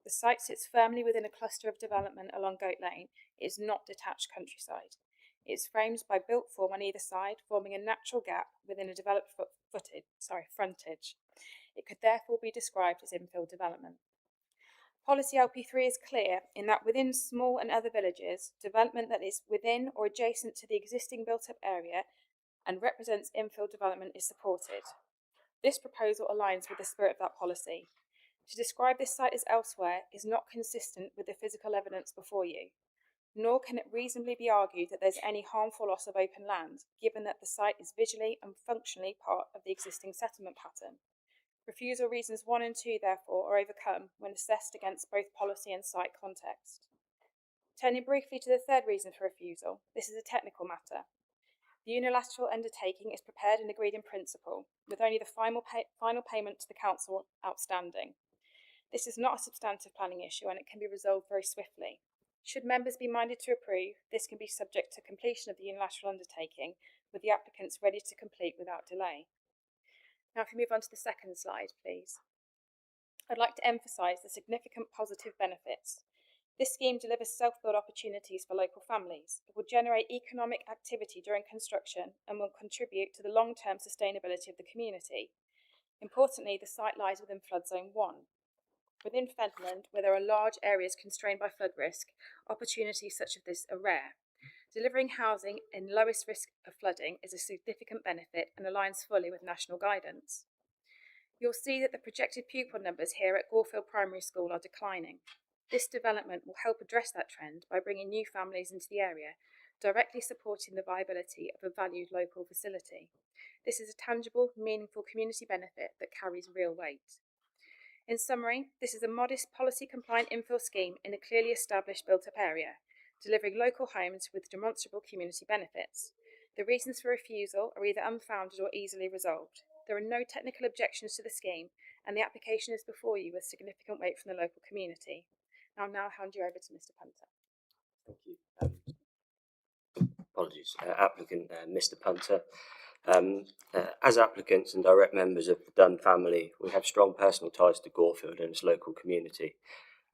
The site sits firmly within a cluster of development along Goat Lane. It is not detached countryside. It is framed by built form on either side, forming a natural gap within a developed frontage. It could therefore be described as infill development. Policy LP3 is clear in that within small and other villages, development that is within or adjacent to the existing built-up area and represents infill development is supported. This proposal aligns with the spirit of that policy. To describe this site as elsewhere is not consistent with the physical evidence before you, nor can it reasonably be argued that there's any harmful loss of open land, given that the site is visually and functionally part of the existing settlement pattern. Refusal reasons 1 and 2, therefore, are overcome when assessed against both policy and site context. Turning briefly to the third reason for refusal, this is a technical matter. The unilateral undertaking is prepared and agreed in principle, with only the final payment to the council outstanding. This is not a substantive planning issue and it can be resolved very swiftly. Should members be minded to approve, this can be subject to completion of the unilateral undertaking, with the applicants ready to complete without delay. Now, if we move on to the second slide, please. I'd like to emphasise the significant positive benefits. This scheme delivers self-build opportunities for local families. It will generate economic activity during construction and will contribute to the long-term sustainability of the community. Importantly, the site lies within flood zone 1. Within Fenland, where there are large areas constrained by flood risk, opportunities such as this are rare. Delivering housing in lowest risk of flooding is a significant benefit and aligns fully with national guidance. You'll see that the projected pupil numbers here at Gorefield Primary School are declining. This development will help address that trend by bringing new families into the area, directly supporting the viability of a valued local facility. This is a tangible, meaningful community benefit that carries real weight. In summary, this is a modest policy-compliant infill scheme in a clearly established built-up area, delivering local homes with demonstrable community benefits. The reasons for refusal are either unfounded or easily resolved. There are no technical objections to the scheme, and the application is before you with significant weight from the local community. I'll now hand you over to Mr. Punter. Thank you. Apologies, applicant Mr. Punter. As applicants and direct members of the Dunn family, we have strong personal ties to Gorefield and its local community.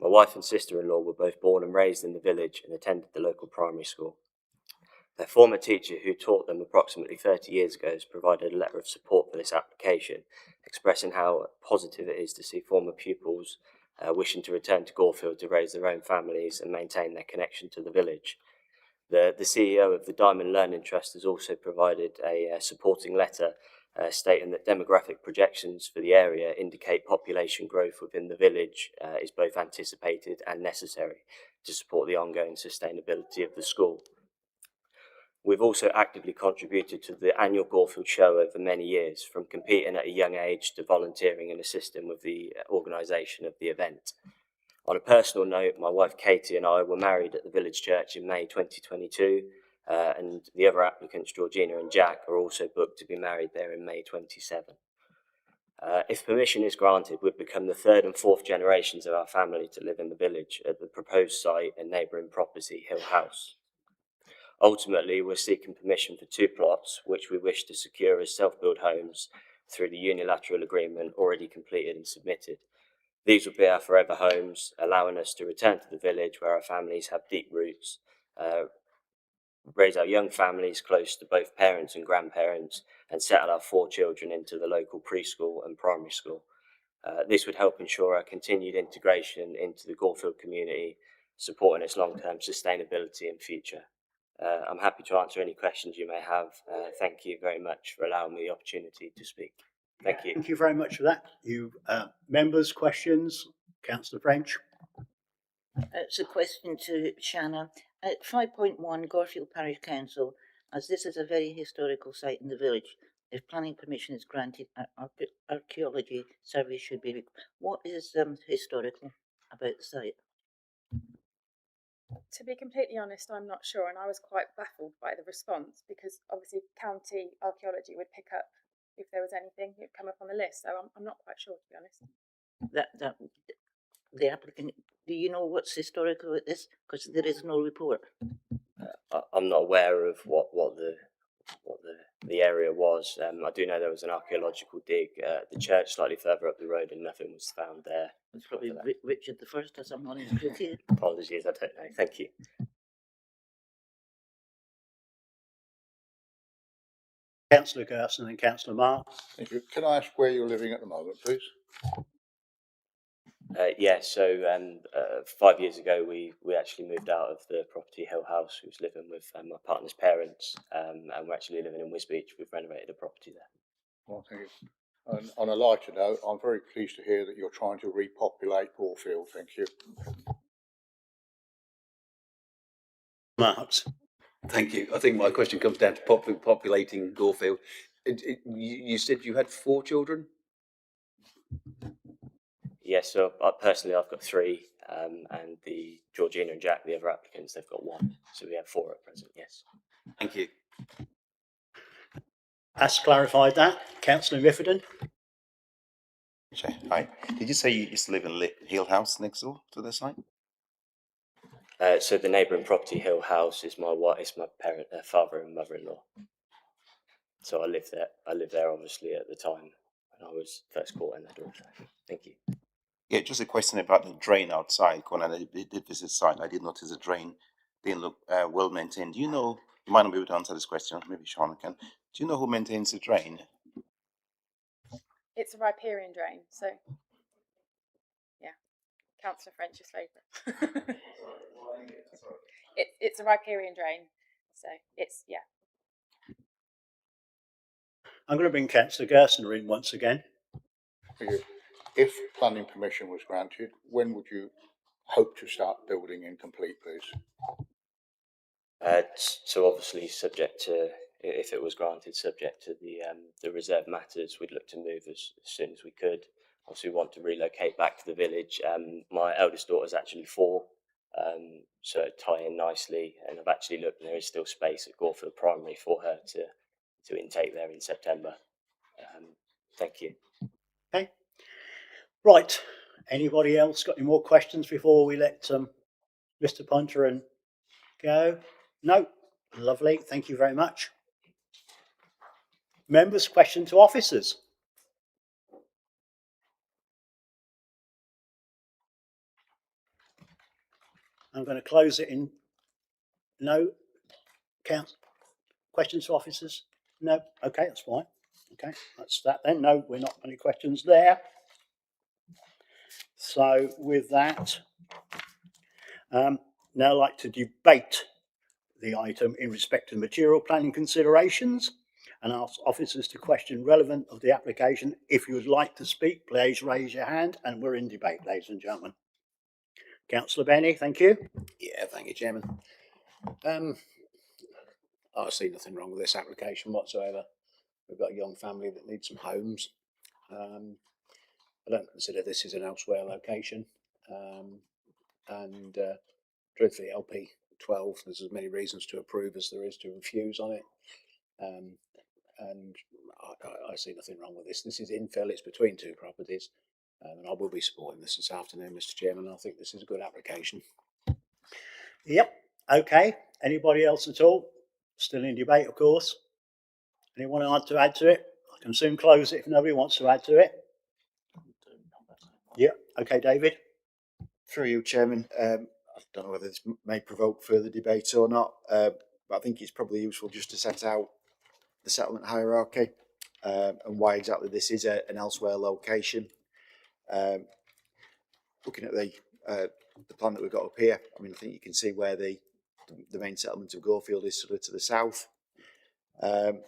My wife and sister-in-law were both born and raised in the village and attended the local primary school. Their former teacher, who taught them approximately 30 years ago, has provided a letter of support for this application, expressing how positive it is to see former pupils wishing to return to Gorefield to raise their own families and maintain their connection to the village. The CEO of the Diamond Learning Trust has also provided a supporting letter stating that demographic projections for the area indicate population growth within the village is both anticipated and necessary to support the ongoing sustainability of the school. We've also actively contributed to the annual Gorefield show over many years, from competing at a young age to volunteering and assisting with the organisation of the event. On a personal note, my wife Katie and I were married at the village church in May 2022, and the other applicants, Georgina and Jack, are also booked to be married there in May 27. If permission is granted, we've become the third and fourth generations of our family to live in the village at the proposed site and neighbouring property, Hill House. Ultimately, we're seeking permission for 2 plots, which we wish to secure as self-build homes through the unilateral agreement already completed and submitted. These would be our forever homes, allowing us to return to the village where our families have deep roots, raise our young families close to both parents and grandparents, and settle our 4 children into the local preschool and primary school. This would help ensure our continued integration into the Gorefield community, supporting its long-term sustainability and future. I'm happy to answer any questions you may have. Thank you very much for allowing me the opportunity to speak. Thank you. Thank you very much for that. You members, questions? Councillor French. It's a question to Shanna. At 5.1, Gorefield Parish Council, as this is a very historical site in the village, if planning permission is granted, archaeology survey should be. What is historical about the site? To be completely honest, I'm not sure, and I was quite baffled by the response because obviously county archaeology would pick up if there was anything that come up on the list. So I'm not quite sure, to be honest. The applicant, do you know what's historical with this? Because there is no report. I'm not aware of what the area was. I do know there was an archaeological dig at the church slightly further up the road, and nothing was found there. It's probably Richard I or someone in cricket. Apologies, I don't know. Thank you. Councillor Gerson and Councillor Mark. Thank you. Can I ask where you're living at the moment, please? Yeah, so 5 years ago we actually moved out of the property Hill House. We was living with my partner's parents, and we're actually living in Wisbeach. We've renovated a property there. Well, thank you. And on a lighter note, I'm very pleased to hear that you're trying to repopulate Gorefield. Thank you. Marks. Thank you. I think my question comes down to populating Gorefield. You said you had 4 children? Yes, so personally I've got 3, and the Georgina and Jack, the other applicants, they've got 1. So we have 4 at present, yes. Thank you. Has clarified that. Councillor Miffordin. Hi. Did you say you used to live in Hill House next door to the site? So the neighbouring property Hill House is my father and mother-in-law. So I lived there obviously at the time when I was first courting their daughter. Thank you. Yeah, just a question about the drain outside. When I did visit the site, I did notice the drain didn't look well maintained. Do you know, you might not be able to answer this question, maybe Sean can. Do you know who maintains the drain? It's a riparian drain, so yeah, Councillor French's favourite. It's a riparian drain, so it's, yeah. I'm going to bring Councillor Gerson in once again. If planning permission was granted, when would you hope to start building and complete, please? So obviously subject to, if it was granted, subject to the reserve matters, we'd look to move as soon as we could. Obviously we want to relocate back to the village. My eldest daughter's actually 4, so it'd tie in nicely, and I've actually looked and there is still space at Gorefield Primary for her to intake there in September. Thank you. Okay. Right. Anybody else got any more questions before we let Mr. Punter and go? No? Lovely. Thank you very much. Members, question to officers. I'm going to close it in. No? Questions to officers? No? Okay, that's fine. Okay, that's that then. No, we're not any questions there. So with that, now I'd like to debate the item in respect to material planning considerations and ask officers to question relevant of the application. If you would like to speak, please raise your hand, and we're in debate, ladies and gentlemen. Councillor Benny, thank you. Yeah, thank you, Chairman. I see nothing wrong with this application whatsoever. We've got a young family that needs some homes. I don't consider this is an elsewhere location. Truthfully, LP 12, there's as many reasons to approve as there is to refuse on it. And I see nothing wrong with this. This is infill, it's between 2 properties. And I will be supporting this afternoon, Mr. Chairman. I think this is a good application. Yep. Okay. Anybody else at all? Still in debate, of course. Anyone want to add to it? I can soon close it if nobody wants to add to it. Yeah, okay, David. Through you, Chairman. I don't know whether this may provoke further debate or not, but I think it's probably useful just to set out the settlement hierarchy and why exactly this is an elsewhere location. Looking at the plan that we've got up here, I mean, I think you can see where the main settlement of Gorefield is sort of to the south. The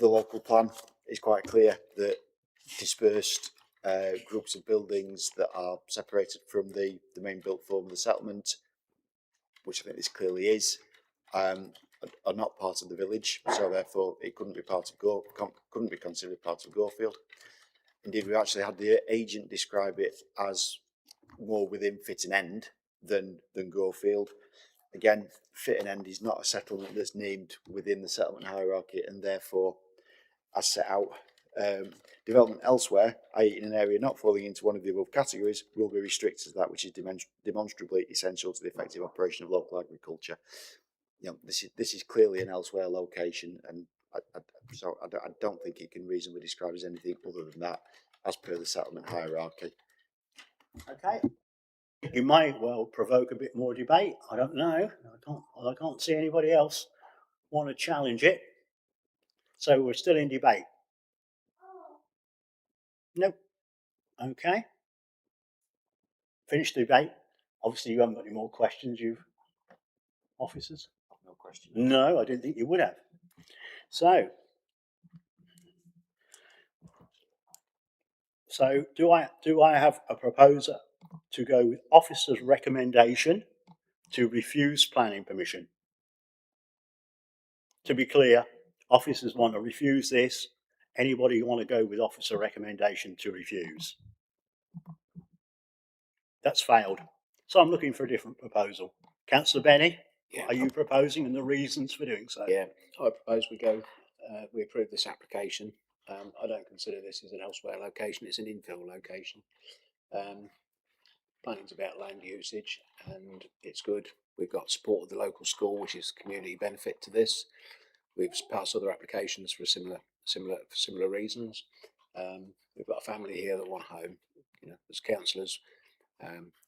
local plan is quite clear that dispersed groups of buildings that are separated from the main built form of the settlement, which I think this clearly is, are not part of the village, so therefore it couldn't be part of couldn't be considered part of Gorefield. Indeed, we actually had the agent describe it as more within Fitton End than Gorefield. Again, Fitton End is not a settlement that's named within the settlement hierarchy, and therefore, as set out, development elsewhere, i.e. in an area not falling into one of the above categories, will be restricted to that which is demonstrably essential to the effective operation of local agriculture. You know, this is clearly an elsewhere location, and so I don't think it can reasonably describe as anything other than that, as per the settlement hierarchy. Okay. You may well provoke a bit more debate. I don't know. I can't see anybody else want to challenge it. So we're still in debate. Nope. Okay. Finished the debate. Obviously, you haven't got any more questions, you officers? No questions. No, I didn't think you would have. So do I have a proposer to go with officer's recommendation to refuse planning permission? To be clear, officers want to refuse this. Anybody want to go with officer recommendation to refuse? That's failed. So I'm looking for a different proposal. Councillor Benny, are you proposing, and the reasons for doing so? Yeah, I propose we approve this application. I don't consider this as an elsewhere location, it's an infill location. Planning's about land usage and it's good. We've got support of the local school, which is community benefit to this. We've passed other applications for similar reasons. We've got a family here that want a home. You know, as councillors,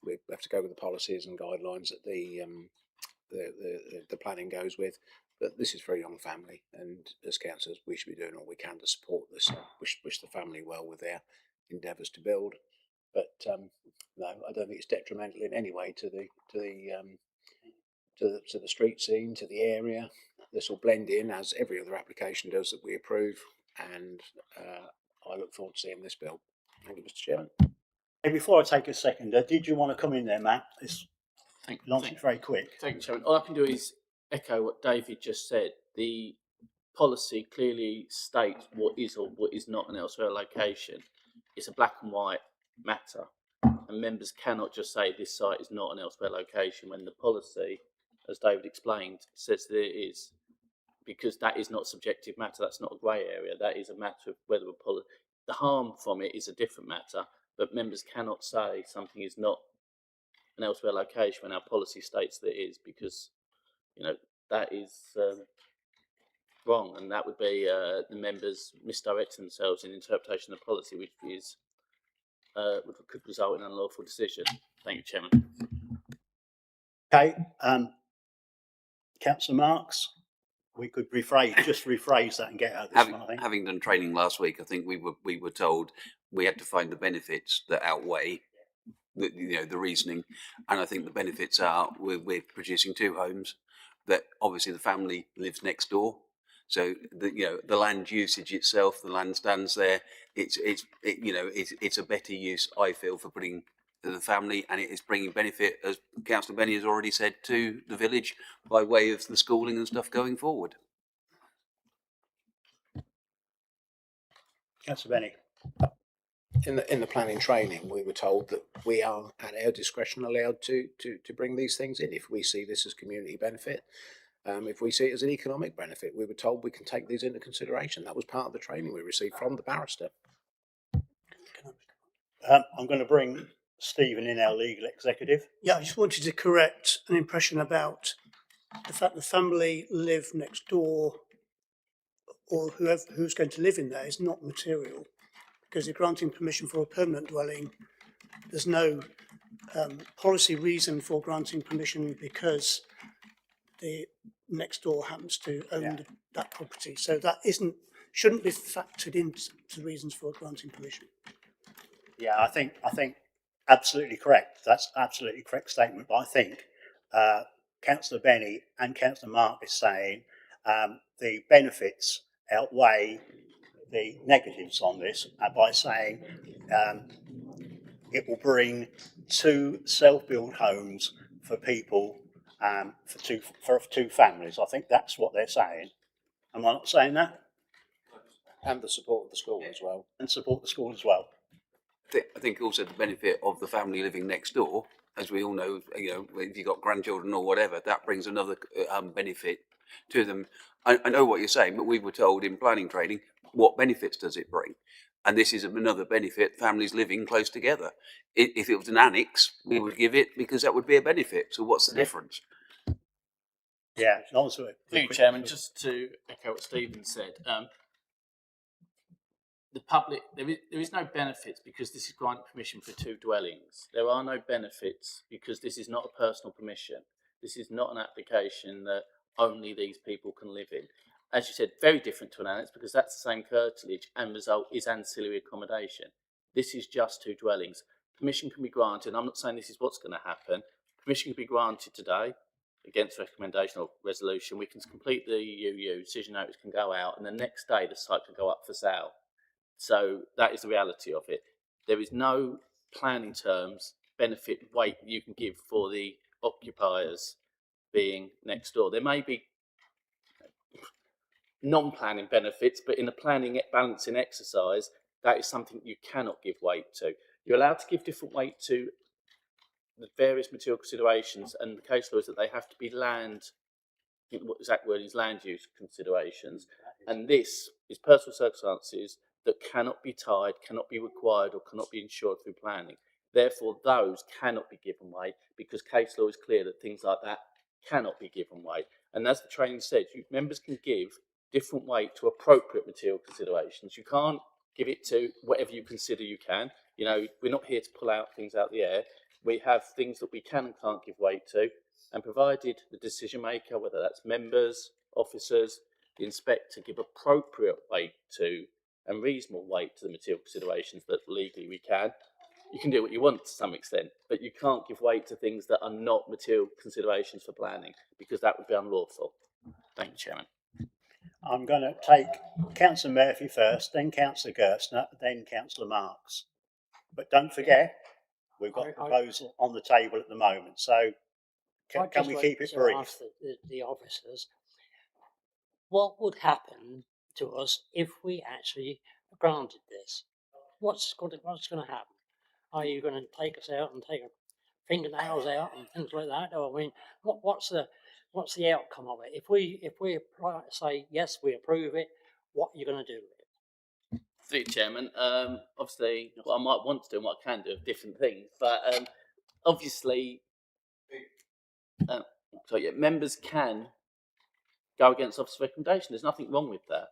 we have to go with the policies and guidelines that the planning goes with. But this is for a young family, and as councillors, we should be doing all we can to support this. Wish the family well with their endeavours to build. But no, I don't think it's detrimental in any way to the street scene, to the area. This will blend in as every other application does that we approve, and I look forward to seeing this built. Thank you, Mr. Chairman. Hey, before I take a seconder, did you want to come in there, Matt? Launch it very quick. Thank you, Chairman. All I can do is echo what David just said. The policy clearly states what is or what is not an elsewhere location. It's a black and white matter, and members cannot just say this site is not an elsewhere location when the policy, as David explained, says that it is, because that is not subjective matter. That's not a grey area. That is a matter of whether the harm from it is a different matter, but members cannot say something is not an elsewhere location when our policy states that it is, because that is wrong, and that would be the members misdirecting themselves in interpretation of the policy, which is could result in an unlawful decision. Thank you, Chairman. Okay, Councillor Marks, we could rephrase that and get out of this one, I think. Having done training last week, I think we were told we had to find the benefits that outweigh the reasoning, and I think the benefits are we're producing two homes. That obviously the family lives next door, so the land usage itself, the land stands there. It's a better use, I feel, for putting the family, and it is bringing benefit, as Councillor Benny has already said, to the village by way of the schooling and stuff going forward. Councillor Benny. In the planning training, we were told that we are at our discretion allowed to bring these things in if we see this as community benefit. If we see it as an economic benefit, we were told we can take these into consideration. That was part of the training we received from the barrister. I'm going to bring Stephen in, our legal executive. Yeah, I just wanted to correct an impression about the fact the family live next door, or who's going to live in there is not material, because they're granting permission for a permanent dwelling there's no policy reason for granting permission because the next door happens to own that property. So that shouldn't be factored into the reasons for granting permission. Yeah, I think absolutely correct. That's absolutely correct statement. But I think Councillor Benny and Councillor Mark is saying the benefits outweigh the negatives on this by saying it will bring 2 self-built homes for people for two families. I think that's what they're saying. Am I not saying that? And the support of the school as well. And support the school as well. I think also the benefit of the family living next door, as we all know, if you've got grandchildren or whatever, that brings another benefit to them. I know what you're saying, but we were told in planning training, what benefits does it bring? And this is another benefit, families living close together. If it was an annex, we would give it because that would be a benefit. So what's the difference? Yeah, also. Thank you, Chairman. Just to echo what Stephen said, the public, there is no benefits because this is granting permission for 2 dwellings. There are no benefits because this is not a personal permission. This is not an application that only these people can live in. As you said, very different to an annex because that's the same curtilage and result is ancillary accommodation. This is just 2 dwellings. Permission can be granted. I'm not saying this is what's going to happen. Permission can be granted today against recommendation or resolution. We can complete the UU, decision notice can go out, and the next day the site can go up for sale. So that is the reality of it. There is no planning terms, benefit, weight you can give for the occupiers being next door. There may be non-planning benefits, but in a planning balancing exercise, that is something you cannot give weight to. You're allowed to give different weight to the various material considerations, and the case law is that they have to be land, I think what exact word is land use considerations, and this is personal circumstances that cannot be tied, cannot be required, or cannot be ensured through planning. Therefore, those cannot be given weight because case law is clear that things like that cannot be given weight. And as the training said, members can give different weight to appropriate material considerations. You can't give it to whatever you consider you can. We're not here to pull out things out the air. We have things that we can and can't give weight to, and provided the decision maker, whether that's members, officers, the inspector, give appropriate weight to and reasonable weight to the material considerations that legally we can. You can do what you want to some extent, but you can't give weight to things that are not material considerations for planning because that would be unlawful. Thank you, Chairman. I'm going to take Councillor Murphy first, then Councillor Gerstner, then Councillor Marks. But don't forget, we've got a proposal on the table at the moment. So can we keep it brief? Ask the officers, what would happen to us if we actually granted this? What's going to happen? Are you going to take us out and take our fingernails out and things like that? Or I mean, what's the outcome of it? If we say yes, we approve it, what are you going to do with it? Thank you, Chairman. Obviously, what I might want to do and what I can do are different things, but obviously, members can go against officer's recommendation. There's nothing wrong with that.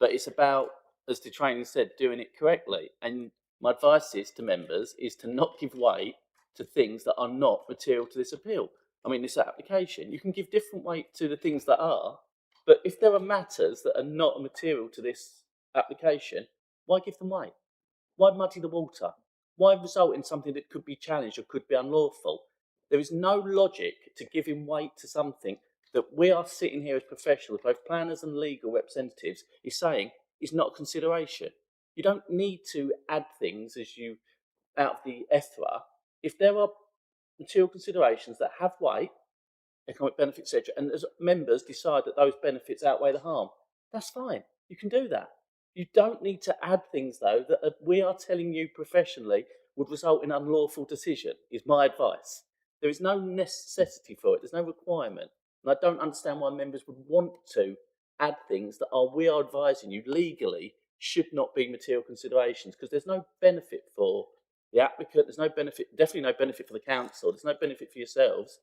But it's about, as the training said, doing it correctly. And my advice is to members is to not give weight to things that are not material to this appeal. I mean, this application, you can give different weight to the things that are, but if there are matters that are not material to this application, why give them weight? Why muddy the water? Why result in something that could be challenged or could be unlawful? There is no logic to giving weight to something that we are sitting here as professionals, both planners and legal representatives, is saying is not a consideration. You don't need to add things out of the ETHRA. If there are material considerations that have weight, economic benefits, etc., and as members decide that those benefits outweigh the harm, that's fine. You can do that. You don't need to add things, though, that we are telling you professionally would result in an unlawful decision, is my advice. There is no necessity for it. There's no requirement. And I don't understand why members would want to add things that we are advising you legally should not be material considerations, because there's no benefit for the applicant, there's no benefit, definitely no benefit for the council, there's no benefit for yourselves.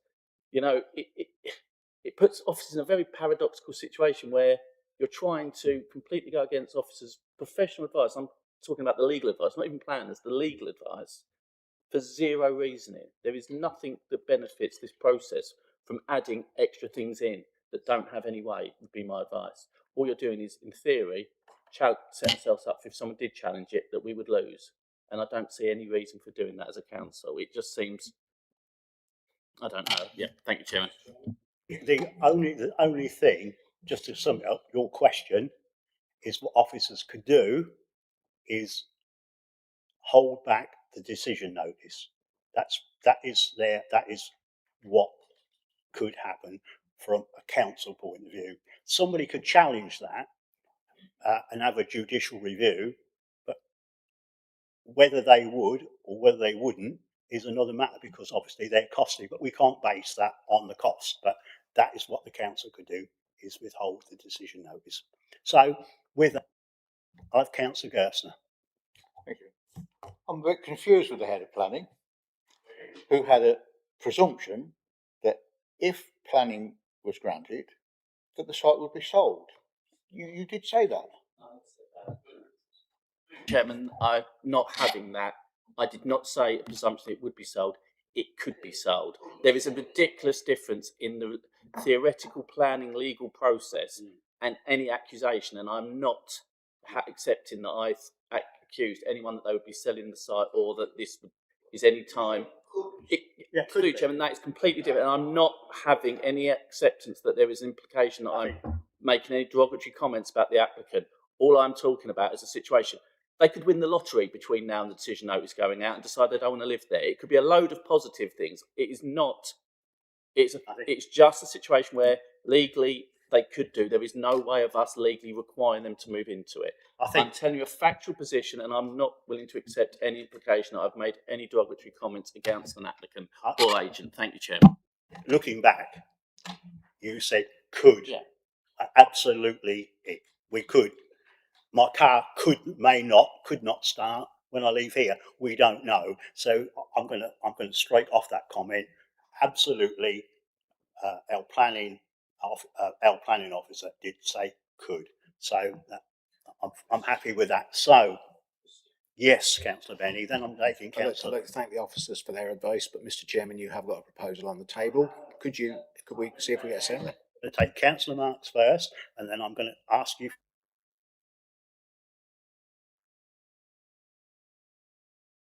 It puts officers in a very paradoxical situation where you're trying to completely go against officers' professional advice. I'm talking about the legal advice, not even planners, the legal advice, for zero reasoning. There is nothing that benefits this process from adding extra things in that don't have any weight, would be my advice. All you're doing is, in theory, set ourselves up for if someone did challenge it, that we would lose. And I don't see any reason for doing that as a council. It just seems, I don't know. Yeah, thank you, Chairman. The only thing, just to sum up your question, is what officers could do is hold back the decision notice. That is what could happen from a council point of view. Somebody could challenge that and have a judicial review, but whether they would or whether they wouldn't is another matter, because obviously they're costly, but we can't base that on the cost. But that is what the council could do, is withhold the decision notice. So with that, I have Councillor Gerstner. Thank you. I'm a bit confused with the head of planning, who had a presumption that if planning was granted, that the site would be sold. You did say that. Chairman, I'm not having that. I did not say a presumption it would be sold. It could be sold. There is a ridiculous difference in the theoretical planning legal process and any accusation, and I'm not accepting that I've accused anyone that they would be selling the site or that this is any time. Chairman, that is completely different. And I'm not having any acceptance that there is an implication that I'm making any derogatory comments about the applicant. All I'm talking about is a situation. They could win the lottery between now and the decision notice going out and decide they don't want to live there. It could be a load of positive things. It is not. It's just a situation where legally they could do. There is no way of us legally requiring them to move into it. I'm telling you a factual position, and I'm not willing to accept any implication that I've made any derogatory comments against an applicant or agent. Thank you, Chairman. Looking back, you said could. Yeah. Absolutely, we could. My car could not start when I leave here. We don't know. So I'm gonna strike off that comment. Absolutely, our planning officer did say could. So I'm happy with that. So yes, Councillor Benny. Then I'm taking Councillor. I'd like to thank the officers for their advice, but Mr. Chairman, you have got a proposal on the table. Could we see if we get a second? I'm going to take Councillor Marks first, and then I'm going to ask you.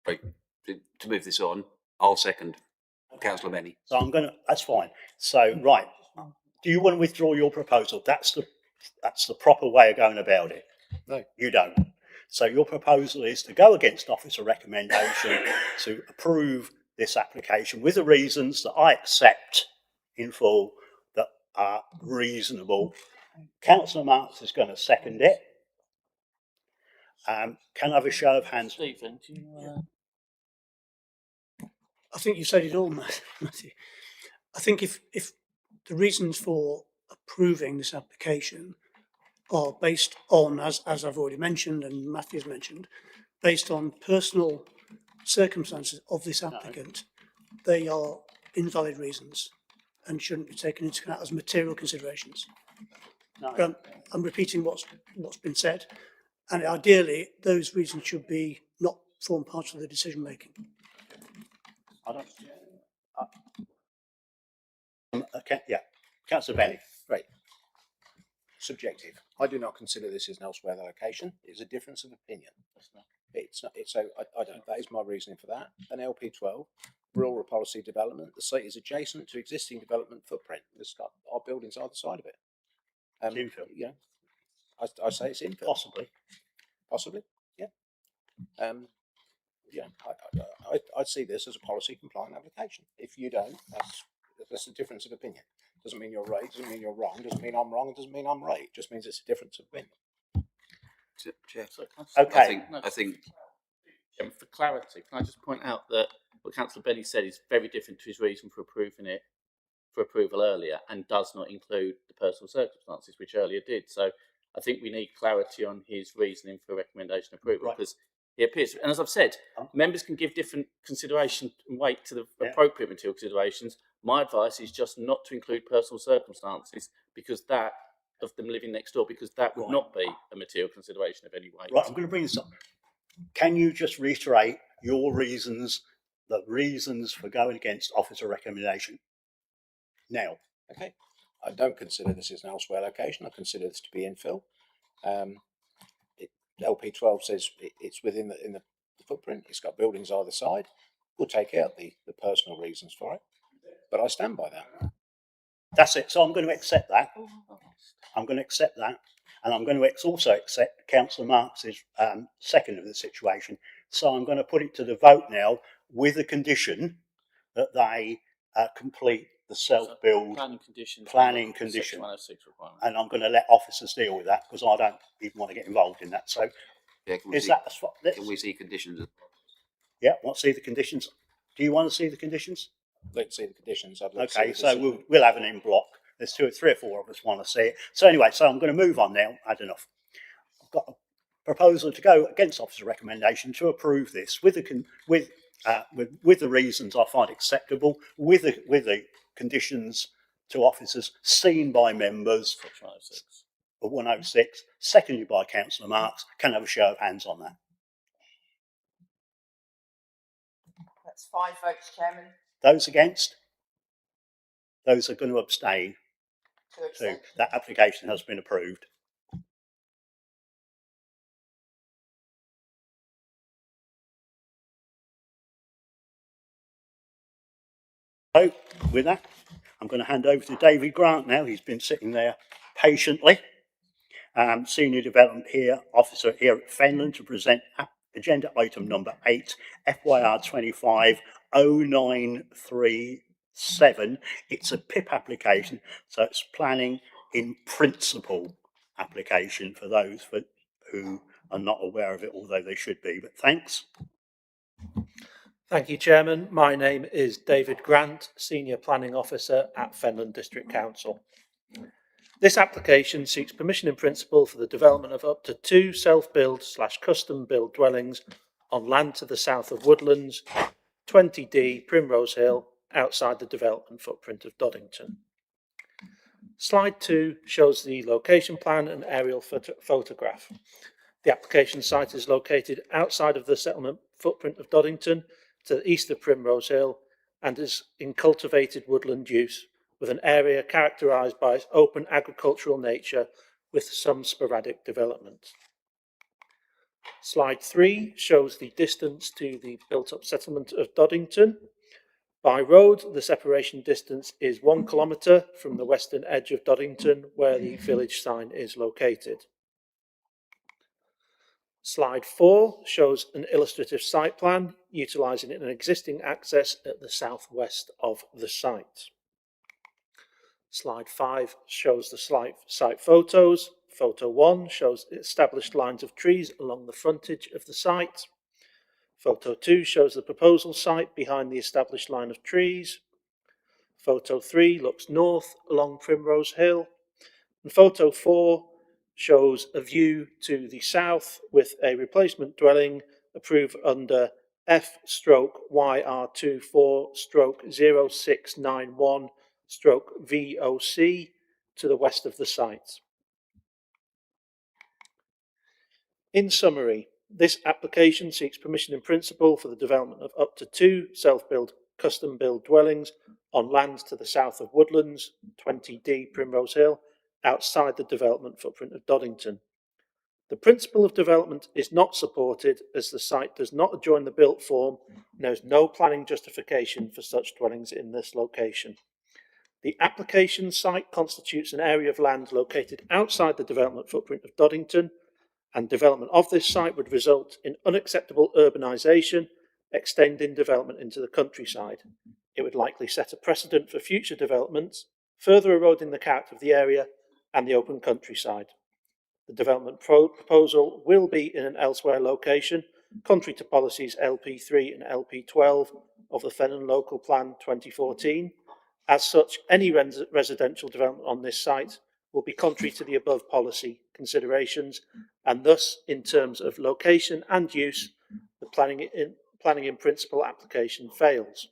Right, to move this on, I'll second Councillor Benny. So that's fine. So, right, do you want to withdraw your proposal? That's the proper way of going about it. No. You don't. So your proposal is to go against officer recommendation to approve this application with the reasons that I accept in full that are reasonable. Councillor Marks is going to second it. Can I have a show of hands? Stephen, do you I think you said it all, Matthew. I think if the reasons for approving this application are based on, as I've already mentioned and Matthew's mentioned, based on personal circumstances of this applicant, they are invalid reasons and shouldn't be taken into account as material considerations. No. I'm repeating what's been said, and ideally those reasons should be not form part of the decision making. Yeah, Councillor Benny. Right. Subjective. I do not consider this as an elsewhere location. It's a difference of opinion. It's not. It's so. I don't. That is my reasoning for that. An LP12, rural policy development. The site is adjacent to existing development footprint. There's our buildings either side of it. Infill. Yeah. I say it's infill. Possibly. Yeah. Yeah. I see this as a policy compliant application. If you don't, that's a difference of opinion. Doesn't mean you're right, doesn't mean you're wrong, doesn't mean I'm wrong, it doesn't mean I'm right. It just means it's a difference of opinion. Chair. Okay. I think for clarity, can I just point out that what Councillor Benny said is very different to his reason for approving it for approval earlier, and does not include the personal circumstances, which earlier did. So I think we need clarity on his reasoning for recommendation approval, because he appears, and as I've said, members can give different consideration and weight to the appropriate material considerations. My advice is just not to include personal circumstances, because that of them living next door, because that would not be a material consideration of any weight. Right, I'm going to bring this up. Can you just reiterate your reasons the reasons for going against officer recommendation. Now, Okay, I don't consider this as an elsewhere location. I consider this to be infill. LP12 says it's within the footprint. It's got buildings either side. We'll take out the personal reasons for it, but I stand by that. That's it. So I'm going to accept that. I'm going to accept that, and I'm going to also accept Councillor Marks's second of the situation. So I'm going to put it to the vote now with the condition that they complete the self-build planning condition. And I'm going to let officers deal with that because I don't even want to get involved in that. So Yeah, can we see conditions? Yeah, want to see the conditions? Do you want to see the conditions? Let's see the conditions. I'd like to see Okay, the so decision. we'll have an in block. There's three or four of us want to see it. So anyway, so I'm going to move on now. I had enough. I've got a proposal to go against officer recommendation to approve this with the reasons I find acceptable, with the conditions to officers seen by members of 106, seconded by Councillor Marks. Can I have a show of hands on that? That's 5 votes, Chairman. Those against? Those are going to abstain. So that application has been approved. So with that, I'm going to hand over to David Grant now. He's been sitting there patiently. Senior Development Officer here at Fenland to present agenda item number 8, FYR 250937. It's a PIP application, so it's planning in principle application for those who are not aware of it, although they should be. But thanks. Thank you, Chairman. My name is David Grant, Senior Planning Officer at Fenland District Council. This application seeks permission in principle for the development of up to 2 self-build/custom-build dwellings on land to the south of Woodlands, 20D Primrose Hill, outside the development footprint of Doddington. Slide 2 shows the location plan and aerial photograph. The application site is located outside of the settlement footprint of Doddington to the east of Primrose Hill and is in cultivated woodland use, with an area characterised by its open agricultural nature with some sporadic development. Slide 3 shows the distance to the built-up settlement of Doddington. By road, the separation distance is 1 kilometre from the western edge of Doddington, where the village sign is located. Slide 4 shows an illustrative site plan utilising an existing access at the southwest of the site. Slide 5 shows the site photos. Photo 1 shows established lines of trees along the frontage of the site. Photo 2 shows the proposal site behind the established line of trees. Photo 3 looks north along Primrose Hill. And photo 4 shows a view to the south with a replacement dwelling approved under F/YR24/0691/VOC to the west of the site. In summary, this application seeks permission in principle for the development of up to 2 self-build, custom-build dwellings on land to the south of Woodlands, 20D Primrose Hill, outside the development footprint of Doddington. The principle of development is not supported as the site does not adjoin the built form and there is no planning justification for such dwellings in this location. The application site constitutes an area of land located outside the development footprint of Doddington, and development of this site would result in unacceptable urbanisation, extending development into the countryside. It would likely set a precedent for future developments, further eroding the character of the area and the open countryside. The development proposal will be in an elsewhere location, contrary to policies LP3 and LP12 of the Fenland Local Plan 2014. As such, any residential development on this site will be contrary to the above policy considerations, and thus, in terms of location and use, the planning in principle application fails.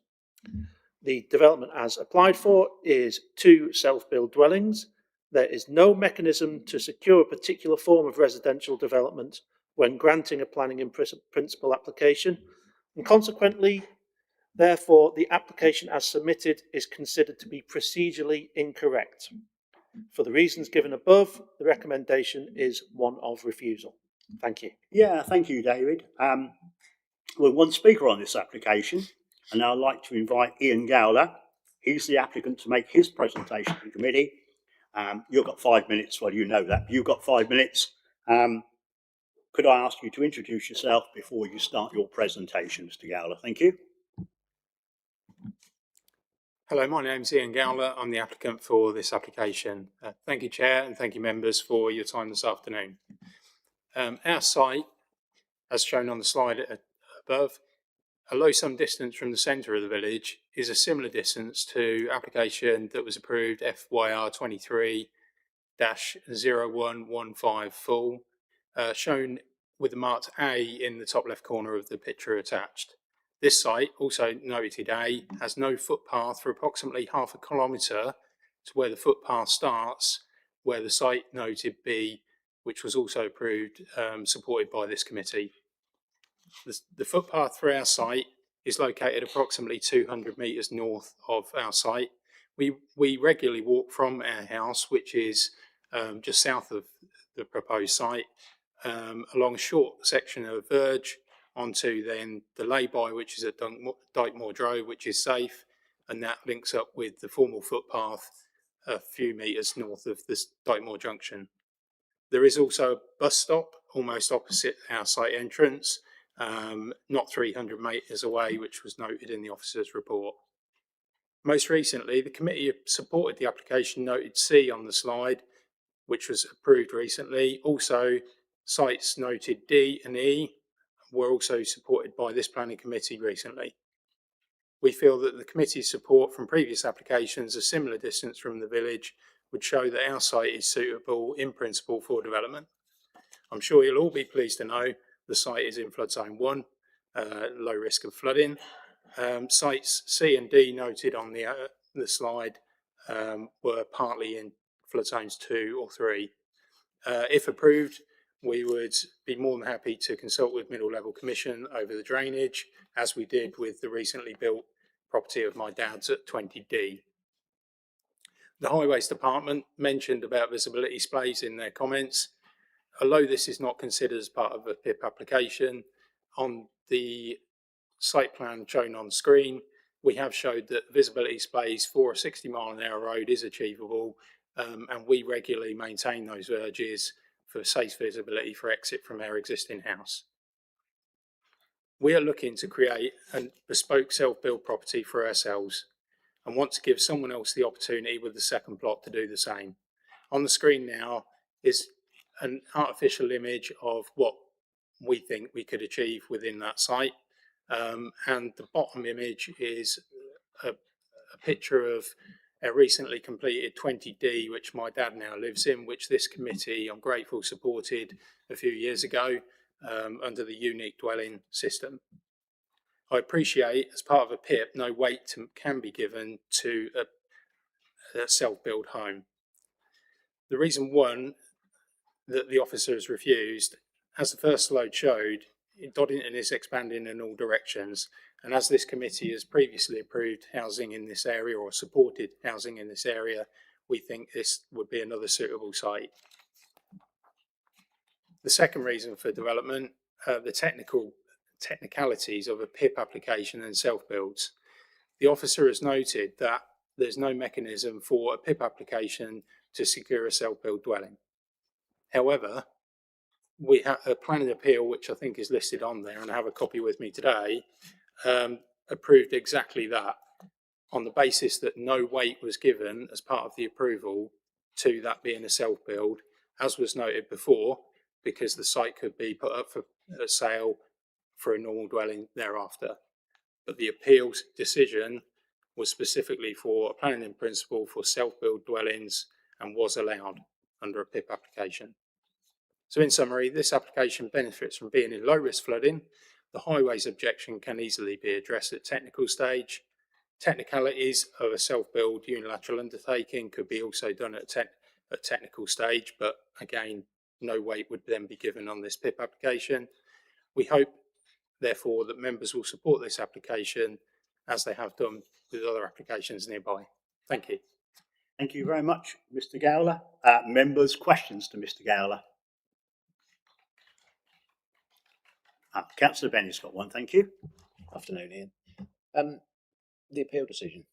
The development as applied for is 2 self-build dwellings. There is no mechanism to secure a particular form of residential development when granting a planning in principle application, and consequently, Therefore, the application as submitted is considered to be procedurally incorrect. For the reasons given above, the recommendation is one of refusal. Thank you. Yeah, thank you, David. We're one speaker on this application, and I'd like to invite Ian Gowler. He's the applicant to make his presentation to the committee. You've got 5 minutes, well, you know that. You've got 5 minutes. Could I ask you to introduce yourself before you start your presentation, Mr. Gowler? Thank you. Hello, my name's Ian Gowler. I'm the applicant for this application. Thank you, Chair, and thank you, members, for your time this afternoon. Our site, as shown on the slide above, although some distance from the centre of the village, is a similar distance to application that was approved FYR 23-0115 full, shown with the marked A in the top left corner of the picture attached. This site, also noted A, has no footpath for approximately half a kilometre to where the footpath starts, where the site noted B, which was also approved, supported by this committee. The footpath for our site is located approximately 200 metres north of our site. We regularly walk from our house, which is just south of the proposed site, along a short section of verge onto then the lay-by, which is at Dykemore Drove, which is safe, and that links up with the formal footpath a few metres north of this Dykemore Junction. There is also a bus stop almost opposite our site entrance, not 300 metres away, which was noted in the officer's report. Most recently, the committee supported the application noted C on the slide, which was approved recently. Also, sites noted D and E were also supported by this planning committee recently. We feel that the committee's support from previous applications a similar distance from the village would show that our site is suitable in principle for development. I'm sure you'll all be pleased to know the site is in flood zone 1, low risk of flooding. Sites C and D noted on the slide were partly in flood zones 2 or 3. If approved, we would be more than happy to consult with Middle Level Commission over the drainage, as we did with the recently built property of my dad's at 20D. The Highways Department mentioned about visibility displays in their comments. Although this is not considered as part of a PIP application, on the site plan shown on screen, we have showed that visibility displays for a 60-mile-an-hour road is achievable, and we regularly maintain those verges for safe visibility for exit from our existing house. We are looking to create a bespoke self-build property for ourselves and want to give someone else the opportunity with the second plot to do the same. On the screen now is an artificial image of what we think we could achieve within that site, and the bottom image is a picture of a recently completed 20D, which my dad now lives in, which this committee, I'm grateful, supported a few years ago under the unique dwelling system. I appreciate, as part of a PIP, no weight can be given to a self-built home. The reason one that the officer has refused, as the first load showed, Doddington is expanding in all directions, and as this committee has previously approved housing in this area or supported housing in this area, we think this would be another suitable site. The second reason for development, the technicalities of a PIP application and self-builds. The officer has noted that there's no mechanism for a PIP application to secure a self-build dwelling. However, we have a planning appeal, which I think is listed on there, and I have a copy with me today, approved exactly that, on the basis that no weight was given as part of the approval to that being a self-build, as was noted before, because the site could be put up for sale for a normal dwelling thereafter. But the appeals decision was specifically for a planning in principle for self-build dwellings and was allowed under a PIP application. So in summary, this application benefits from being in low-risk flooding. The highways objection can easily be addressed at technical stage. Technicalities of a self-build unilateral undertaking could be also done at technical stage, but again, no weight would then be given on this PIP application. We hope, therefore, that members will support this application as they have done with other applications nearby. Thank you. Thank you very much, Mr. Gowler. Members, questions to Mr. Gowler? Councillor Bennett's got one, thank you. Afternoon, Ian. The appeal decision,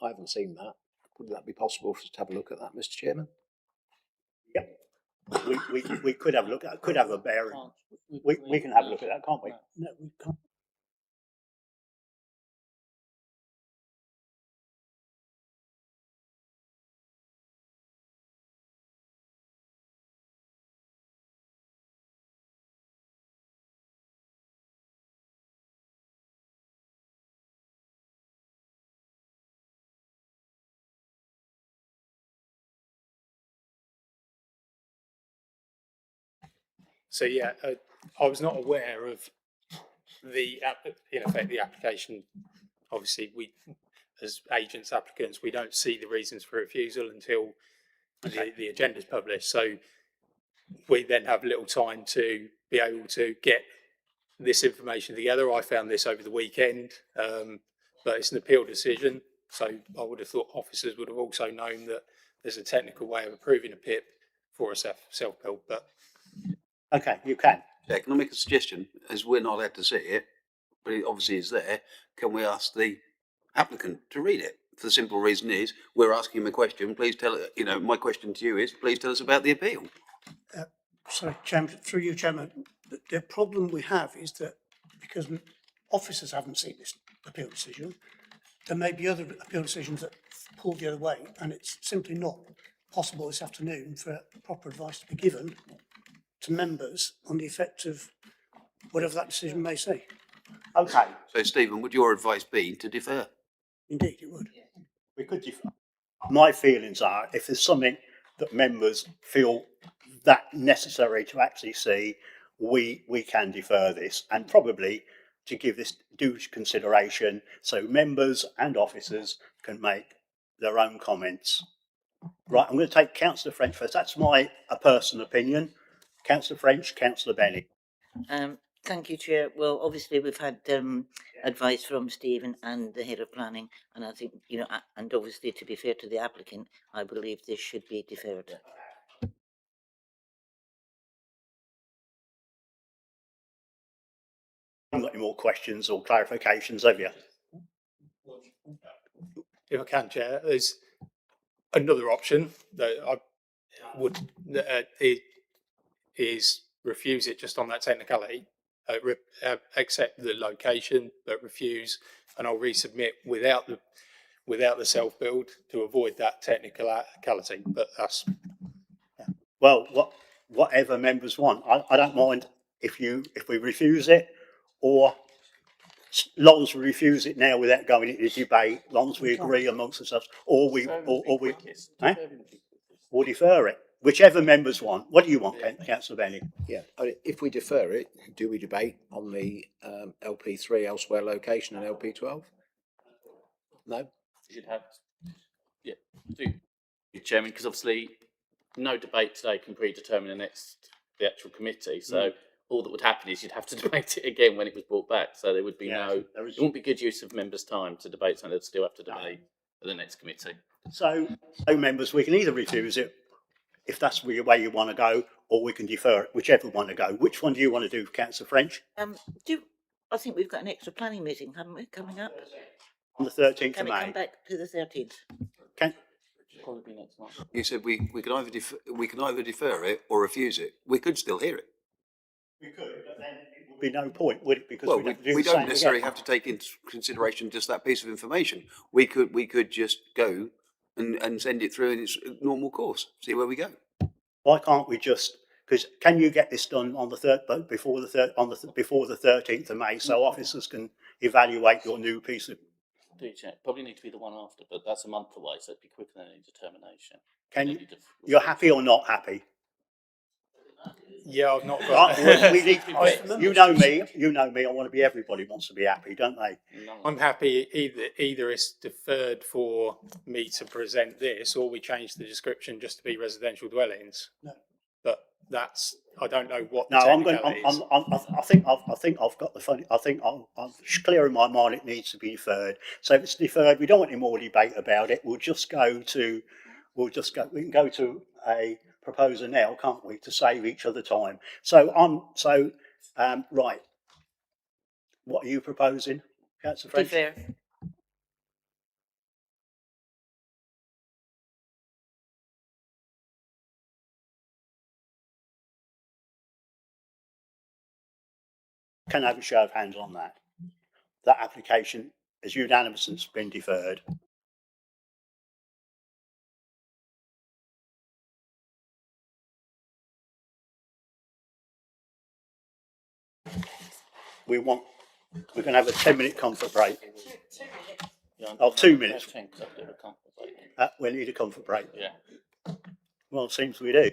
I haven't seen that. Would that be possible for us to have a look at that, Mr. Chairman? Yep. We could have a look at, could have a bearing. We can have a look at that, can't we? No, we can't. So yeah, I was not aware of the application. Obviously, we as agents applicants, we don't see the reasons for refusal until the agenda is published. So we then have little time to be able to get this information together. I found this over the weekend, but it's an appeal decision. So I would have thought officers would have also known that there's a technical way of approving a PIP for a self-build, but. Okay, you can. Yeah, can I make a suggestion? As we're not allowed to see it, but it obviously is there, can we ask the applicant to read it? For the simple reason is, we're asking him a question, please tell it, my question to you is, please tell us about the appeal. Sorry, Chairman, through you, Chairman, the problem we have is that because officers haven't seen this appeal decision, there may be other appeal decisions that pull the other way, and it's simply not possible this afternoon for proper advice to be given to members on the effect of whatever that decision may say. Okay. So, Stephen, would your advice be to defer? Indeed, it would. We could defer. My feelings are, if there's something that members feel that necessary to actually see, we can defer this, and probably to give this due consideration so members and officers can make their own comments. Right, I'm going to take Councillor French first. That's my personal opinion. Councillor French, Councillor Bennett. Thank you, Chair. Well, obviously we've had advice from Stephen and the head of planning, and I think, and obviously to be fair to the applicant, I believe this should be deferred. Haven't got any more questions or clarifications, have you? If I can, Chair, there's another option that I would is refuse it just on that technicality, accept the location but refuse, and I'll resubmit without the self build to avoid that technicality. But that's well, whatever members want. I don't mind if we refuse it, or long as we refuse it now without going into debate, long as we agree amongst ourselves, or defer it. Whichever members want. What do you want, Councillor Benny? Yeah, if we defer it, do we debate on the LP3 elsewhere location and LP12? No? You should have, yeah, Chairman, because obviously no debate today can predetermine the actual committee. So all that would happen is you'd have to debate it again when it was brought back. So there would be it wouldn't be good use of members' time to debate something they'd still have to debate at the next committee. So members, we can either refuse it if that's the way you want to go, or we can defer it, whichever one to go. Which one do you want to do, Councillor French? I think we've got an extra planning meeting, haven't we, coming up? On the 13th of May. Can we come back to the 13th? You said we can either defer it or refuse it. We could still hear it. We could, but then it would be no point, would it? Because we don't necessarily have to take into consideration just that piece of information. We could just go and send it through in its normal course. See where we go. Why can't we just? Because can you get this done on the before the 13th of May, so officers can evaluate your new piece of? Probably need to be the one after, but that's a month away, so it'd be quicker than any determination. Can you? You're happy or not happy? Yeah, I've not got. You know me. I want to be. Everybody wants to be happy, don't they? I'm happy either it's deferred for me to present this, or we change the description just to be residential dwellings. No. But that's, I don't know what the No, I'm going. technicality is. I think I've got the funny. I think I'm clear in my mind. It needs to be deferred. So if it's deferred, we don't want any more debate about it. We'll just go to. We can go to a proposer now, can't we, to save each other time? So right. What are you proposing, Councillor French? Defer. Can I have a show of hands on that? That application is unanimous and it's been deferred. We're going to have a 10-minute comfort break. 2 minutes. We need a comfort break. Yeah. Well, it seems we do.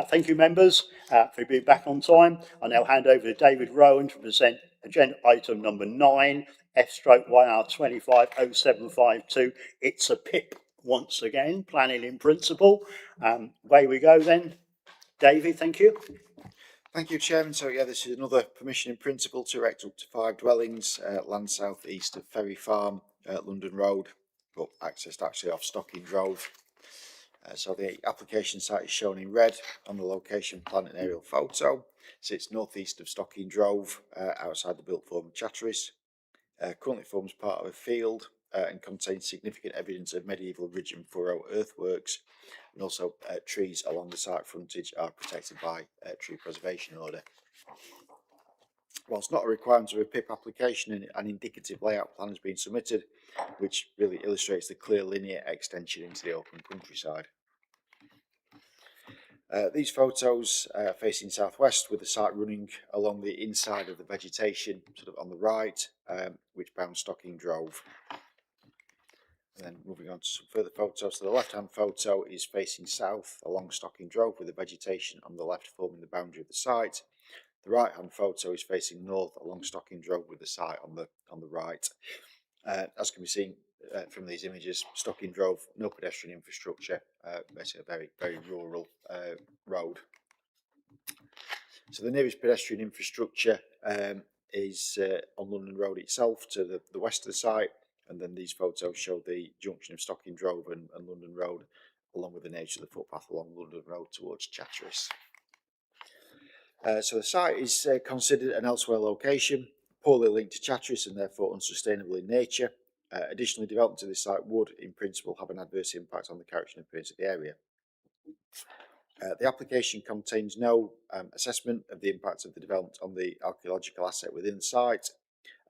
Thank you, members, for being back on time. I now hand over to David Rowan to present agenda item number 9, F/YR 250752. It's a PIP once again, planning in principle. Away we go then. David, thank you. Thank you, Chairman. So yeah, this is another permission in principle to erect up to 5 dwellings, land south east of Ferry Farm, London Road, but accessed actually off Stocking Drove. So the application site is shown in red on the location plan and aerial photo. Sits northeast of Stocking Drove, outside the built form of Chatteris. Currently forms part of a field and contains significant evidence of medieval ridge and furrow earthworks, and also trees along the site frontage are protected by tree preservation order. Whilst not a requirement of a PIP application, an indicative layout plan has been submitted, which really illustrates the clear linear extension into the open countryside. These photos are facing southwest, with the site running along the inside of the vegetation, sort of on the right, which bounds Stocking Drove. And then moving on to some further photos. So the left-hand photo is facing south along Stocking Drove, with the vegetation on the left forming the boundary of the site. The right-hand photo is facing north along Stocking Drove, with the site on the right. As can be seen from these images, Stocking Drove, no pedestrian infrastructure, basically a very, very rural road. So the nearest pedestrian infrastructure is on London Road itself, to the west of the site, and then these photos show the junction of Stocking Drove and London Road, along with the nature of the footpath along London Road towards Chatteris. So the site is considered an elsewhere location, poorly linked to Chatteris and therefore unsustainable in nature. Additionally, development of this site would, in principle, have an adverse impact on the character and appearance of the area. The application contains no assessment of the impact of the development on the archaeological asset within the site,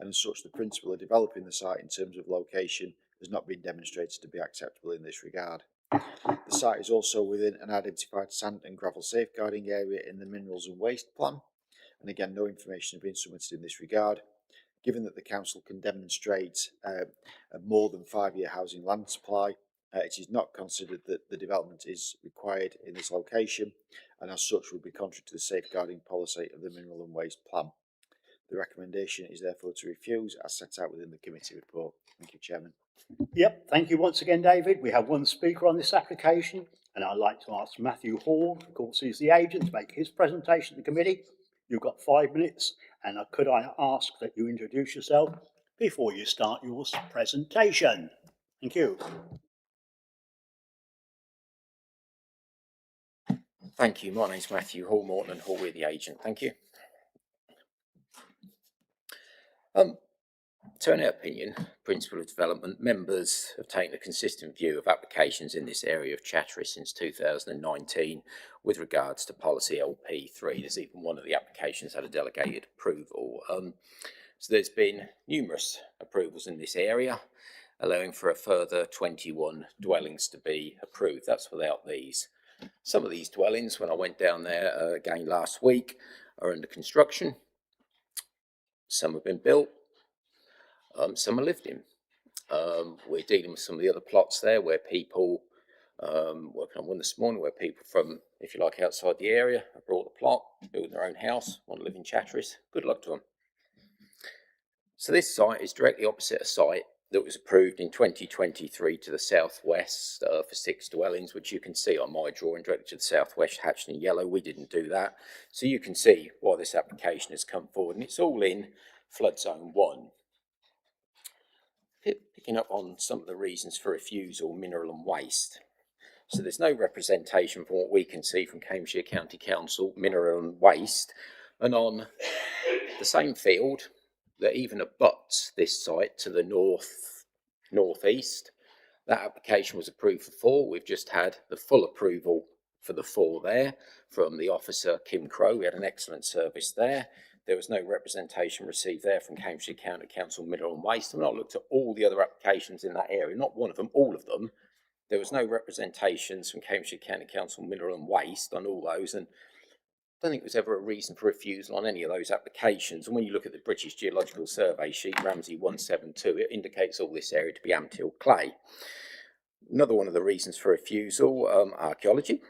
and as such, the principle of developing the site in terms of location has not been demonstrated to be acceptable in this regard. The site is also within an identified sand and gravel safeguarding area in the Minerals and Waste Plan, and again, no information has been submitted in this regard. Given that the council can demonstrate a more than 5-year housing land supply, it is not considered that the development is required in this location, and as such would be contrary to the safeguarding policy of the Mineral and Waste Plan. The recommendation is therefore to refuse, as set out within the committee report. Thank you, Chairman. Yep, thank you once again, David. We have one speaker on this application, and I'd like to ask Matthew Hall, of course he's the agent, to make his presentation to the committee. You've got 5 minutes, and could I ask that you introduce yourself before you start your presentation? Thank you. Thank you. My name's Matthew Hall, Morton and Hall, we're the agent. Thank you. So in our opinion, principle of development, members have taken a consistent view of applications in this area of Chatteris since 2019 with regards to policy LP3. There's even one of the applications had a delegated approval. So there's been numerous approvals in this area, allowing for a further 21 dwellings to be approved. That's without these. Some of these dwellings, when I went down there again last week, are under construction. Some have been built. Some are lived in. We're dealing with some of the other plots there where people, working on one this morning, where people from, if you like, outside the area have brought the plot, building their own house, want to live in Chatteris. Good luck to them. So this site is directly opposite a site that was approved in 2023 to the southwest for 6 dwellings, which you can see on my drawing directly to the southwest, hatched in yellow. We didn't do that. So you can see why this application has come forward, and it's all in flood zone 1. Picking up on some of the reasons for refusal, mineral and waste. So there's no representation from what we can see from Cambridgeshire County Council, mineral and waste, and on the same field that even abuts this site to the northeast, that application was approved for 4. We've just had the full approval for the 4 there from the officer Kim Crow. We had an excellent service there. There was no representation received there from Cambridgeshire County Council Mineral and Waste. I've not looked at all the other applications in that area, not one of them, all of them. There was no representations from Cambridgeshire County Council Mineral and Waste on all those, and I don't think there was ever a reason for refusal on any of those applications. And when you look at the British Geological Survey sheet, Ramsey 172, it indicates all this area to be Amtill clay. Another one of the reasons for refusal, archaeology.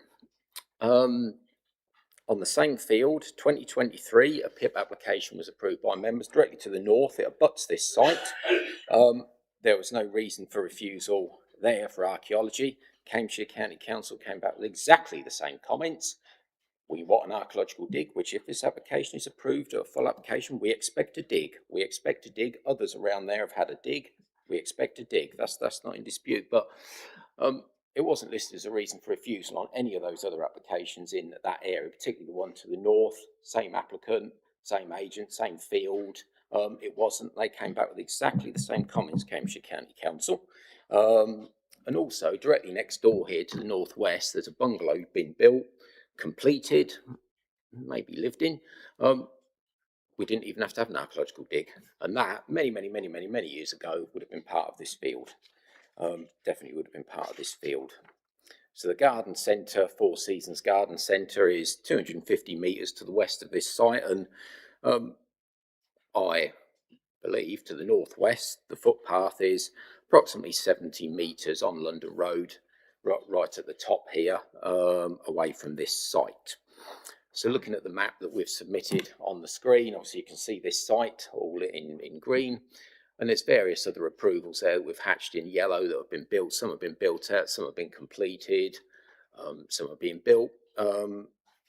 On the same field, 2023, a PIP application was approved by members directly to the north. It abuts this site. There was no reason for refusal there for archaeology. Cambridgeshire County Council came back with exactly the same comments. We want an archaeological dig, which if this application is approved, or a full application, we expect to dig. We expect to dig. Others around there have had a dig. We expect to dig. That's not in dispute. But it wasn't listed as a reason for refusal on any of those other applications in that area, particularly the one to the north. Same applicant, same agent, same field. It wasn't. They came back with exactly the same comments, Cambridgeshire County Council. And also, directly next door here to the northwest, there's a bungalow being built, completed, maybe lived in. We didn't even have to have an archaeological dig. And that, many years ago, would have been part of this field. Definitely would have been part of this field. So the garden centre, Four Seasons Garden Centre, is 250 metres to the west of this site. And I believe to the northwest, the footpath is approximately 70 metres on London Road, right at the top here, away from this site. So looking at the map that we've submitted on the screen, obviously you can see this site all in green, and there's various other approvals there that we've hatched in yellow that have been built. Some have been built out, some have been completed, some are being built.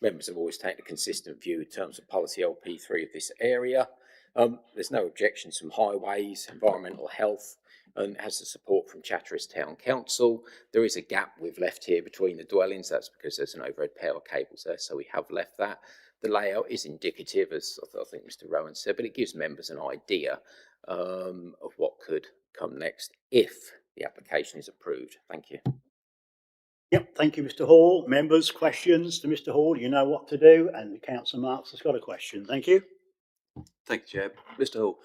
Members have always taken a consistent view in terms of policy LP3 of this area. There's no objections from highways, environmental health, and has the support from Chatteris Town Council. There is a gap we've left here between the dwellings. That's because there's an overhead power cables there, so we have left that. The layout is indicative, as I think Mr. Rowan said, but it gives members an idea of what could come next if the application is approved. Thank you. Yep, thank you, Mr. Hall. Members, questions to Mr. Hall, you know what to do, and Councillor Marks has got a question. Thank you. Thank you, Chair. Mr. Hall,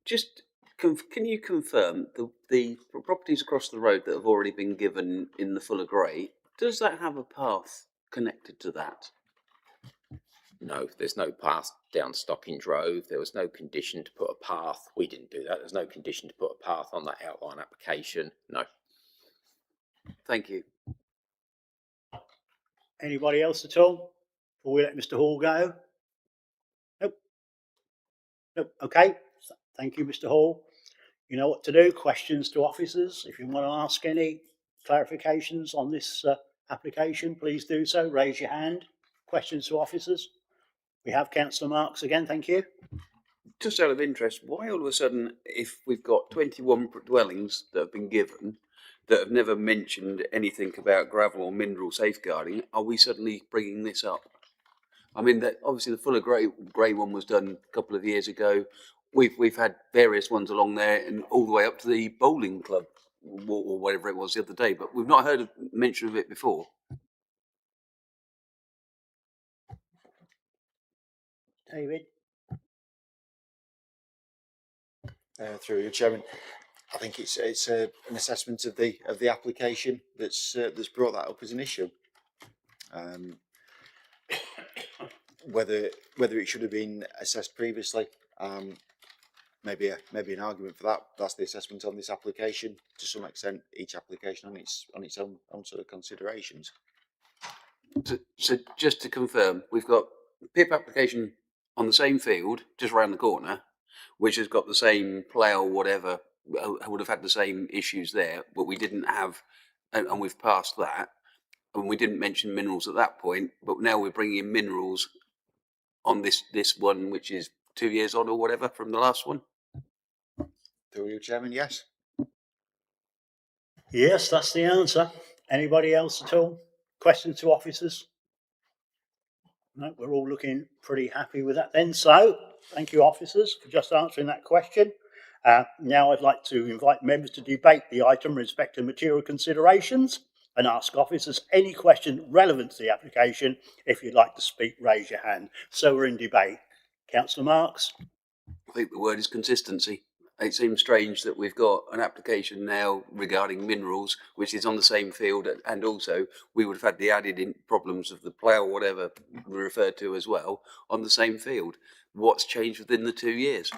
just can you confirm the properties across the road that have already been given in the Fuller Grey, does that have a path connected to that? No, there's no path down Stockings Road. There was no condition to put a path. We didn't do that. There's no condition to put a path on that outline application. No. Thank you. Anybody else at all before we let Mr. Hall go? Nope. Nope. Okay. Thank you, Mr. Hall. You know what to do. Questions to officers. If you want to ask any clarifications on this application, please do so. Raise your hand. Questions to officers. We have Councillor Marks again. Thank you. Just out of interest, why all of a sudden, if we've got 21 dwellings that have been given that have never mentioned anything about gravel or mineral safeguarding, are we suddenly bringing this up? I mean, that obviously the Fuller Grey one was done a couple of years ago. We've had various ones along there, and all the way up to the bowling club or whatever it was the other day. But we've not heard of mention of it before. David. Through you, Chairman. I think it's an assessment of the application that's brought that up as an issue. Whether it should have been assessed previously, maybe an argument for that. That's the assessment on this application. To some extent, each application on its own sort of considerations. So just to confirm, we've got PIP application on the same field, just around the corner, which has got the same plough, whatever, would have had the same issues there, but we didn't have, and we've passed that, and we didn't mention minerals at that point, but now we're bringing in minerals on this one, which is 2 years on or whatever from the last one. Through you, Chairman, yes. Yes, that's the answer. Anybody else at all? Questions to officers? No, we're all looking pretty happy with that then. So, thank you, officers, for just answering that question. Now I'd like to invite members to debate the item with respect to material considerations and ask officers any question relevant to the application. If you'd like to speak, raise your hand. So we're in debate. Councillor Marks. I think the word is consistency. It seems strange that we've got an application now regarding minerals, which is on the same field, and also we would have had the added problems of the plough, whatever we referred to as well, on the same field. What's changed within the 2 years?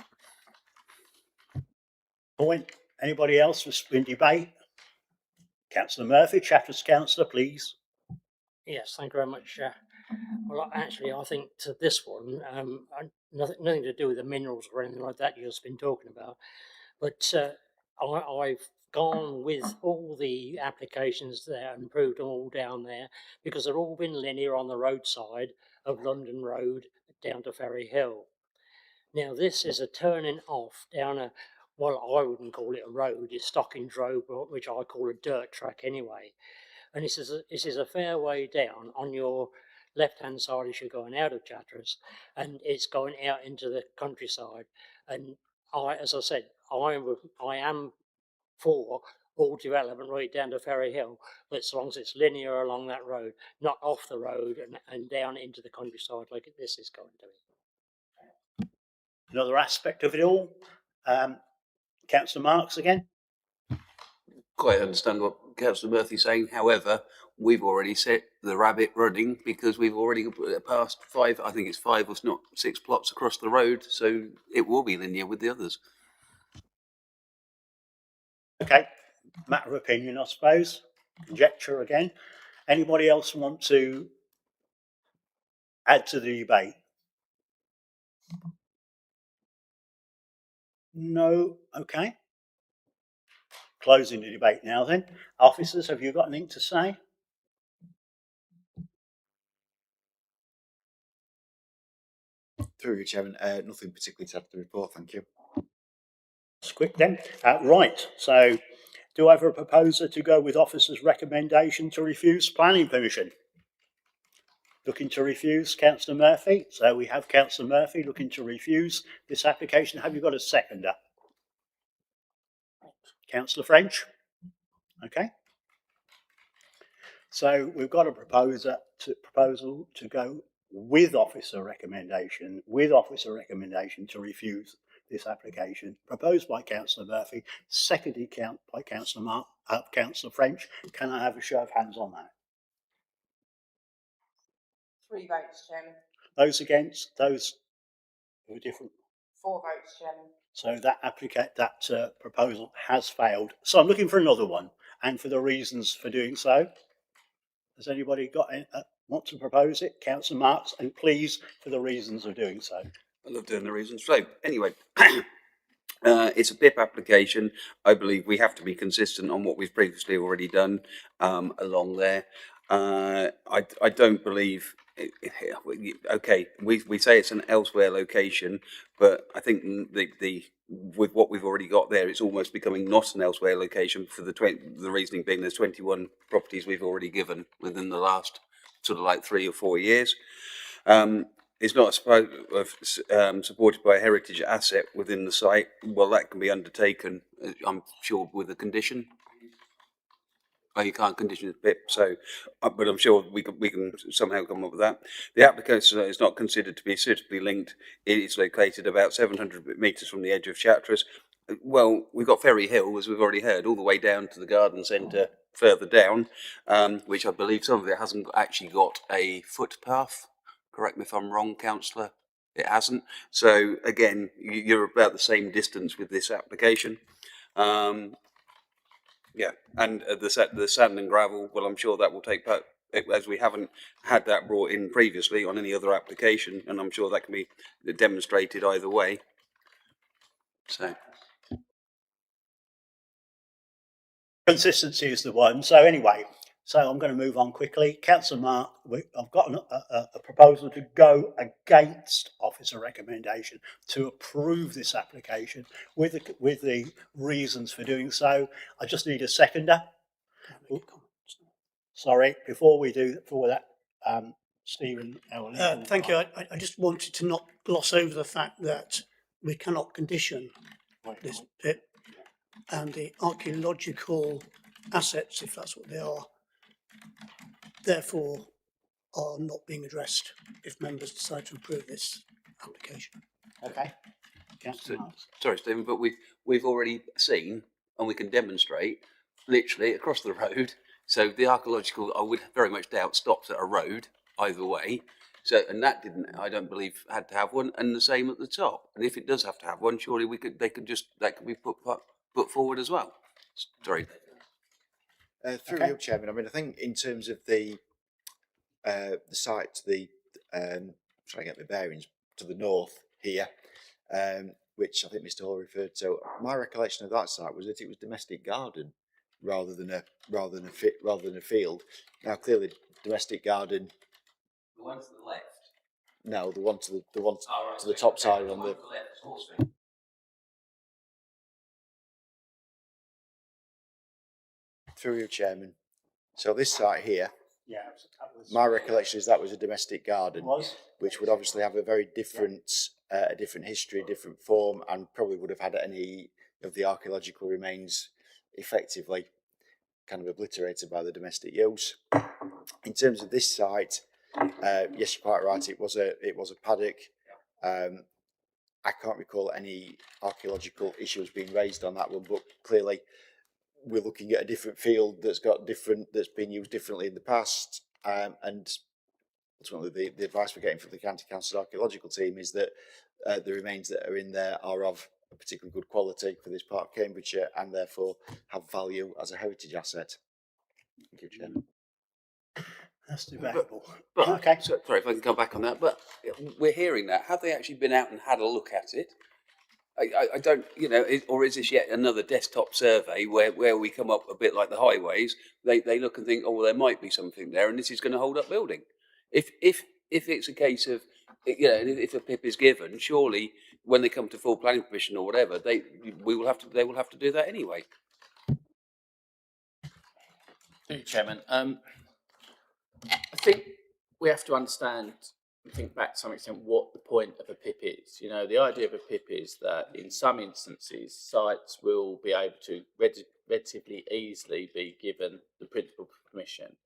Point. Anybody else in debate? Councillor Murphy, Chatteris councillor, please. Yes, thank you very much, Well, actually, I think to this one, nothing to do with the minerals or anything like that you've just been talking about, but I've gone with all the applications there and proved them all down there because they've all been linear on the roadside of London Road down to Ferry Hill. Now, this is a turning off down a, well, I wouldn't call it a road, it's Stockings Road, which I call a dirt track anyway. And this is a fair way down on your left-hand side as you're going out of Chatteris, and it's going out into the countryside. And as I said, I am for all development right down to Ferry Hill, but as long as it's linear along that road, not off the road and down into the countryside like this is going to be. Another aspect of it all, Councillor Marks again. Quite understand what Councillor Murphy's saying. However, we've already set the rabbit running because we've already passed 5, I think it's 5 or not 6 plots across the road, so it will be linear with the others. Okay, matter of opinion, I suppose. Conjecture again. Anybody else want to add to the debate? No? Okay. Closing the debate now then. Officers, have you got anything to say? Through you, Chairman, nothing particularly to add to the report, thank you. It's quick then. Right, so do I have a proposer to go with officers' recommendation to refuse planning permission? Looking to refuse, Councillor Murphy. So we have Councillor Murphy looking to refuse this application. Have you got a seconder? Councillor French? Okay. So we've got a proposal to go with officer recommendation to refuse this application, proposed by Councillor Murphy, seconded by Councillor French. Can I have a show of hands on that? 3 votes, Chairman. Those against, those who are different. 4 votes, Chairman. So that proposal has failed. So I'm looking for another one, and for the reasons for doing so. Has anybody got want to propose it? Councillor Marks, and please, for the reasons of doing so. I love doing the reasons. So anyway, it's a PIP application. I believe we have to be consistent on what we've previously already done along there. I don't believe. Okay, we say it's an elsewhere location, but I think with what we've already got there, it's almost becoming not an elsewhere location for the reasoning being there's 21 properties we've already given within the last sort of like 3 or 4 years. It's not supported by a heritage asset within the site. Well, that can be undertaken, I'm sure, with a condition. Oh, you can't condition the PIP, so, but I'm sure we can somehow come up with that. The application is not considered to be suitably linked. It is located about 700 metres from the edge of Chatteris. Well, we've got Ferry Hill, as we've already heard, all the way down to the garden centre further down, which I believe some of it hasn't actually got a footpath. Correct me if I'm wrong, Councillor. It hasn't. So again, you're about the same distance with this application. Yeah, and the sand and gravel, well, I'm sure that will take part, as we haven't had that brought in previously on any other application, and I'm sure that can be demonstrated either way. So Consistency is the one. So anyway, so I'm going to move on quickly. Councillor Mark, I've got a proposal to go against officer recommendation to approve this application with the reasons for doing so. I just need a seconder. Sorry, before that, Stephen. Thank you. I just wanted to not gloss over the fact that we cannot condition this PIP, and the archaeological assets, if that's what they are, therefore are not being addressed if members decide to approve this application. Okay. Sorry, Stephen, but we've already seen, and we can demonstrate, literally across the road. So the archaeological, I would very much doubt, stops at a road either way. So, and that didn't, I don't believe, had to have one, and the same at the top. And if it does have to have one, surely that could be put forward as well. Sorry. Through you, Chairman. I mean, I think in terms of the the site to the, trying to get my bearings, to the north here, which I think Mr. Hall referred to. My recollection of that site was that it was domestic garden rather than a field. Now clearly domestic garden. The one to the left. No, the one to the top side on the. Through you, Chairman. So this site here, my recollection is that was a domestic garden, which would obviously have a very different, a different history, different form, and probably would have had any of the archaeological remains effectively kind of obliterated by the domestic use. In terms of this site, yes, you're quite right. It was a paddock. I can't recall any archaeological issues being raised on that one, but clearly we're looking at a different field that's been used differently in the past, and ultimately the advice we're getting from the County Council's archaeological team is that the remains that are in there are of a particularly good quality for this part of Cambridgeshire and therefore have value as a heritage asset. Thank you, Chairman. That's debatable. But Okay. sorry if I can come back on that, but we're hearing that. Have they actually been out and had a look at it? I don't, or is this yet another desktop survey where we come up a bit like the highways? They look and think, oh, well, there might be something there, and this is going to hold up building. If it's a case of, if a PIP is given, surely when they come to full planning permission or whatever, they will have to do that anyway. Thank you, Chairman. I think we have to understand and think back to some extent what the point of a PIP is. The idea of a PIP is that in some instances, sites will be able to relatively easily be given the principal permission.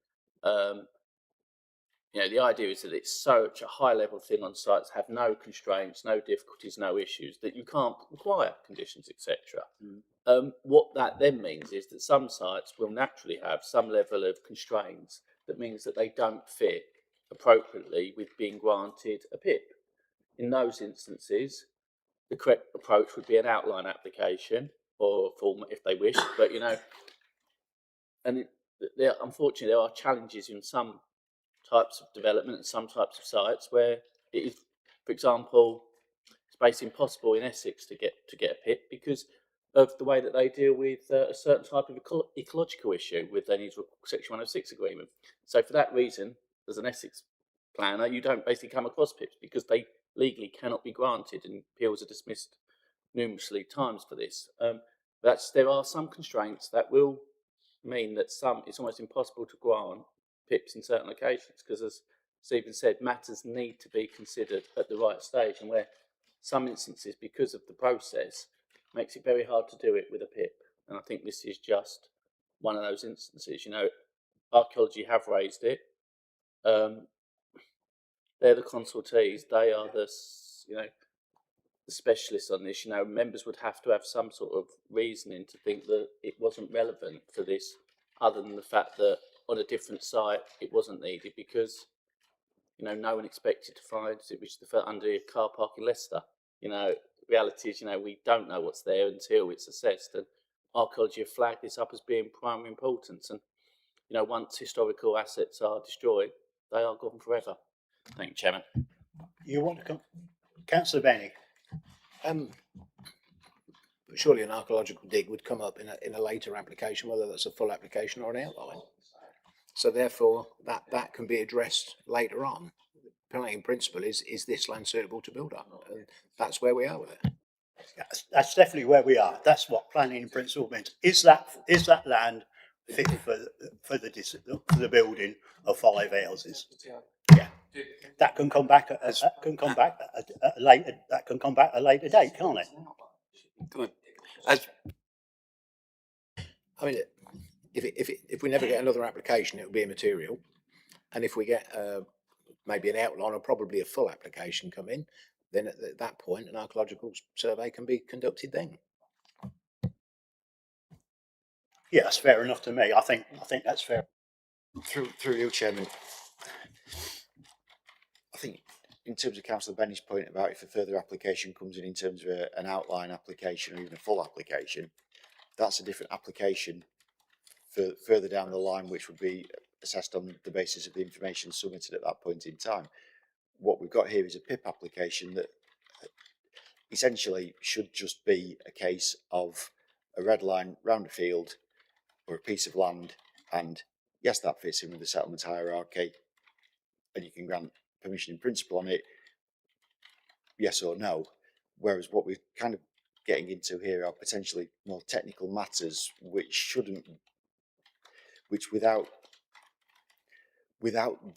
The idea is that it's such a high level thing on sites, have no constraints, no difficulties, no issues, that you can't require conditions, etc. What that then means is that some sites will naturally have some level of constraints that means that they don't fit appropriately with being granted a PIP. In those instances, the correct approach would be an outline application or form if they wish, but unfortunately there are challenges in some types of development and some types of sites where it is, for example, it's basically impossible in Essex to get a PIP because of the way that they deal with a certain type of ecological issue with their needs Section 106 agreement. So for that reason, as an Essex planner, you don't basically come across PIPs because they legally cannot be granted, and appeals are dismissed numerously times for this. There are some constraints that will mean that it's almost impossible to grant PIPs in certain locations because, as Stephen said, matters need to be considered at the right stage, and where some instances, because of the process, makes it very hard to do it with a PIP. And I think this is just one of those instances. Archaeology have raised it. They're the consultees. They are the specialists on this. Members would have to have some sort of reasoning to think that it wasn't relevant for this, other than the fact that on a different site it wasn't needed because no one expected to find it was under a car park in Leicester. Reality is we don't know what's there until it's assessed, and archaeology have flagged this up as being primary importance. And once historical assets are destroyed, they are gone forever. Thank you, Chairman. You want to come, Councillor Benny? Surely an archaeological dig would come up in a later application, whether that's a full application or an outline. So therefore, that can be addressed later on. Planning in principle is this land suitable to build on? And that's where we are with it. That's definitely where we are. That's what planning in principle means. Is that land fit for the building of 5 houses? Yeah, that can come back at a later. That can come back at a later date, can't it? Good. I mean, if we never get another application, it will be immaterial. And if we get maybe an outline or probably a full application come in, then at that point an archaeological survey can be conducted then. Yeah, that's fair enough to me. I think that's fair. Through you, Chairman. I think in terms of Councillor Benny's point about if a further application comes in terms of an outline application or even a full application, that's a different application further down the line, which would be assessed on the basis of the information submitted at that point in time. What we've got here is a PIP application that essentially should just be a case of a red line round a field or a piece of land, and yes, that fits in with the settlement hierarchy, and you can grant permission in principle on it, yes or no. Whereas what we're kind of getting into here are potentially more technical matters which without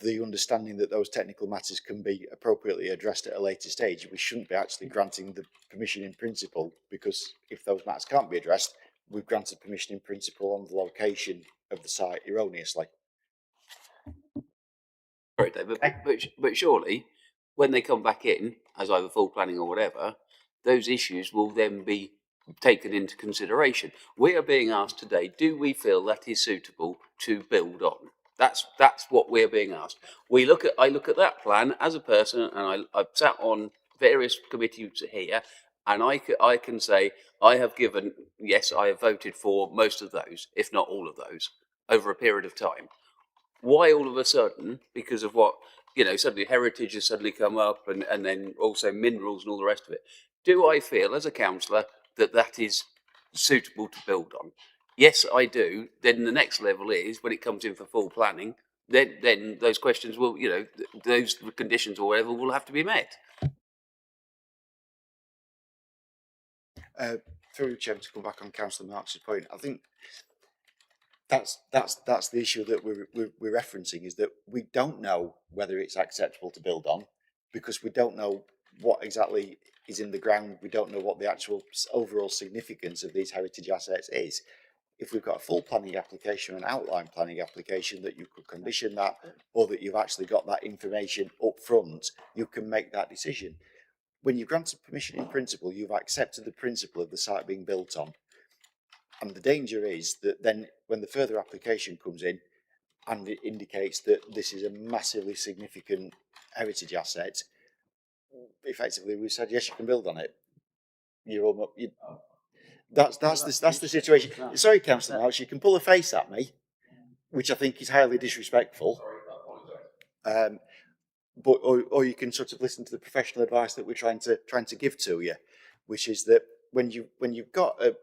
the understanding that those technical matters can be appropriately addressed at a later stage, we shouldn't be actually granting the permission in principle, because if those matters can't be addressed, we've granted permission in principle on the location of the site erroneously. Sorry, David, but surely when they come back in as either full planning or whatever, those issues will then be taken into consideration. We are being asked today, do we feel that is suitable to build on? That's what we're being asked. I look at that plan as a person, and I've sat on various committees here, and I can say I have given, yes, I have voted for most of those, if not all of those, over a period of time. Why all of a sudden, because of what, suddenly heritage has suddenly come up, and then also minerals and all the rest of it, do I feel as a councillor that is suitable to build on? Yes, I do. Then the next level is when it comes in for full planning, then those questions will, those conditions or whatever will have to be met. Through Chairman, to come back on Councillor Marks' point, I think that's the issue that we're referencing, is that we don't know whether it's acceptable to build on, because we don't know what exactly is in the ground. We don't know what the actual overall significance of these heritage assets is. If we've got a full planning application or an outline planning application that you could condition that, or that you've actually got that information up front, you can make that decision. When you've granted permission in principle, you've accepted the principle of the site being built on. And the danger is that then when the further application comes in and it indicates that this is a massively significant heritage asset, effectively we've said, yes, you can build on it. That's the situation. Sorry, Councillor Marks, you can pull a face at me, which I think is highly disrespectful. But or you can sort of listen to the professional advice that we're trying to give to you, which is that when you've got a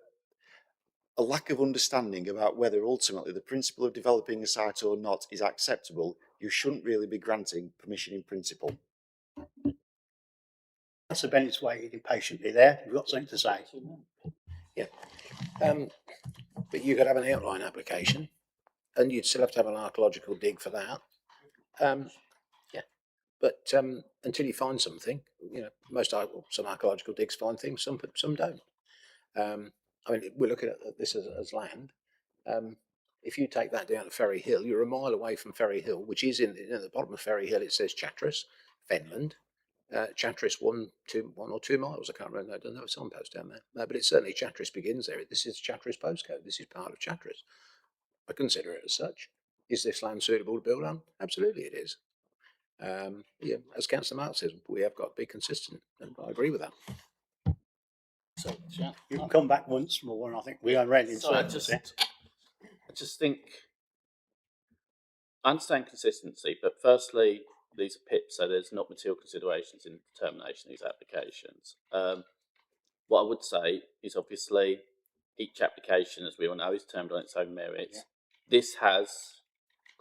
lack of understanding about whether ultimately the principle of developing a site or not is acceptable, you shouldn't really be granting permission in principle. Councillor Bennett's waiting impatiently there. You've got something to say? Yeah. But you could have an outline application, and you'd still have to have an archaeological dig for that. Yeah. But until you find something, some archaeological digs find things, some don't. I mean, we're looking at this as land. If you take that down to Ferry Hill, you're a mile away from Ferry Hill, which is in the bottom of Ferry Hill. It says Chatteris, Fenland. Chatteris 1 or 2 miles. I can't remember. I don't have a signpost down there. But it's certainly Chatteris begins there. This is Chatteris postcode. This is part of Chatteris. I consider it as such. Is this land suitable to build on? Absolutely, it is. Yeah, as Councillor Marks says, we have got to be consistent, and I agree with that. So you can come back once more, and I think we are ready. I just think I understand consistency, but firstly, these are PIPs, so there's not material considerations in the determination of these applications. What I would say is obviously each application, as we all know, is termed on its own merits. Yeah. This has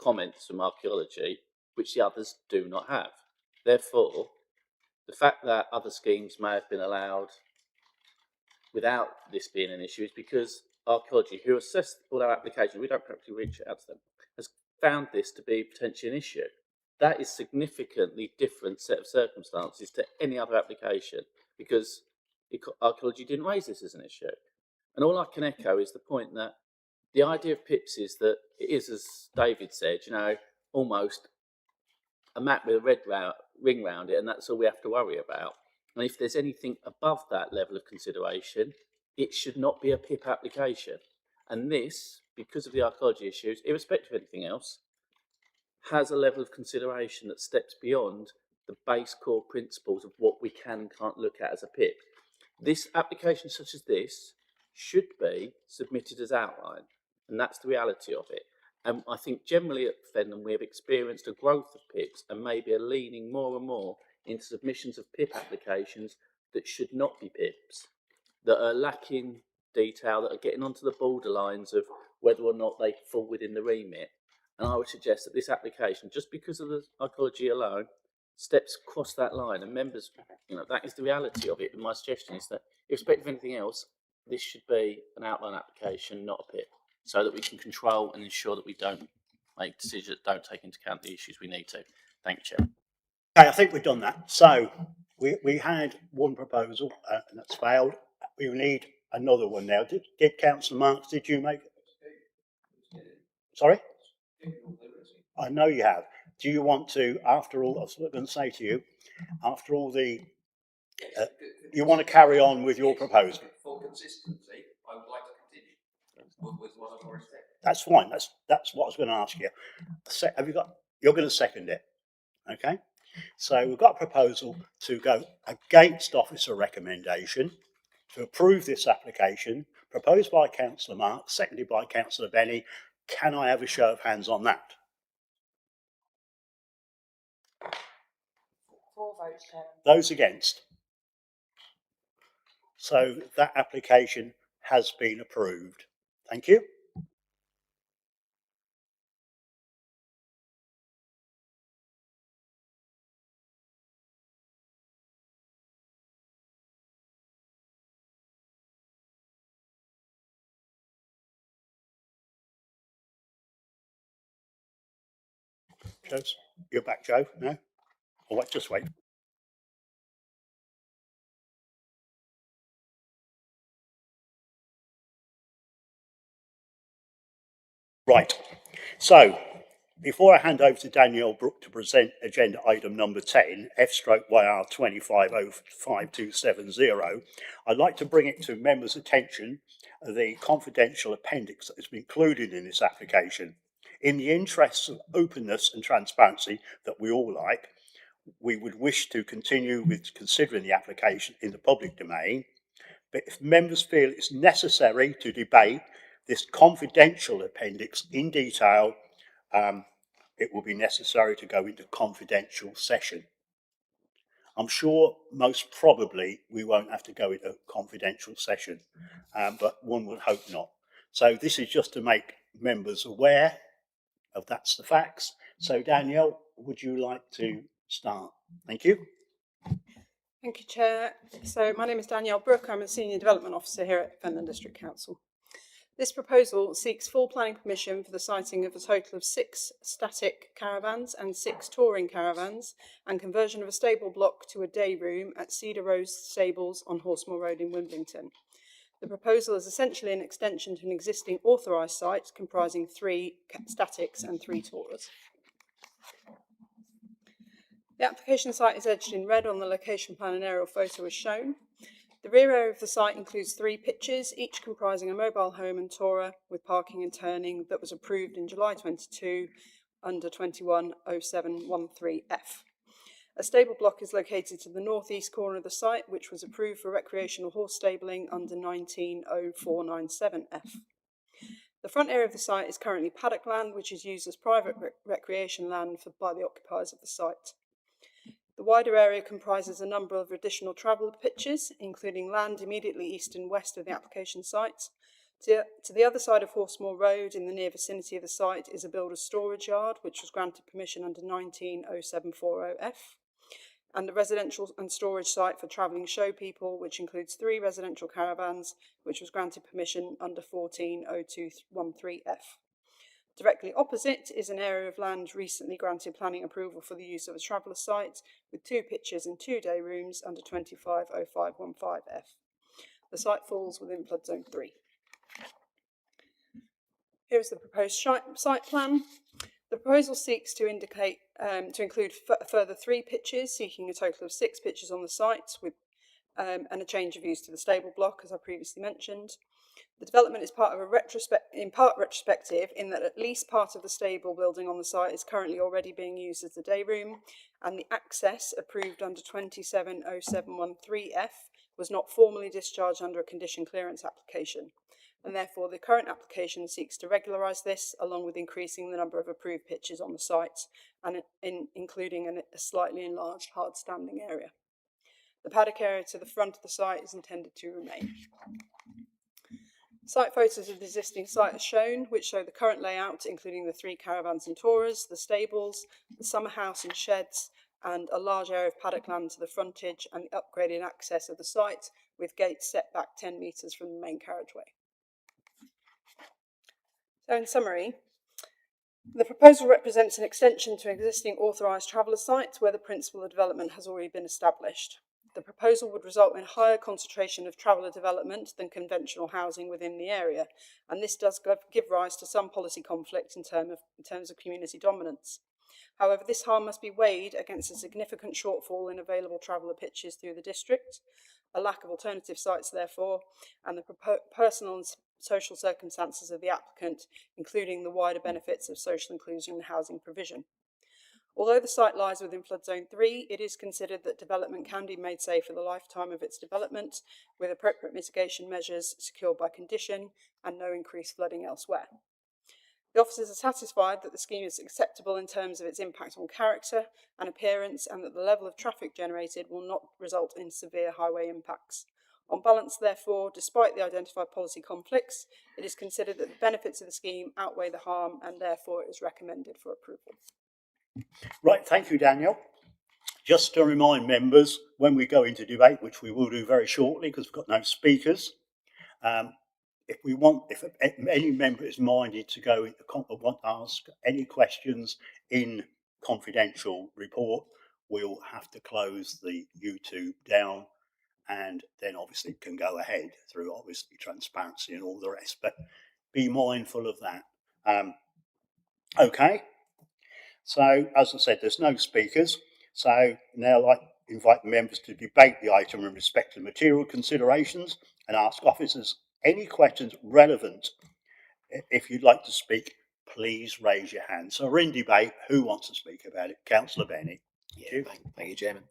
comments from archaeology which the others do not have. Therefore, the fact that other schemes may have been allowed without this being an issue is because archaeology, who assessed all our applications, we don't practically reach out to them, has found this to be potentially an issue. That is significantly different set of circumstances to any other application, because archaeology didn't raise this as an issue. And all I can echo is the point that the idea of PIPs is that it is, as David said, almost a map with a red ring round it, and that's all we have to worry about. And if there's anything above that level of consideration, it should not be a PIP application. And this, because of the archaeology issues, irrespective of anything else, has a level of consideration that steps beyond the base core principles of what we can and can't look at as a PIP. This application such as this should be submitted as outline, and that's the reality of it. And I think generally at Fenland we have experienced a growth of PIPs and maybe a leaning more and more into submissions of PIP applications that should not be PIPs, that are lacking detail, that are getting onto the borderlines of whether or not they fall within the remit. And I would suggest that this application, just because of the ecology alone, steps across that line. And members, that is the reality of it. And my suggestion is that, irrespective of anything else, this should be an outline application, not a PIP, so that we can control and ensure that we don't make decisions that don't take into account the issues we need to. Thank you, Chair. Okay, I think we've done that. So we had one proposal and that's failed. We need another one now. Did Councillor Marks, did you make it? Sorry? I know you have. Do you want to, after all, I was going to say to you, after all the, you want to carry on with your proposal? For consistency, I would like to continue with what I've already said. That's fine. That's what I was going to ask you. Have you got? You're going to second it, okay? So we've got a proposal to go against officer recommendation to approve this application, proposed by Councillor Marks, seconded by Councillor Benny. Can I have a show of hands on that? 4 votes, Chair. Those against? So that application has been approved. Thank you. You're back, Joe? No? Or what? Just wait. Right. So, before I hand over to Danielle Brooke to present agenda item number 10, F/YR 2505270, I'd like to bring it to members' attention the confidential appendix that has been included in this application. In the interests of openness and transparency that we all like, we would wish to continue with considering the application in the public domain, but if members feel it's necessary to debate this confidential appendix in detail, it will be necessary to go into confidential session. I'm sure most probably we won't have to go into confidential session, but one would hope not. So this is just to make members aware of that's the facts. So Danielle, would you like to start? Thank you. Thank you, Chair. So my name is Danielle Brooke. I'm a Senior Development Officer here at Fenland District Council. This proposal seeks full planning permission for the siting of a total of 6 static caravans and 6 touring caravans and conversion of a stable block to a day room at Cedar Rose Stables on Horsemoor Road in Wimblington. The proposal is essentially an extension to an existing authorised site comprising 3 statics and 3 tourers. The application site is edged in red on the location plan and aerial photo as shown. The rear area of the site includes 3 pitches, each comprising a mobile home and tourer with parking and turning that was approved in July 22 under 210713F. A stable block is located to the northeast corner of the site, which was approved for recreational horse stabling under 190497F. The front area of the site is currently paddock land, which is used as private recreation land by the occupiers of the site. The wider area comprises a number of additional travel pitches, including land immediately east and west of the application site. To the other side of Horsemoor Road, in the near vicinity of the site, is a builder's storage yard, which was granted permission under 190740F, and a residential and storage site for travelling show people, which includes 3 residential caravans, which was granted permission under 140213F. Directly opposite is an area of land recently granted planning approval for the use of a traveller site with 2 pitches and 2 day rooms under 250515F. The site falls within flood zone 3. Here is the proposed site plan. The proposal seeks to include a further 3 pitches, seeking a total of 6 pitches on the site with and a change of use to the stable block, as I previously mentioned. The development is part of retrospective in that at least part of the stable building on the site is currently already being used as a day room, and the access approved under 270713F was not formally discharged under a condition clearance application, and therefore the current application seeks to regularise this, along with increasing the number of approved pitches on the site and including a slightly enlarged hard standing area. The paddock area to the front of the site is intended to remain. Site photos of the existing site are shown, which show the current layout, including the 3 caravans and tourers, the stables, the summer house and sheds, and a large area of paddock land to the frontage, and the upgraded access of the site, with gates set back 10 metres from the main carriageway. So in summary, the proposal represents an extension to existing authorised traveller sites where the principle of development has already been established. The proposal would result in higher concentration of traveller development than conventional housing within the area, and this does give rise to some policy conflict in terms of community dominance. However, this harm must be weighed against a significant shortfall in available traveller pitches through the district, a lack of alternative sites therefore, and the personal and social circumstances of the applicant, including the wider benefits of social inclusion and housing provision. Although the site lies within Flood Zone 3, it is considered that development can be made safe for the lifetime of its development, with appropriate mitigation measures secured by condition and no increased flooding elsewhere. The officers are satisfied that the scheme is acceptable in terms of its impact on character and appearance, and that the level of traffic generated will not result in severe highway impacts. On balance, therefore, despite the identified policy conflicts, it is considered that the benefits of the scheme outweigh the harm, and therefore it is recommended for approval. Right, thank you, Daniel. Just to remind members, when we go into debate, which we will do very shortly because we've got no speakers, if any member is minded to go into want to ask any questions in confidential report, we'll have to close the YouTube down, and then obviously it can go ahead through obviously transparency and all the rest, but be mindful of that. Okay. So, as I said, there's no speakers. So now I'd like to invite members to debate the item in respect to material considerations and ask officers any questions relevant. If you'd like to speak, please raise your hand. So we're in debate. Who wants to speak about it? Councillor Benny. Yeah, thank you, Chairman.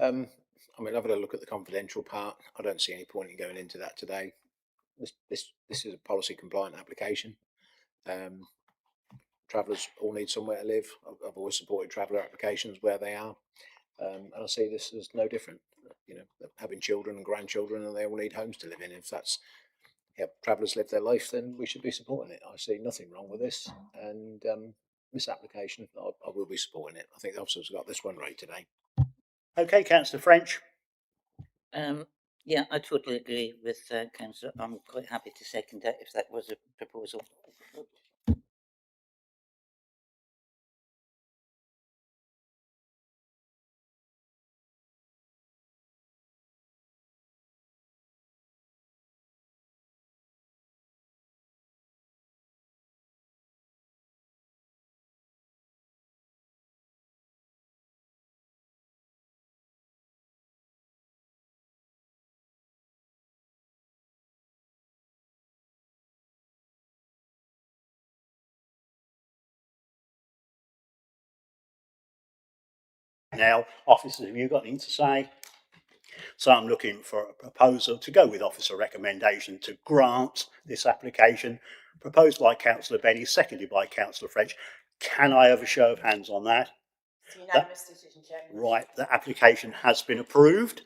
I mean, I've had a look at the confidential part. I don't see any point in going into that today. This is a policy compliant application. Travellers all need somewhere to live. I've always supported traveller applications where they are, and I see this as no different. You know, having children and grandchildren, and they all need homes to live in. If that's how travellers live their life, then we should be supporting it. I see nothing wrong with this, and this application, I will be supporting it. I think the officers got this one right today. Okay, Councillor French. Yeah, I totally agree with Councillor. I'm quite happy to second that if that was a proposal. Now, officers, have you got anything to say? So I'm looking for a proposal to go with officer recommendation to grant this application, proposed by Councillor Benny, seconded by Councillor French. Can I have a show of hands on that? It's a unanimous decision, Chairman. Right, the application has been approved.